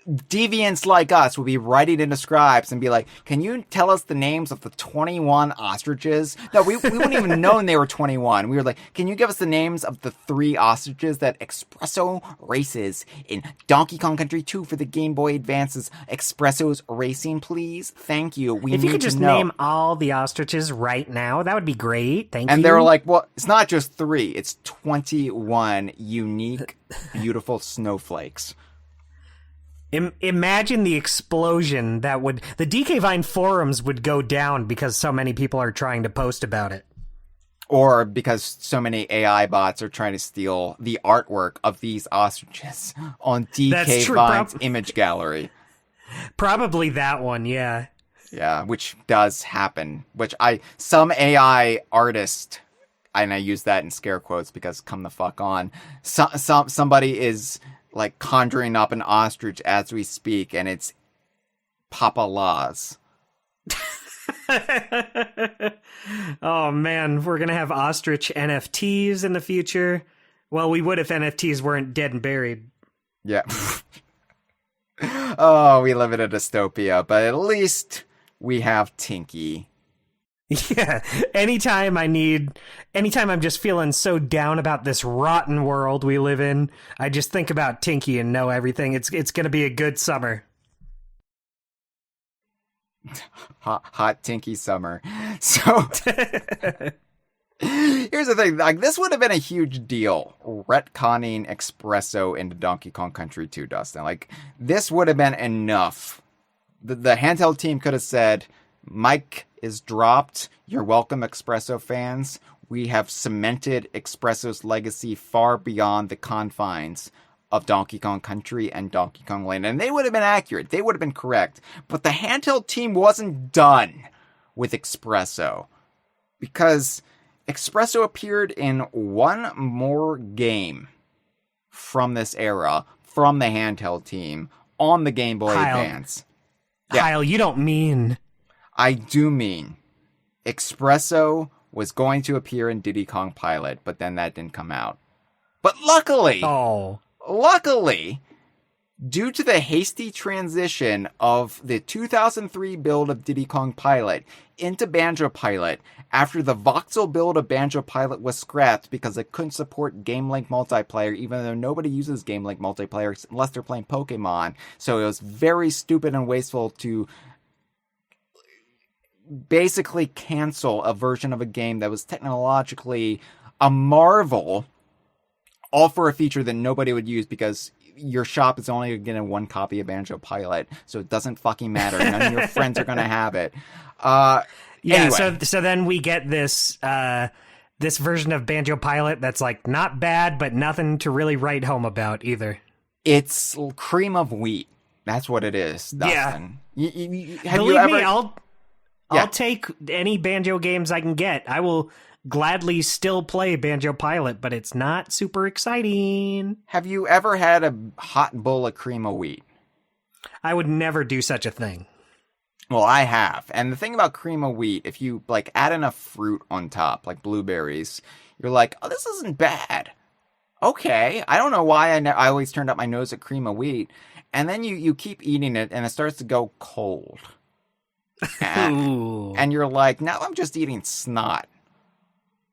deviants like us would be writing into scribes and be like, can you tell us the names of the 21 ostriches? No, we wouldn't even known they were 21. We were like, can you give us the names of the 3 ostriches that Expresso races in Donkey Kong Country 2 for the Game Boy Advance's Expresso's Racing, please? Thank you. If you could just name all the ostriches right now, that would be great. Thank you. And they were like, well, it's not just 3, it's 21 unique, beautiful snowflakes. Imagine the explosion the DK Vine forums would go down because so many people are trying to post about it. Or because so many AI bots are trying to steal the artwork of these ostriches on DK Vine's image gallery. Probably that one, yeah. Yeah, which does happen. Some AI artist, and I use that in scare quotes because come the fuck on, somebody is like conjuring up an ostrich as we speak, and it's Papa Laws. Oh man, we're gonna have ostrich NFTs in the future. Well, we would if NFTs weren't dead and buried. Yeah. Oh, we live in a dystopia, but at least we have Tinky. Yeah, anytime I'm just feeling so down about this rotten world we live in, I just think about Tinky and know everything. It's going to be a good summer. Hot Tinky summer. So here's the thing, like, this would have been a huge deal, retconning Expresso into Donkey Kong Country 2, Dustin. Like, this would have been enough. The handheld team could have said, Mike is dropped. You're welcome, Expresso fans. We have cemented Expresso's legacy far beyond the confines of Donkey Kong Country and Donkey Kong Land. And they would have been accurate. They would have been correct. But the handheld team wasn't done with Expresso, because Expresso appeared in one more game from this era, from the handheld team, on the Game Boy Advance. Yeah. Hyle, you don't mean... I do mean Expresso was going to appear in Diddy Kong Pilot, but then that didn't come out. But luckily, due to the hasty transition of the 2003 build of Diddy Kong Pilot into Banjo-Pilot, after the voxel build of Banjo-Pilot was scrapped because it couldn't support Game Link multiplayer, even though nobody uses Game Link multiplayer unless they're playing Pokemon. So it was very stupid and wasteful to basically cancel a version of a game that was technologically a marvel, all for a feature that nobody would use because your shop is only getting one copy of Banjo-Pilot, so it doesn't fucking matter. None of your friends are going to have it. Anyway. So then we get this this version of Banjo-Pilot that's like not bad, but nothing to really write home about either. It's cream of wheat. That's what it is, Dustin. Yeah. Believe me, I'll take any Banjo games I can get. I will gladly still play Banjo-Pilot, but it's not super exciting. Have you ever had a hot bowl of cream of wheat? I would never do such a thing. Well, I have. And the thing about cream of wheat, if you like add enough fruit on top, like blueberries, you're like, oh, this isn't bad. Okay. I don't know why I always turned up my nose at cream of wheat. And then you keep eating it and it starts to go cold. And you're like, now I'm just eating snot.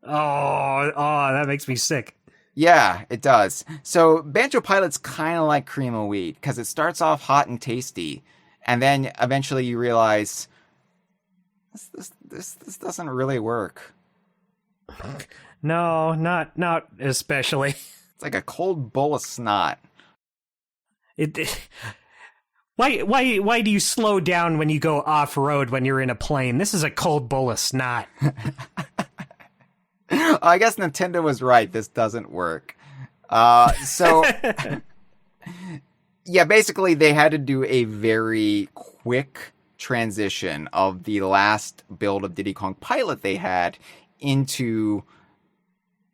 Oh, that makes me sick. Yeah, it does. So Banjo-Pilot's kind of like cream of wheat because it starts off hot and tasty, and then eventually you realize this doesn't really work. No, not especially. It's like a cold bowl of snot. Why do you slow down when you go off-road when you're in a plane? This is a cold bowl of snot. I guess Nintendo was right. This doesn't work. So, yeah, basically they had to do a very quick transition of the last build of Diddy Kong Pilot they had into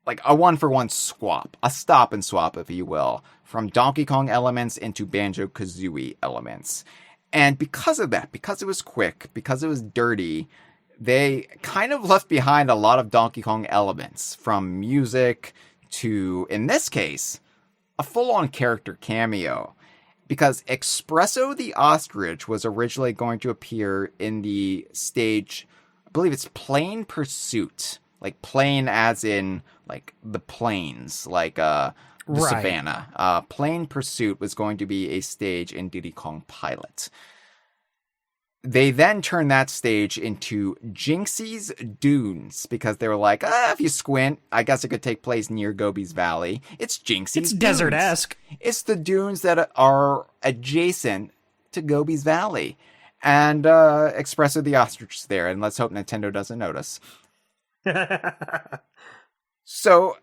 like a one-for-one swap, a stop and swap, if you will, from Donkey Kong elements into Banjo-Kazooie elements. And because of that, because it was quick, because it was dirty, they kind of left behind a lot of Donkey Kong elements, from music to, in this case, a full-on character cameo. Because Expresso the ostrich was originally going to appear in the stage, I believe it's Plain Pursuit. Like plain as in like the plains, like the savannah. Plain Pursuit was going to be a stage in Diddy Kong Pilot. They then turned that stage into Jinxie's Dunes because they were like, if you squint, I guess it could take place near Gobi's Valley. It's Jinxie's Dunes. It's desert-esque. It's the dunes that are adjacent to Gobi's Valley. And Expresso the ostrich is there, and let's hope Nintendo doesn't notice. So,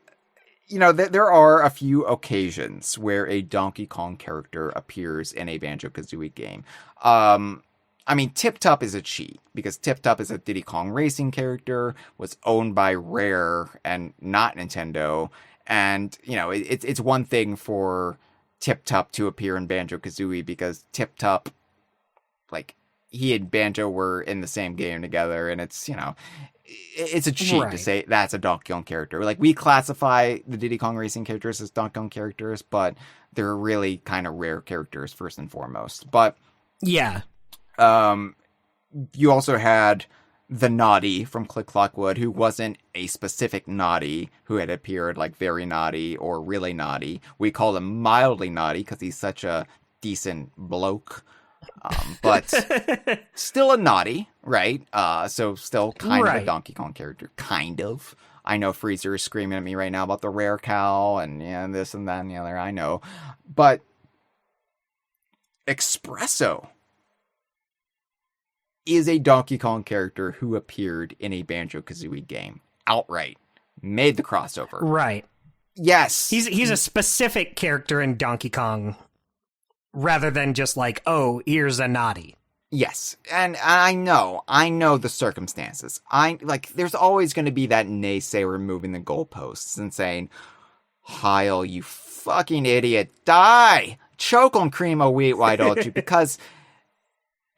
you know, there are a few occasions where a Donkey Kong character appears in a Banjo-Kazooie game. I mean, Tip Top is a cheat, because Tip Top is a Diddy Kong racing character, was owned by Rare and not Nintendo. And, you know, it's one thing for Tip Top to appear in Banjo-Kazooie because Tip Top, like, he and Banjo were in the same game together, and it's, you know, it's a cheat to say that's a Donkey Kong character. Like, we classify the Diddy Kong racing characters as Donkey Kong characters, but they're really kind of Rare characters first and foremost. But yeah. You also had the naughty from Click Clock Wood, who wasn't a specific naughty who had appeared like very naughty or really naughty. We call him mildly naughty because he's such a decent bloke. But still a naughty, right? So still kind of a Donkey Kong character, kind of. I know Freezer is screaming at me right now about the rare cow and this and that and the other. I know. But Expresso is a Donkey Kong character who appeared in a Banjo-Kazooie game outright. Made the crossover. Right. Yes. He's a specific character in Donkey Kong rather than just like, oh, here's a naughty. Yes. And I know the circumstances. There's always going to be that naysayer moving the goalposts and saying, Hyle, you fucking idiot, die! Choke on cream of wheat, why don't you? Because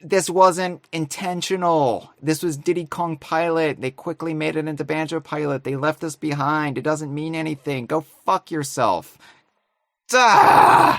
this wasn't intentional. This was Diddy Kong Pilot. They quickly made it into Banjo-Pilot. They left us behind. It doesn't mean anything. Go fuck yourself. Duh!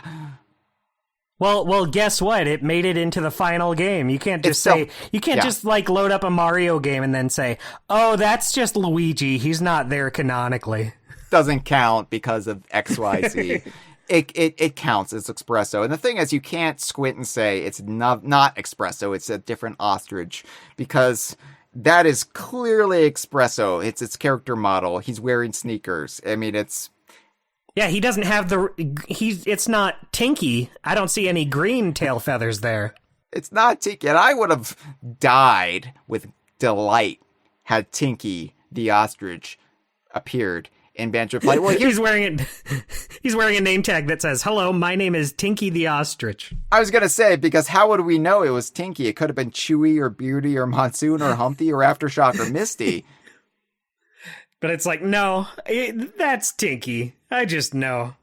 Well, guess what? It made it into the final game. You can't just just like load up a Mario game and then say, "Oh, that's just Luigi. He's not there canonically." Doesn't count because of XYZ. It counts as Expresso. And the thing is, you can't squint and say it's not Expresso, it's a different ostrich, because that is clearly Expresso. It's its character model. He's wearing sneakers. I mean, it's... Yeah, he doesn't have it's not Tinky. I don't see any green tail feathers there. It's not Tinky. And I would have died with delight had Tinky the ostrich appeared in Banjo-Pilot. Well, he's wearing a name tag that says, "Hello, my name is Tinky the Ostrich." I was gonna say, because how would we know it was Tinky? It could have been Chewy or Beardy or Monsoon or Humpty or Aftershock or Misty. But it's like, no, that's Tinky. I just know.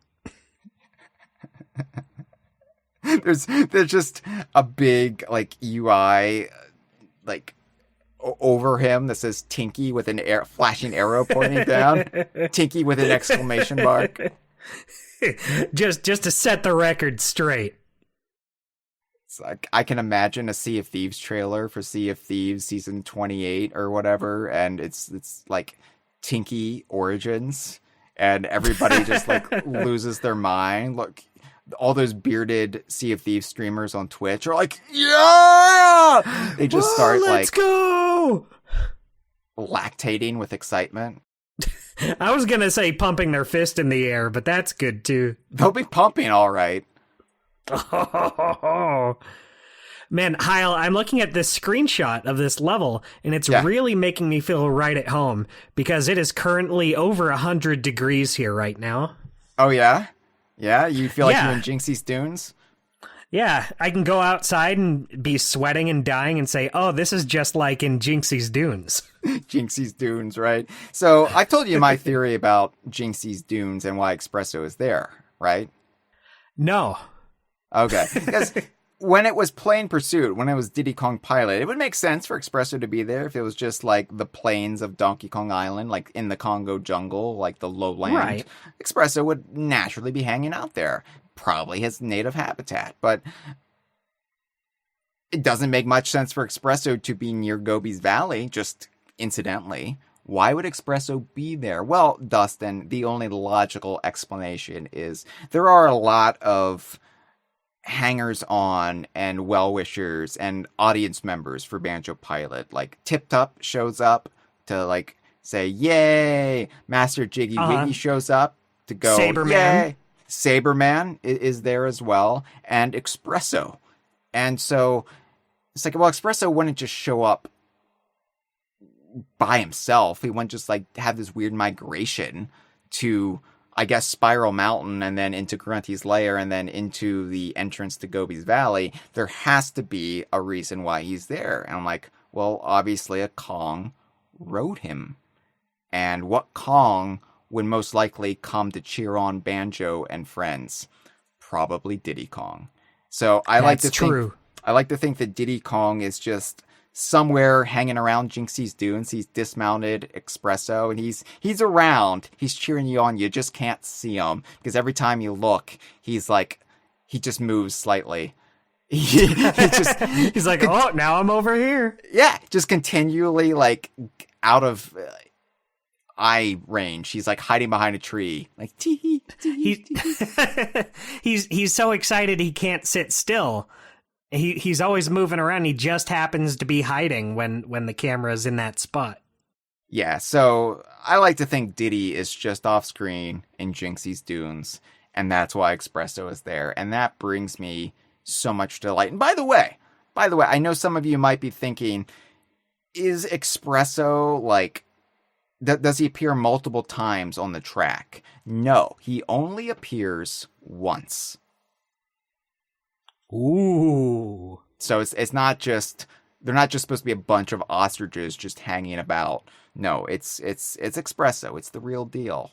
There's just a big UI over him that says Tinky with an flashing arrow pointing down. Tinky with an exclamation mark. just to set the record straight. It's like, I can imagine a Sea of Thieves trailer for Sea of Thieves season 28 or whatever, and it's like Tinky Origins, and everybody just loses their mind. Look, all those bearded Sea of Thieves streamers on Twitch are like, yeah! They just start let's go! Lactating with excitement. I was gonna say pumping their fist in the air, but that's good too. They'll be pumping all right. Oh, man, Hyle, I'm looking at this screenshot of this level, and it's really making me feel right at home, because it is currently over 100 degrees here right now. Oh, yeah? Yeah? You feel like you're in Jinxie's Dunes? Yeah, I can go outside and be sweating and dying and say, oh, this is just like in Jinxie's Dunes. Jinxie's Dunes, right? So I told you my theory about Jinxie's Dunes and why Expresso is there, right? No. Okay. Because when it was Plain Pursuit, when it was Diddy Kong Pilot, it would make sense for Expresso to be there if it was just like the plains of Donkey Kong Island, like in the Congo jungle, like the lowland. Right. Expresso would naturally be hanging out there. Probably his native habitat, but it doesn't make much sense for Expresso to be near Gobi's Valley, just incidentally. Why would Expresso be there? Well, Dustin, the only logical explanation is there are a lot of hangers-on and well-wishers and audience members for Banjo-Pilot. Like, Tip Top shows up to, say, yay! Master Jiggy Wiggy shows up to go, Saberman. Yay! Saberman is there as well, and Expresso. And so, it's like, well, Expresso wouldn't just show up by himself. He wouldn't just, have this weird migration to, I guess, Spiral Mountain, and then into Grunty's Lair, and then into the entrance to Gobi's Valley. There has to be a reason why he's there. And I'm like, well, obviously a Kong rode him. And what Kong would most likely come to cheer on Banjo and friends? Probably Diddy Kong. So I like to think that Diddy Kong is just somewhere hanging around Jinxie's Dunes. He's dismounted Expresso, and he's around. He's cheering you on. You just can't see him, because every time you look, he's he just moves slightly. He's like, oh, now I'm over here. Yeah, just continually like out of eye range. He's like hiding behind a tree, like tee tee. He's so excited he can't sit still. He's always moving around. He just happens to be hiding when the camera's in that spot. Yeah, so I like to think Diddy is just off screen in Jinxie's Dunes, and that's why Expresso is there, and that brings me so much delight. And by the way, I know some of you might be thinking, is Expresso like, does he appear multiple times on the track? No, he only appears once. Ooh. So it's not just, they're not just supposed to be a bunch of ostriches just hanging about. No, it's Expresso. It's the real deal.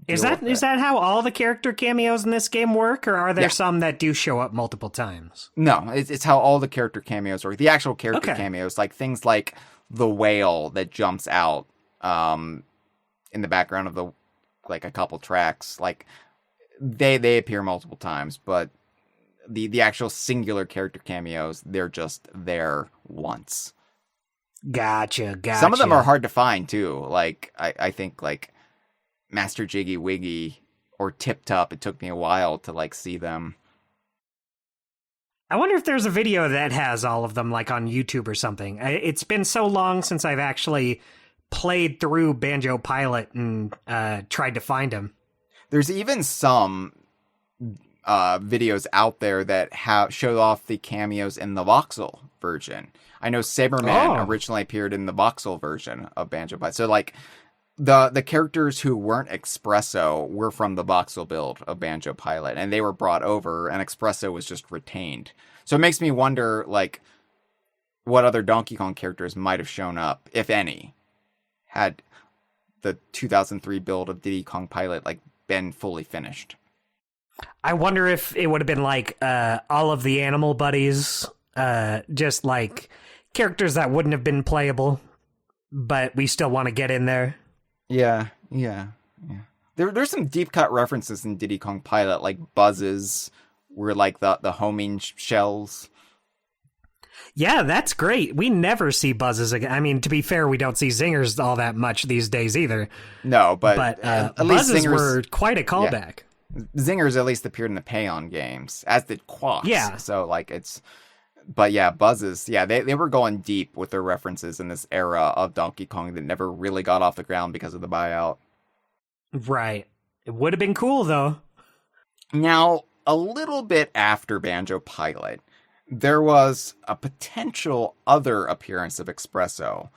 Is that how all the character cameos in this game work, or are there some that do show up multiple times? No, it's how all the character cameos work. The actual character cameos, like things like the whale that jumps out in the background of the like a couple tracks, like they appear multiple times, but the actual singular character cameos, they're just there once. Gotcha. Some of them are hard to find too. Like I think like Master Jiggy Wiggy or Tip Top, it took me a while to like see them. I wonder if there's a video that has all of them, like on YouTube or something. It's been so long since I've actually played through Banjo-Pilot and tried to find them. There's even some videos out there that show off the cameos in the voxel version. I know Saberman originally appeared in the voxel version of Banjo-Pilot. So like the characters who weren't Expresso were from the voxel build of Banjo-Pilot, and they were brought over, and Expresso was just retained. So it makes me wonder like what other Donkey Kong characters might have shown up, if any, had the 2003 build of Diddy Kong Pilot like been fully finished. I wonder if it would have been like all of the animal buddies, just like characters that wouldn't have been playable, but we still want to get in there. Yeah. There's some deep cut references in Diddy Kong Pilot, like buzzes were like the homing shells. Yeah, that's great. We never see buzzes again. I mean, to be fair, we don't see zingers all that much these days either. No, but at least buzzes zingers were quite a callback. Yeah. Zingers at least appeared in the Payon games, as did Squawks. Yeah. So like but yeah, buzzes. Yeah, they were going deep with their references in this era of Donkey Kong that never really got off the ground because of the buyout. Right. It would have been cool though. Now, a little bit after Banjo-Pilot, there was a potential other appearance of Expresso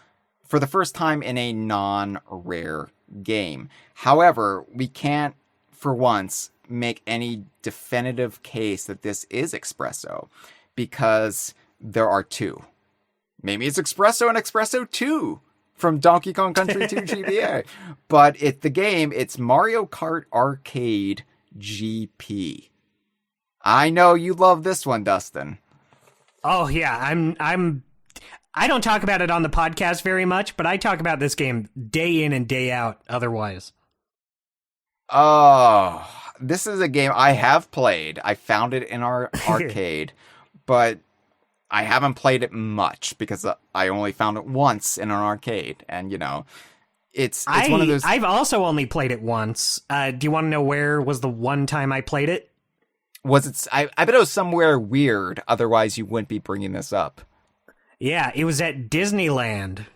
for the first time in a non-rare game. However, we can't, for once, make any definitive case that this is Expresso, because there are two. Maybe it's Expresso and Expresso 2 from Donkey Kong Country 2 GBA. But it's Mario Kart Arcade GP. I know you love this one, Dustin. Oh yeah, I don't talk about it on the podcast very much, but I talk about this game day in and day out otherwise. Oh, this is a game I have played. I found it in our arcade, but I haven't played it much because I only found it once in an arcade. And, you know, it's one of those... I've also only played it once. Do you want to know where was the one time I played it? I bet it was somewhere weird. Otherwise, you wouldn't be bringing this up. Yeah, it was at Disneyland.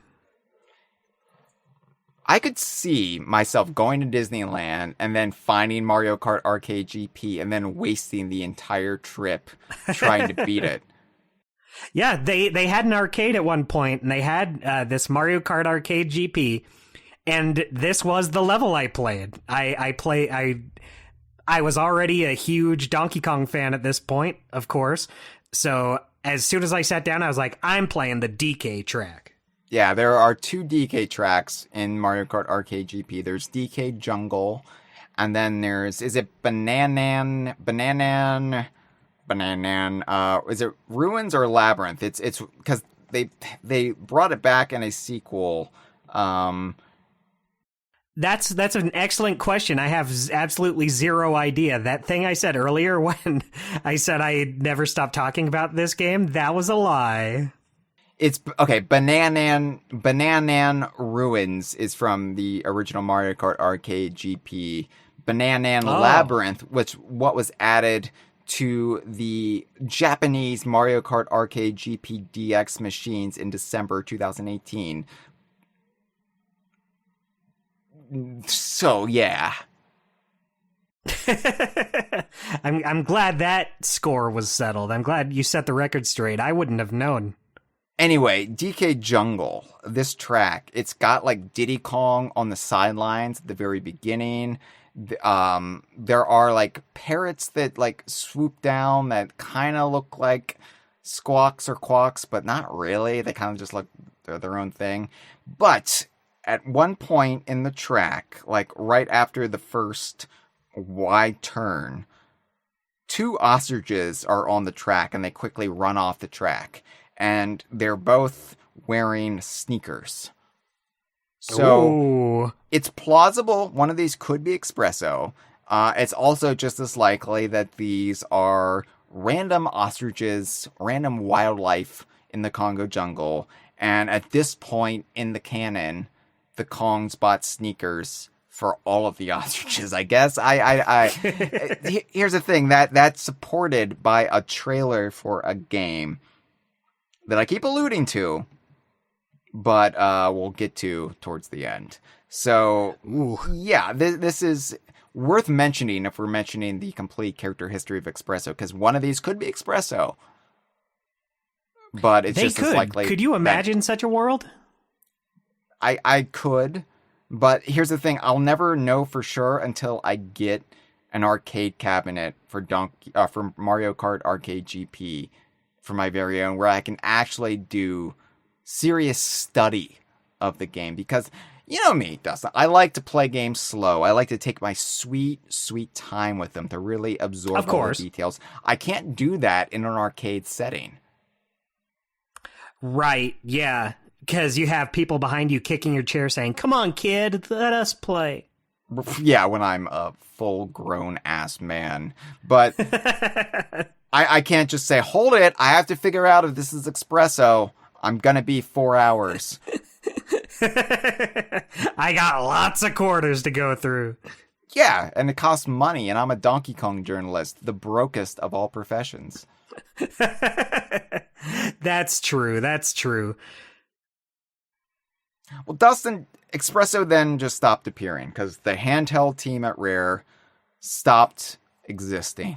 I could see myself going to Disneyland and then finding Mario Kart Arcade GP and then wasting the entire trip trying to beat it. Yeah, they had an arcade at one point, and they had this Mario Kart Arcade GP, and this was the level I played. I was already a huge Donkey Kong fan at this point, of course, so as soon as I sat down, I was like, I'm playing the DK track. Yeah, there are two DK tracks in Mario Kart Arcade GP. There's DK Jungle, and then there's, is it Bananan, is it Ruins or Labyrinth? It's because they brought it back in a sequel. That's an excellent question. I have absolutely zero idea. That thing I said earlier when I said I had never stopped talking about this game, that was a lie. It's okay. Bananan Ruins is from the original Mario Kart Arcade GP. Bananan Labyrinth, what was added to the Japanese Mario Kart Arcade GP DX machines in December 2018. So yeah. I'm glad that score was settled. I'm glad you set the record straight. I wouldn't have known. Anyway, DK Jungle, this track, it's got like Diddy Kong on the sidelines at the very beginning. There are like parrots that like swoop down that kind of look like Squawks or Quawks, but not really. They kind of just look, they're their own thing. But at one point in the track, like right after the first wide turn, two ostriches are on the track and they quickly run off the track. And they're both wearing sneakers. So It's plausible one of these could be Expresso. It's also just as likely that these are random ostriches, random wildlife in the Congo jungle. And at this point in the canon, the Kongs bought sneakers for all of the ostriches, I guess. Here's the thing, that's supported by a trailer for a game that I keep alluding to, but we'll get to towards the end. So, yeah, this is worth mentioning if we're mentioning the complete character history of Expresso, because one of these could be Expresso. But it's just as likely. Could you imagine such a world? I could, but here's the thing. I'll never know for sure until I get an arcade cabinet for Mario Kart Arcade GP for my very own, where I can actually do serious study of the game. Because, you know me, Dustin, I like to play games slow. I like to take my sweet, sweet time with them to really absorb all the details. I can't do that in an arcade setting. Right, yeah. Because you have people behind you kicking your chair saying, "Come on, kid, let us play." Yeah, when I'm a full-grown ass man. But I can't just say, "Hold it, I have to figure out if this is Expresso. I'm gonna be 4 hours." I got lots of quarters to go through. Yeah, and it costs money, and I'm a Donkey Kong journalist, the brokest of all professions. That's true, that's true. Well, Dustin, Expresso then just stopped appearing because the handheld team at Rare stopped existing.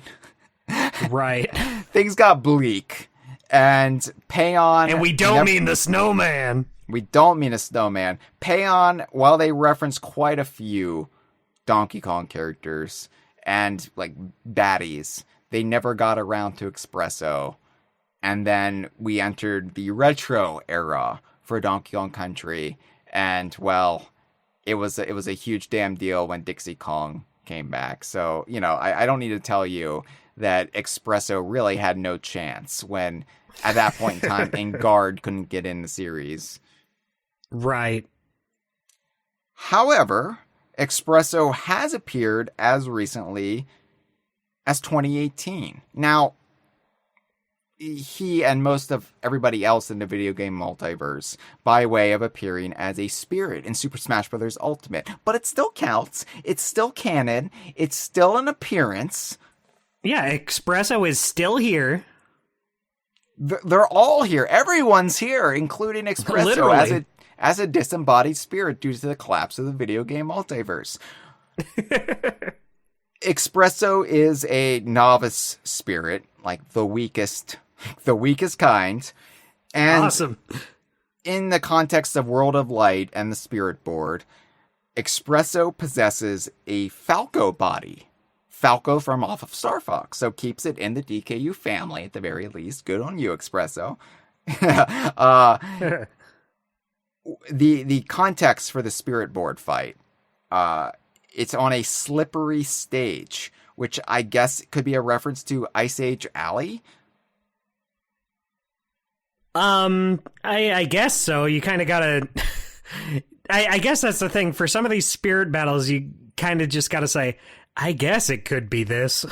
Right. Things got bleak. And Payon... And we don't mean the snowman. We don't mean a snowman. Payon, while they reference quite a few Donkey Kong characters and, like, baddies, they never got around to Expresso. And then we entered the retro era for Donkey Kong Country, and well, it was a huge damn deal when Dixie Kong came back. So, you know, I don't need to tell you that Expresso really had no chance when, at that point in time, Enguarde couldn't get in the series. Right. However, Expresso has appeared as recently as 2018. Now, he and most of everybody else in the video game multiverse by way of appearing as a spirit in Super Smash Bros. Ultimate. But it still counts. It's still canon. It's still an appearance. Yeah, Expresso is still here. They're all here. Everyone's here, including Expresso as a disembodied spirit due to the collapse of the video game multiverse. Expresso is a novice spirit, like the weakest kind. And awesome. In the context of World of Light and the Spirit Board, Expresso possesses a Falco body. Falco from off of Star Fox, so keeps it in the DKU family at the very least. Good on you, Expresso. The context for the Spirit Board fight, it's on a slippery stage, which I guess could be a reference to Ice Age Alley. I guess so. You kind of gotta I guess that's the thing. For some of these spirit battles, you kind of just got to say, I guess it could be this.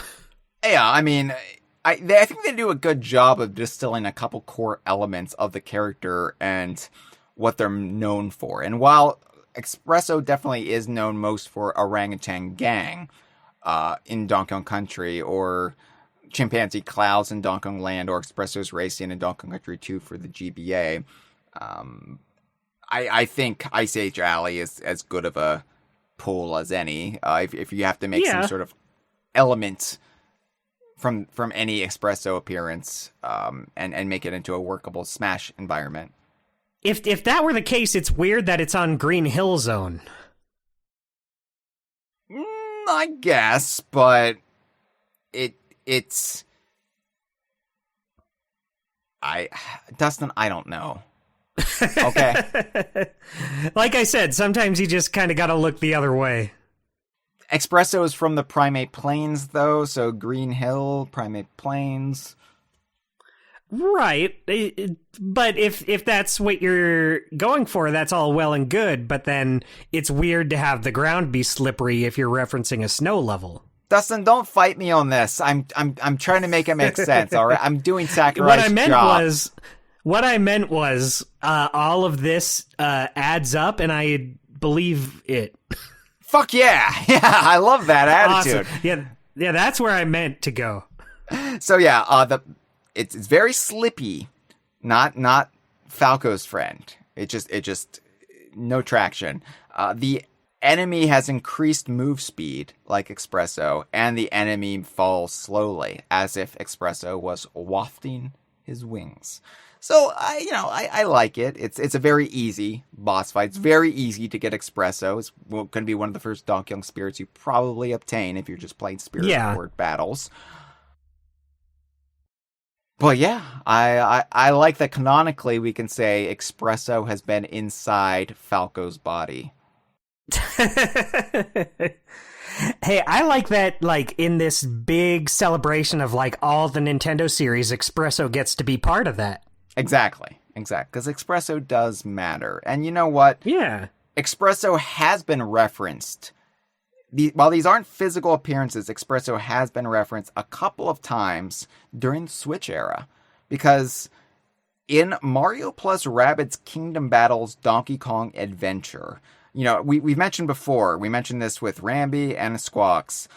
Yeah, I mean, I think they do a good job of distilling a couple core elements of the character and what they're known for. And while Expresso definitely is known most for Orangutan Gang in Donkey Kong Country, or Chimpanzee Clouds in Donkey Kong Land, or Expresso's Racing in Donkey Kong Country 2 for the GBA, I think Ice Age Alley is as good of a pull as any. If you have to make some sort of element from any Expresso appearance and make it into a workable Smash environment. If that were the case, it's weird that it's on Green Hill Zone. I guess, but it's Dustin, I don't know. Okay. Like I said, sometimes you just kind of got to look the other way. Expresso is from the Primate Plains, though, so Green Hill, Primate Plains. Right. But if that's what you're going for, that's all well and good, but then it's weird to have the ground be slippery if you're referencing a snow level. Dustin, don't fight me on this. I'm trying to make it make sense, all right? I'm doing Sakurai's What I meant job. was all of this adds up, and I believe it. Fuck yeah. Yeah, I love that attitude. Awesome. Yeah, that's where I meant to go. So yeah, it's very slippy, not Falco's friend. It just no traction. The enemy has increased move speed like Expresso, and the enemy falls slowly as if Expresso was wafting his wings. So I like it. It's a very easy boss fight. It's very easy to get Expresso. It's going to be one of the first Donkey Kong spirits you probably obtain if you're just playing spirit board battles. But yeah, I like that canonically we can say Expresso has been inside Falco's body. Hey, I like that, like, in this big celebration of, like, all the Nintendo series, Expresso gets to be part of that. Exactly. Because Expresso does matter. And you know what? Yeah. Expresso has been referenced. While these aren't physical appearances, Expresso has been referenced a couple of times during the Switch era. Because in Mario+Rabbids Kingdom Battles Donkey Kong Adventure, we've mentioned before, we mentioned this with Rambi and Squawks,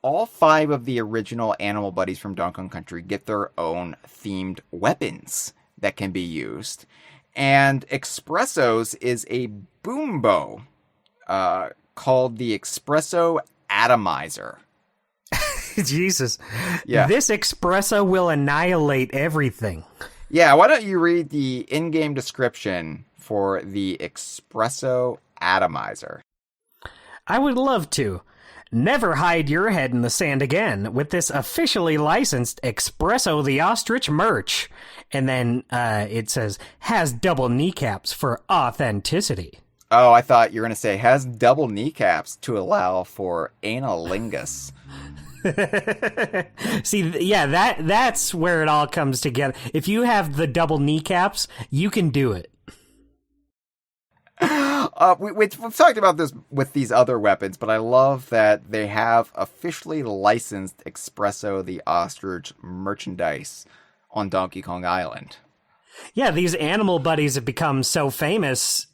all 5 of the original animal buddies from Donkey Kong Country get their own themed weapons that can be used. And Expresso's is a boombo called the Expresso Atomizer. Jesus. Yeah. This Expresso will annihilate everything. Yeah, why don't you read the in-game description for the Expresso Atomizer? I would love to. Never hide your head in the sand again with this officially licensed Expresso the Ostrich merch. And then it says, has double kneecaps for authenticity. Oh, I thought you were going to say, has double kneecaps to allow for analingus. See, yeah, that's where it all comes together. If you have the double kneecaps, you can do it. We've talked about this with these other weapons, but I love that they have officially licensed Expresso the Ostrich merchandise on Donkey Kong Island. Yeah, these animal buddies have become so famous,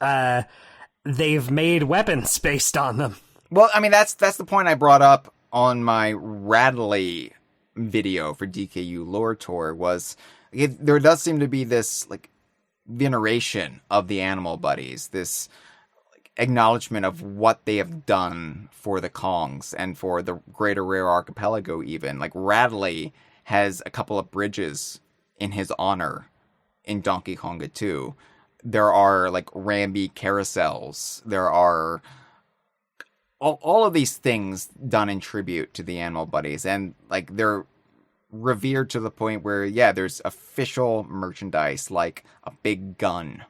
they've made weapons based on them. Well, I mean, that's the point I brought up on my Radley video for DKU Lore Tour, was there does seem to be this, like, veneration of the animal buddies, this acknowledgement of what they have done for the Kongs and for the Greater Rare Archipelago even. Like, Radley has a couple of bridges in his honor in Donkey Konga 2. There are, like, Rambi carousels. There are all of these things done in tribute to the animal buddies. And, like, they're revered to the point where, yeah, there's official merchandise, like a big gun.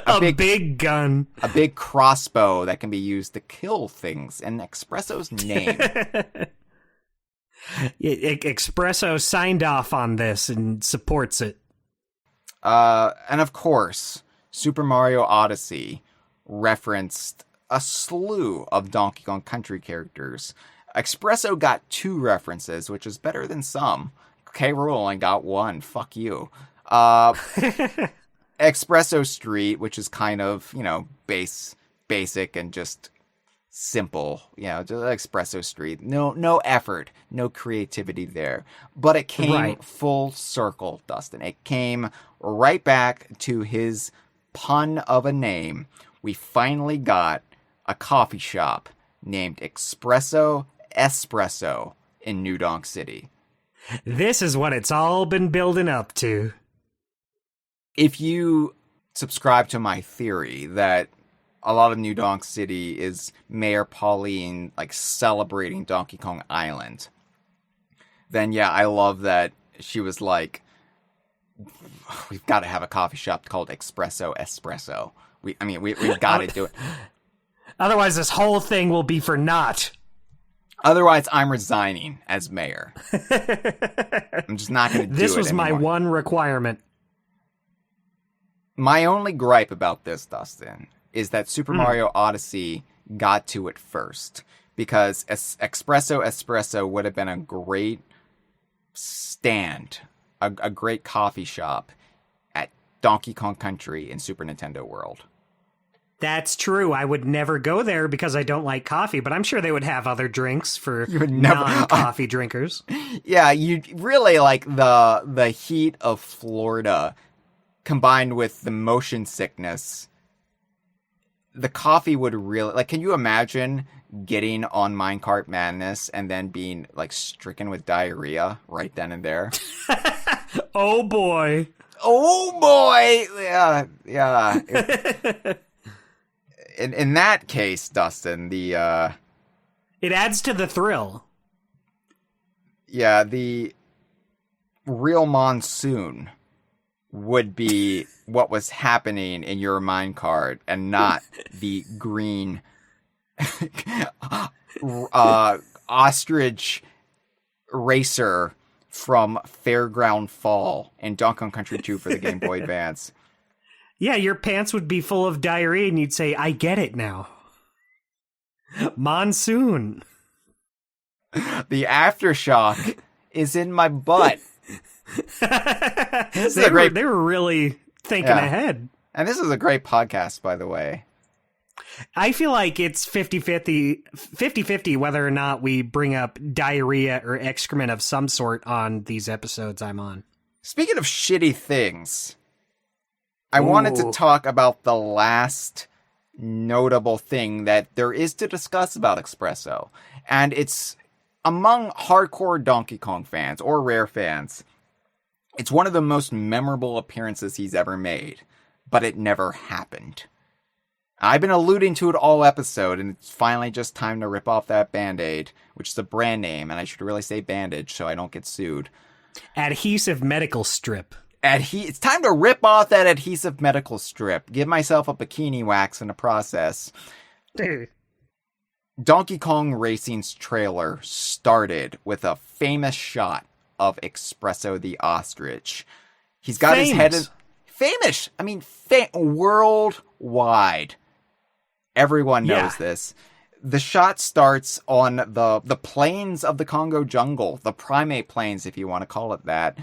a big gun. A big crossbow that can be used to kill things in Expresso's name. Expresso signed off on this and supports it. And of course, Super Mario Odyssey referenced a slew of Donkey Kong Country characters. Expresso got 2 references, which is better than some. K. Rool only got 1. Fuck you. Expresso Street, which is kind of, basic and just simple, just Expresso Street. No effort, no creativity there. But it came full circle, Dustin. It came right back to his pun of a name. We finally got a coffee shop named Espresso in New Donk City. This is what it's all been building up to. If you subscribe to my theory that a lot of New Donk City is Mayor Pauline celebrating Donkey Kong Island, then yeah, I love that she was like, we've got to have a coffee shop called Espresso. We've got to do it. Otherwise, this whole thing will be for naught. Otherwise, I'm resigning as mayor. I'm just not going to do it This was anymore. my one requirement. My only gripe about this, Dustin, is that Super Mario Odyssey got to it first. Because Espresso would have been a great stand, a great coffee shop at Donkey Kong Country in Super Nintendo World. That's true. I would never go there because I don't like coffee, but I'm sure they would have other drinks for non-coffee drinkers. Yeah, you really like the heat of Florida combined with the motion sickness. The coffee would really... can you imagine getting on Minecart Madness and then being, stricken with diarrhea right then and there? Oh, boy. Oh, boy! Yeah. In that case, Dustin, the... It adds to the thrill. Yeah, the real monsoon would be what was happening in your minecart and not the green ostrich racer from Fairground Fall in Donkey Kong Country 2 for the Game Boy Advance. Yeah, your pants would be full of diarrhea and you'd say, I get it now. Monsoon. The aftershock is in my butt. They were really thinking ahead. And this is a great podcast, by the way. I feel like it's 50-50 whether or not we bring up diarrhea or excrement of some sort on these episodes I'm on. Speaking of shitty things, I wanted to talk about the last notable thing that there is to discuss about Expresso. And it's among hardcore Donkey Kong fans or Rare fans. It's one of the most memorable appearances he's ever made, but it never happened. I've been alluding to it all episode, and it's finally just time to rip off that Band-Aid, which is a brand name, and I should really say bandage so I don't get sued. Adhesive medical strip. It's time to rip off that adhesive medical strip. Give myself a bikini wax in the process. Donkey Kong Racing's trailer started with a famous shot of Expresso the ostrich. He's got his head in... Famous! I mean, worldwide. Everyone knows this. The shot starts on the plains of the Congo jungle, the primate plains, if you want to call it that.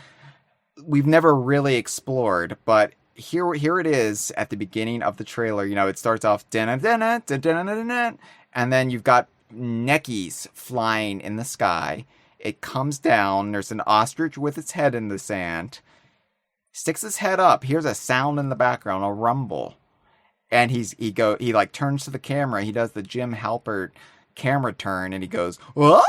We've never really explored, but here it is at the beginning of the trailer. It starts off, and then you've got neckies flying in the sky. It comes down. There's an ostrich with its head in the sand. Sticks his head up. Here's a sound in the background, a rumble. And he turns to the camera. He does the Jim Halpert camera turn, and he goes, "What?"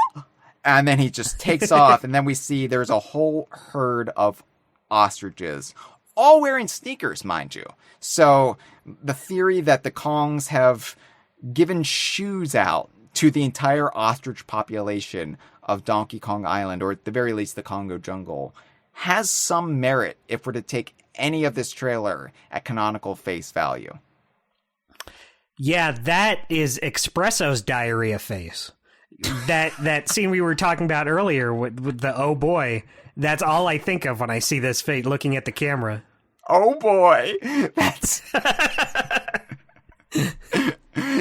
And then he just takes off. And then we see there's a whole herd of ostriches, all wearing sneakers, mind you. So the theory that the Kongs have given shoes out to the entire ostrich population of Donkey Kong Island, or at the very least the Congo jungle, has some merit if we're to take any of this trailer at canonical face value. Yeah, that is Expresso's diarrhea face. That scene we were talking about earlier with the oh boy, that's all I think of when I see this face looking at the camera. Oh boy. That's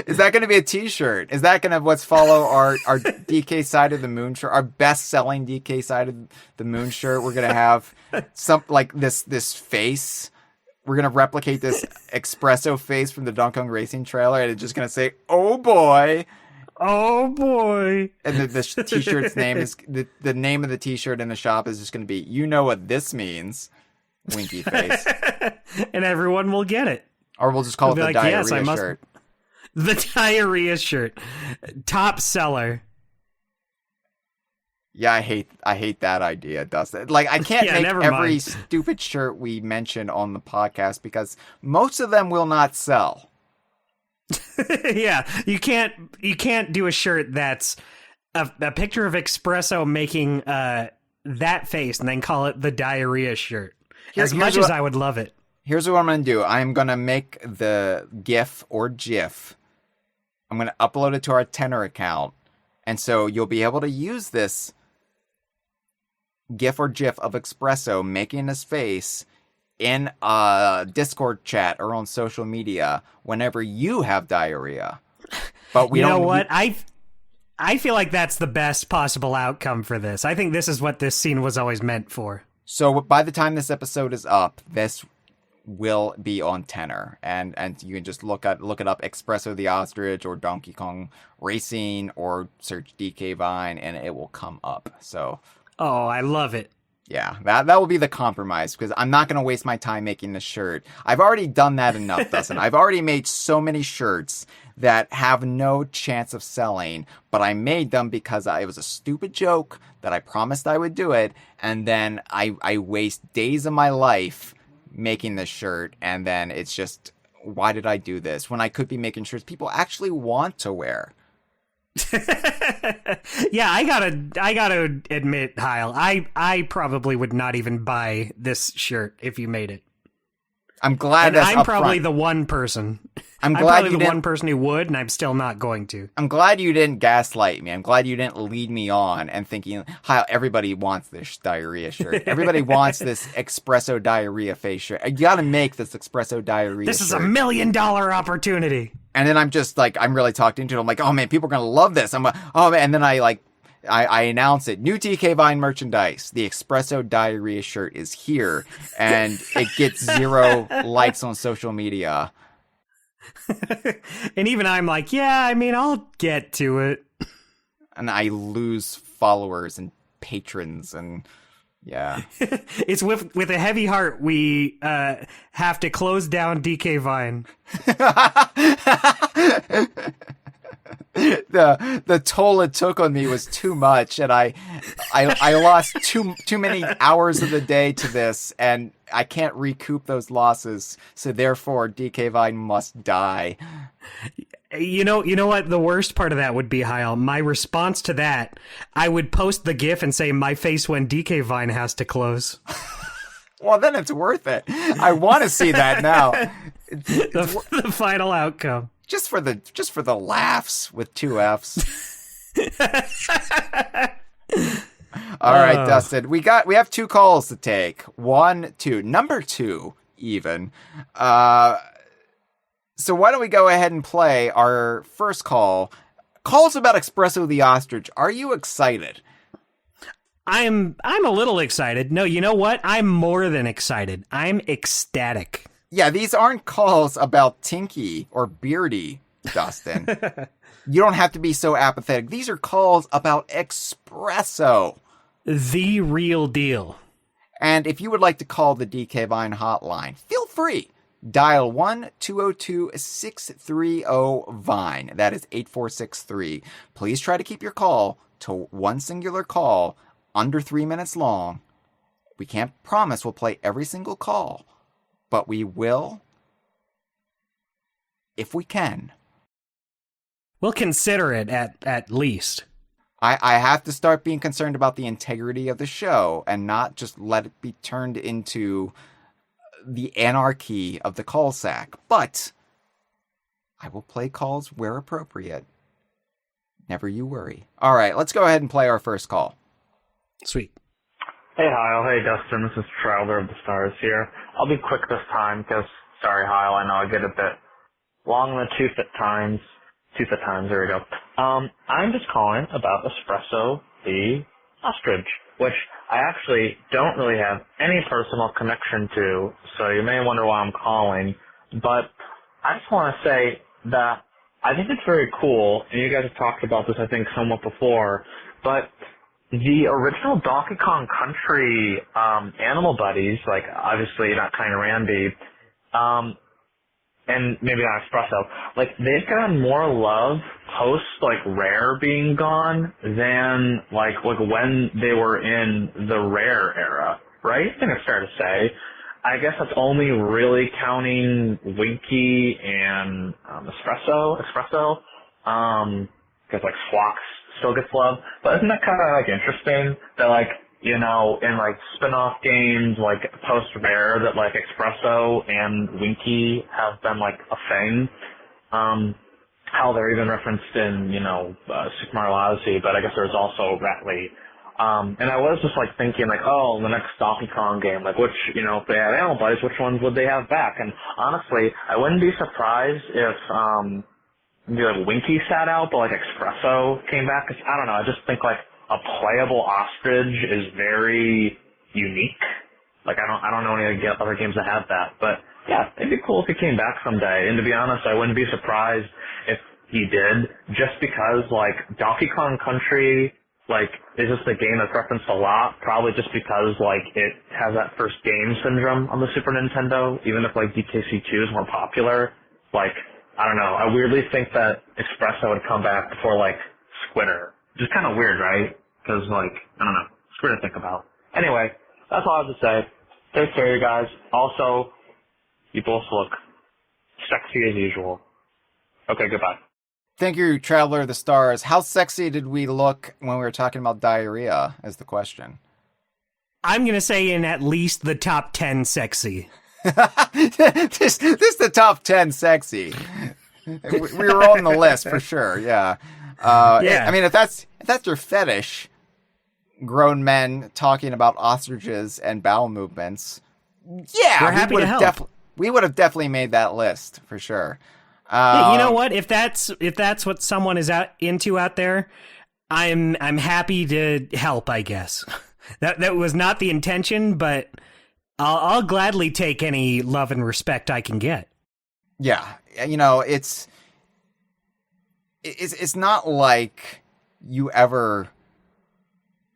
Is that going to be a t-shirt? Is that going to follow our DK side of the moon shirt, our best-selling DK side of the moon shirt? We're going to have some like this face. We're going to replicate this Expresso face from the Donkey Kong Racing trailer, and it's just going to say, "Oh boy." Oh boy. And the t-shirt's name is the name of the t-shirt in the shop is just going to be, "You know what this means." Winky face. And everyone will get it. Or we'll just call it the like, diarrhea yes, I must... shirt. The diarrhea shirt. Top seller. Yeah, I hate that idea, Dustin. Like, I can't make every stupid shirt we mention on the podcast because most of them will not sell. Yeah, you can't do a shirt that's a picture of Espresso making that face and then call it the diarrhea shirt. As much as I would love it. Here's what I'm going to do. I'm going to make the GIF or GIF. I'm going to upload it to our Tenor account. And so you'll be able to use this GIF or GIF of Espresso making his face in a Discord chat or on social media whenever you have diarrhea. But we You know what? I feel like that's the best possible outcome for this. I think this is what this scene was always meant for. So by the time this episode is up, this will be on Tenor, and you can just look it up, Expresso the Ostrich or Donkey Kong Racing, or search DK Vine, and it will come up. So, oh, I love it. Yeah, that will be the compromise, because I'm not going to waste my time making this shirt. I've already done that enough, Dustin. I've already made so many shirts that have no chance of selling, but I made them because it was a stupid joke that I promised I would do it, and then I waste days of my life making this shirt, and then it's just, why did I do this when I could be making shirts people actually want to wear? Yeah, I gotta admit, Hyle, I probably would not even buy this shirt if you made it. I'm glad that's I'm probably upfront. the one person. I'm probably the one person who would, and I'm still not going to. I'm glad you didn't gaslight me. I'm glad you didn't lead me on and thinking, "Hi, everybody wants this diarrhea shirt. Everybody wants this Espresso diarrhea face shirt. You got to make this Espresso diarrhea This shirt. is $1 million opportunity." And then I'm just like, I'm really talked into it. I'm like, oh man, people are gonna love this. I'm like, oh man, and then I announce it. New TK Vine merchandise. The Espresso diarrhea shirt is here, and it gets 0 likes on social media. And even I'm like, yeah, I mean, I'll get to it. And I lose followers and patrons, and yeah. It's with a heavy heart we have to close down DK Vine. The toll it took on me was too much, and I lost too many hours of the day to this, and I can't recoup those losses. So therefore, DK Vine must die. You know what the worst part of that would be, Hyle? My response to that, I would post the GIF and say, "My face when DK Vine has to close." Well, then it's worth it. I want to see that now. The final outcome. Just for the laughs with 2 Fs. All right, Dustin. We have 2 calls to take. 1, 2. Number 2, even. So why don't we go ahead and play our first call? Calls about Expresso the Ostrich. Are you excited? I'm a little excited. No, you know what? I'm more than excited. I'm ecstatic. Yeah, these aren't calls about Tinky or Beardy, Dustin. You don't have to be so apathetic. These are calls about Expresso. The real deal. And if you would like to call the DK Vine hotline, feel free. Dial 1-202-630-VINE. That is 8463. Please try to keep your call to one singular call under 3 minutes long. We can't promise we'll play every single call, but we will if we can. We'll consider it at least. I have to start being concerned about the integrity of the show and not just let it be turned into the anarchy of the call sack. But I will play calls where appropriate. Never you worry. All right, let's go ahead and play our first call. Sweet. Hey, Hyle. Hey, Dustin. This is Traveler of the Stars here. I'll be quick this time because, sorry, Hyle, I know I get a bit long in the tooth at times. There we go. I'm just calling about Espresso, the ostrich, which I actually don't really have any personal connection to, so you may wonder why I'm calling, but I just want to say that I think it's very cool, and you guys have talked about this, I think, somewhat before, but the original Donkey Kong Country animal buddies, like obviously not kind of Rambi, and maybe not Espresso, like they've gotten more love post like Rare being gone than like when they were in the Rare era, right? I think it's fair to say. I guess that's only really counting Winky and Espresso, because like Squawks still gets love. But isn't that kind of like interesting that like, you know, in like spin-off games like post-Rare that like Expresso and Winky have been like a thing. How they're even referenced in, you know, Super Mario Odyssey, but I guess there's also Rattly. And I was just like thinking like, oh, the next Donkey Kong game, like which, you know, if they had animal buddies, which ones would they have back? And honestly, I wouldn't be surprised if, maybe like Winky sat out, but like Expresso came back. 'Cause I don't know, I just think like a playable ostrich is very unique. Like I don't know any other games that have that, but yeah, it'd be cool if he came back someday. And to be honest, I wouldn't be surprised if he did, just because like Donkey Kong Country, like, is just a game that's referenced a lot, probably just because like it has that first game syndrome on the Super Nintendo. Even if like DKC2 is more popular, like I don't know, I weirdly think that Expresso would come back before like Squitter. Which is kind of weird, right? Because, like, I don't know. It's weird to think about. Anyway, that's all I have to say. Take care, you guys. Also, you both look sexy as usual. Okay, goodbye. Thank you, Traveler of the Stars. How sexy did we look when we were talking about diarrhea, is the question. I'm going to say in at least the top 10 sexy. this the top 10 sexy. We were on the list for sure, yeah. Yeah. I mean, if that's your fetish, grown men talking about ostriches and bowel movements, yeah, we're happy to help. We would have definitely made that list for sure. Yeah, you know what? If that's what someone is into out there, I'm happy to help. I guess that was not the intention, but I'll gladly take any love and respect I can get. Yeah, you know, it's not like you ever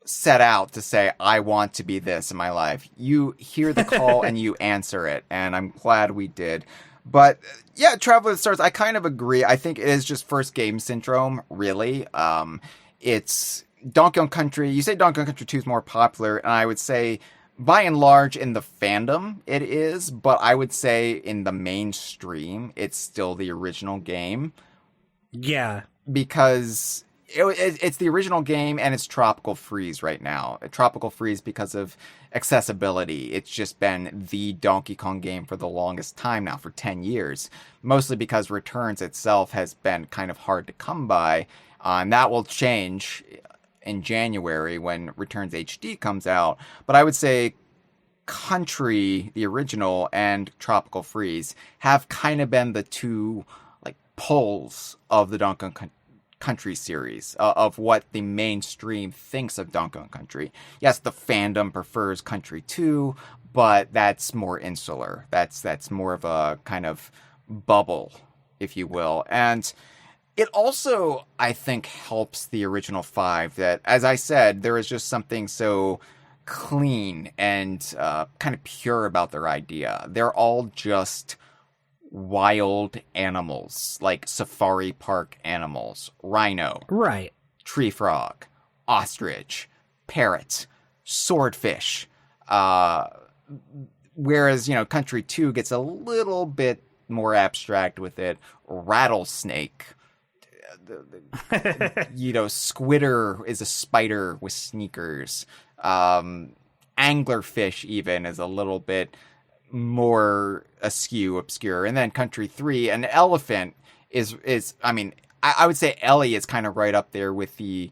set out to say, I want to be this in my life. You hear the call and you answer it, and I'm glad we did. But yeah, Traveler of the Stars, I kind of agree. I think it is just first game syndrome, really. It's Donkey Kong Country. You say Donkey Kong Country 2 is more popular, and I would say by and large in the fandom it is, but I would say in the mainstream it's still the original game. Yeah. Because it's the original game and it's Tropical Freeze right now. Tropical Freeze because of accessibility. It's just been the Donkey Kong game for the longest time now, for 10 years. Mostly because Returns itself has been kind of hard to come by. And that will change in January when Returns HD comes out. But I would say Country, the original, and Tropical Freeze have kind of been the two poles of the Donkey Kong Country series, of what the mainstream thinks of Donkey Kong Country. Yes, the fandom prefers Country 2, but that's more insular. That's more of a kind of bubble, if you will. And it also, I think, helps the original 5 that, as I said, there is just something so clean and kind of pure about their idea. They're all just wild animals, like safari park animals. Rhino. Right. Tree frog. Ostrich. Parrot. Swordfish. Whereas, you know, Country 2 gets a little bit more abstract with it. Rattlesnake. You know, Squitter is a spider with sneakers. Anglerfish even is a little bit more askew, obscure. And then Country 3, an elephant is I mean, I would say Ellie is kind of right up there with the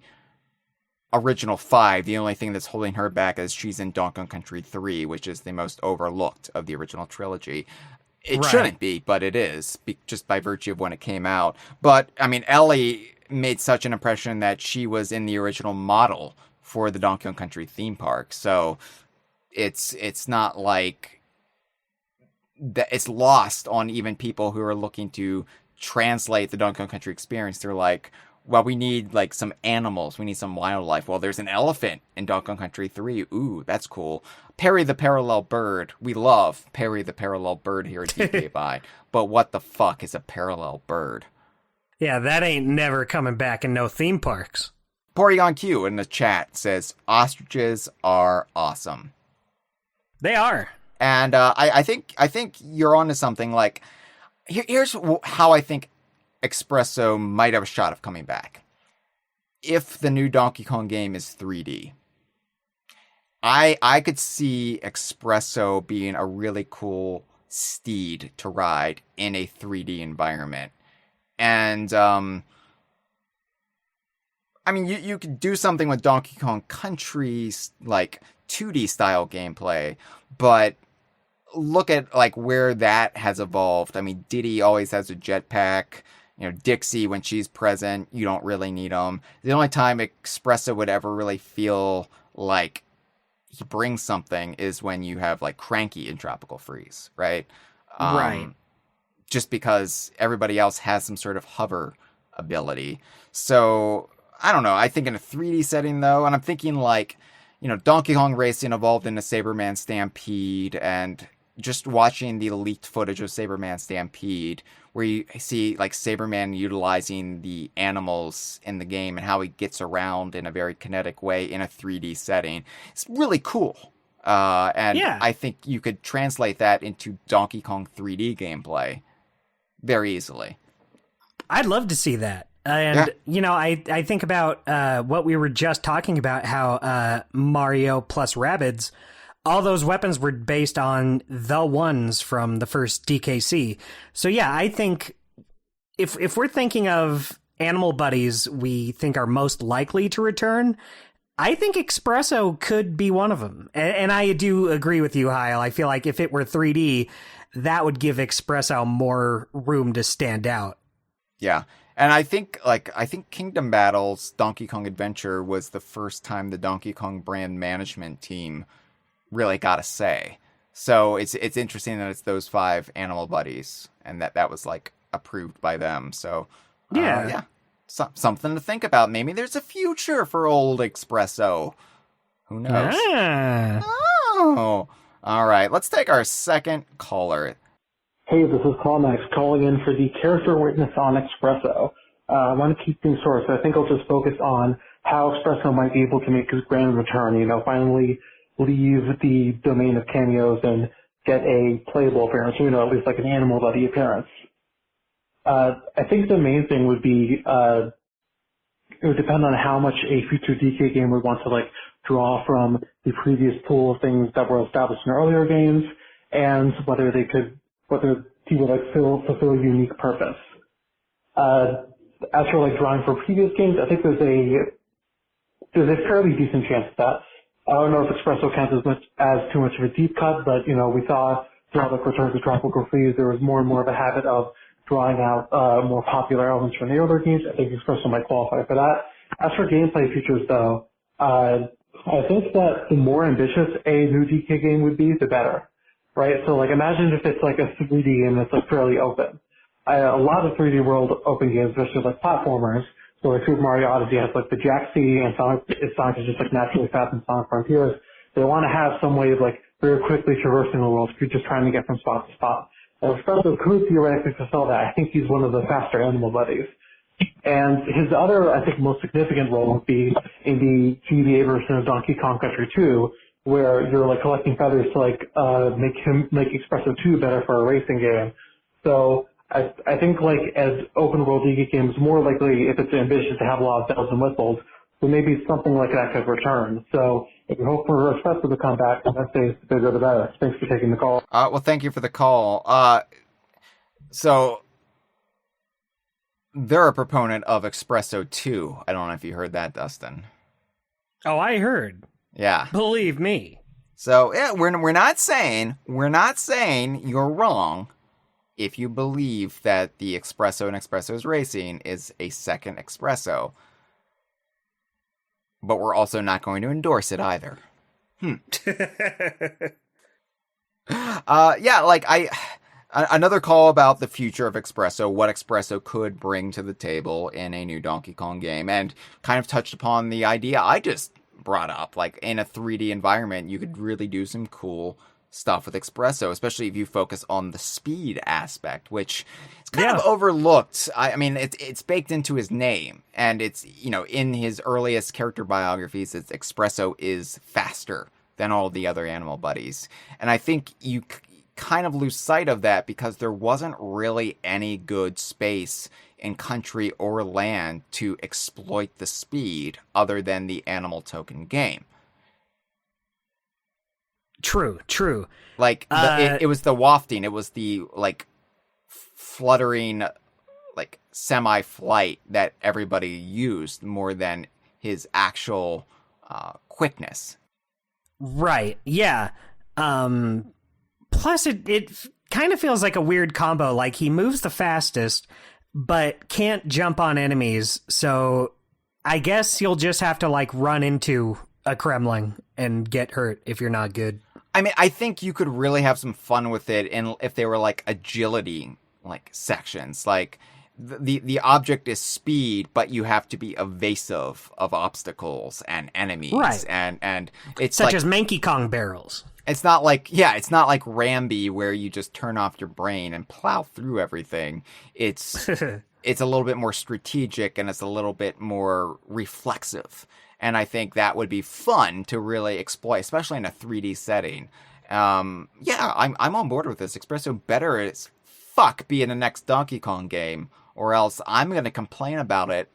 original 5, the only thing that's holding her back is she's in Donkey Kong Country 3, which is the most overlooked of the original trilogy. It shouldn't be, but it is, just by virtue of when it came out. But, I mean, Ellie made such an impression that she was in the original model for the Donkey Kong Country theme park. So it's not like that it's lost on even people who are looking to translate the Donkey Kong Country experience. They're like, well, we need like some animals. We need some wildlife. Well, there's an elephant in Donkey Kong Country 3. Ooh, that's cool. Perry the Parallel Bird. We love Perry the Parallel Bird here at DKBI. But what the fuck is a parallel bird? Yeah, that ain't never coming back in no theme parks. Porygon Q in the chat says, ostriches are awesome. They are. And I think you're onto something. Like, here's how I think Expresso might have a shot of coming back. If the new Donkey Kong game is 3D, I could see Expresso being a really cool steed to ride in a 3D environment. And, I mean, you could do something with Donkey Kong Country's, like, 2D style gameplay, but look at, like, where that has evolved. I mean, Diddy always has a jetpack. You know, Dixie, when she's present, you don't really need them. The only time Expresso would ever really feel like he brings something is when you have, like, Cranky in Tropical Freeze, right? Right. Just because everybody else has some sort of hover ability. So, I don't know. I think in a 3D setting, though, and I'm thinking, like, you know, Donkey Kong Racing evolved into Saberman Stampede, and just watching the leaked footage of Saberman Stampede, where you see, like, Saberman utilizing the animals in the game and how he gets around in a very kinetic way in a 3D setting. It's really cool. And yeah. I think you could translate that into Donkey Kong 3D gameplay very easily. I'd love to see that. And, you know, I think about what we were just talking about, how Mario+Rabbids, all those weapons were based on the ones from the first DKC. So, yeah, I think if we're thinking of animal buddies we think are most likely to return, I think Expresso could be one of them. And I do agree with you, Hyle. I feel like if it were 3D, that would give Expresso more room to stand out. Yeah. And I think Kingdom Battles Donkey Kong Adventure was the first time the Donkey Kong brand management team really got a say. So it's interesting that it's those 5 animal buddies and that was like approved by them. So yeah. Something to think about. Maybe there's a future for old Expresso. Who knows? Yeah. Oh. All right. Let's take our second caller. Hey, this is Climax calling in for the character witness on Expresso. I want to keep things short, so I think I'll just focus on how Expresso might be able to make his grand return, you know, finally leave the domain of cameos and get a playable appearance, you know, at least like an animal buddy appearance. I think the main thing would be, it would depend on how much a future DK game would want to, like, draw from the previous pool of things that were established in earlier games, and whether he would, like, fulfill a unique purpose. As for, like, drawing from previous games, I think there's a fairly decent chance of that. I don't know if Expresso counts as too much of a deep cut, but, you know, we saw throughout, like, Return to Tropical Freeze, there was more and more of a habit of drawing out more popular elements from the older games. I think Expresso might qualify for that. As for gameplay features, though, I think that the more ambitious a new DK game would be, the better. Right? So, like, imagine if it's like a 3D game that's, like, fairly open. A lot of 3D world open games, especially, like, platformers, so, like, Super Mario Odyssey has, like, the Jack C, and Sonic is just, like, naturally fast in Sonic Frontiers. They want to have some way of, like, very quickly traversing the world if you're just trying to get from spot to spot. And Expresso could theoretically fulfill that. I think he's one of the faster animal buddies. And his other, I think, most significant role would be in the GBA version of Donkey Kong Country 2, where you're, like, collecting feathers to, like, make Expresso 2 better for a racing game. So I think, like, as open world DK games, more likely, if it's ambitious, to have a lot of bells and whistles, so maybe something like that could return. So if you hope for Expresso to come back, in that case, the bigger the better. Thanks for taking the call. Well, thank you for the call. So they're a proponent of Expresso 2. I don't know if you heard that, Dustin. Oh, I heard. Yeah. Believe me. So yeah, we're not saying you're wrong if you believe that the Espresso and Espresso's Racing is a second Espresso. But we're also not going to endorse it either. Another call about the future of Espresso, what Espresso could bring to the table in a new Donkey Kong game, and kind of touched upon the idea I just brought up. Like, in a 3D environment, you could really do some cool stuff with Espresso, especially if you focus on the speed aspect, which is kind of overlooked. I mean, it's baked into his name, and it's, in his earliest character biographies, it's Espresso is faster than all the other animal buddies. And I think you kind of lose sight of that because there wasn't really any good space in country or land to exploit the speed other than the animal token game. True. Like, it was the wafting. It was the, fluttering, semi-flight that everybody used more than his actual quickness. Right, yeah. Plus, it kind of feels like a weird combo. Like, he moves the fastest, but can't jump on enemies. So I guess you'll just have to, run into a Kremling and get hurt if you're not good. I mean, I think you could really have some fun with it if they were, agility, sections. The object is speed, but you have to be evasive of obstacles and enemies. Right. And it's such as Manky Kong barrels. It's not like Rambi where you just turn off your brain and plow through everything. It's a little bit more strategic, and it's a little bit more reflexive. And I think that would be fun to really exploit, especially in a 3D setting. I'm on board with this. Espresso better as fuck be in the next Donkey Kong game, or else I'm going to complain about it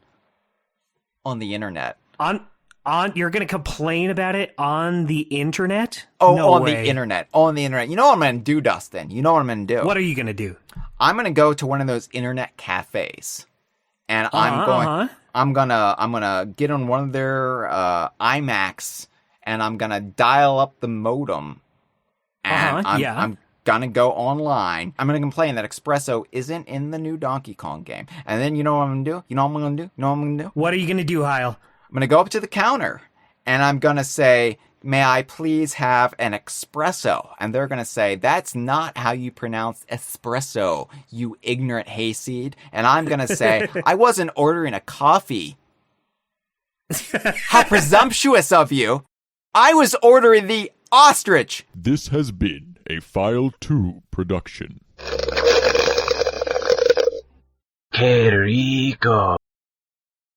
on the internet. You're going to complain about it on the internet? Oh, no on way. the internet. On the internet. You know what I'm going to do, Dustin? You know what I'm going to do? What are you going to do? I'm going to go to one of those internet cafes. And I'm gonna get on one of their iMacs, and I'm gonna dial up the modem. And I'm gonna go online. I'm gonna complain that Espresso isn't in the new Donkey Kong game. And then you know what I'm gonna do? What are you gonna do, Hyle? I'm gonna go up to the counter, and I'm gonna say, "May I please have an espresso?" And they're going to say, "That's not how you pronounce espresso, you ignorant hayseed." And I'm going to say, "I wasn't ordering a coffee." How presumptuous of you. I was ordering the ostrich. This has been a File 2 production. Que rico.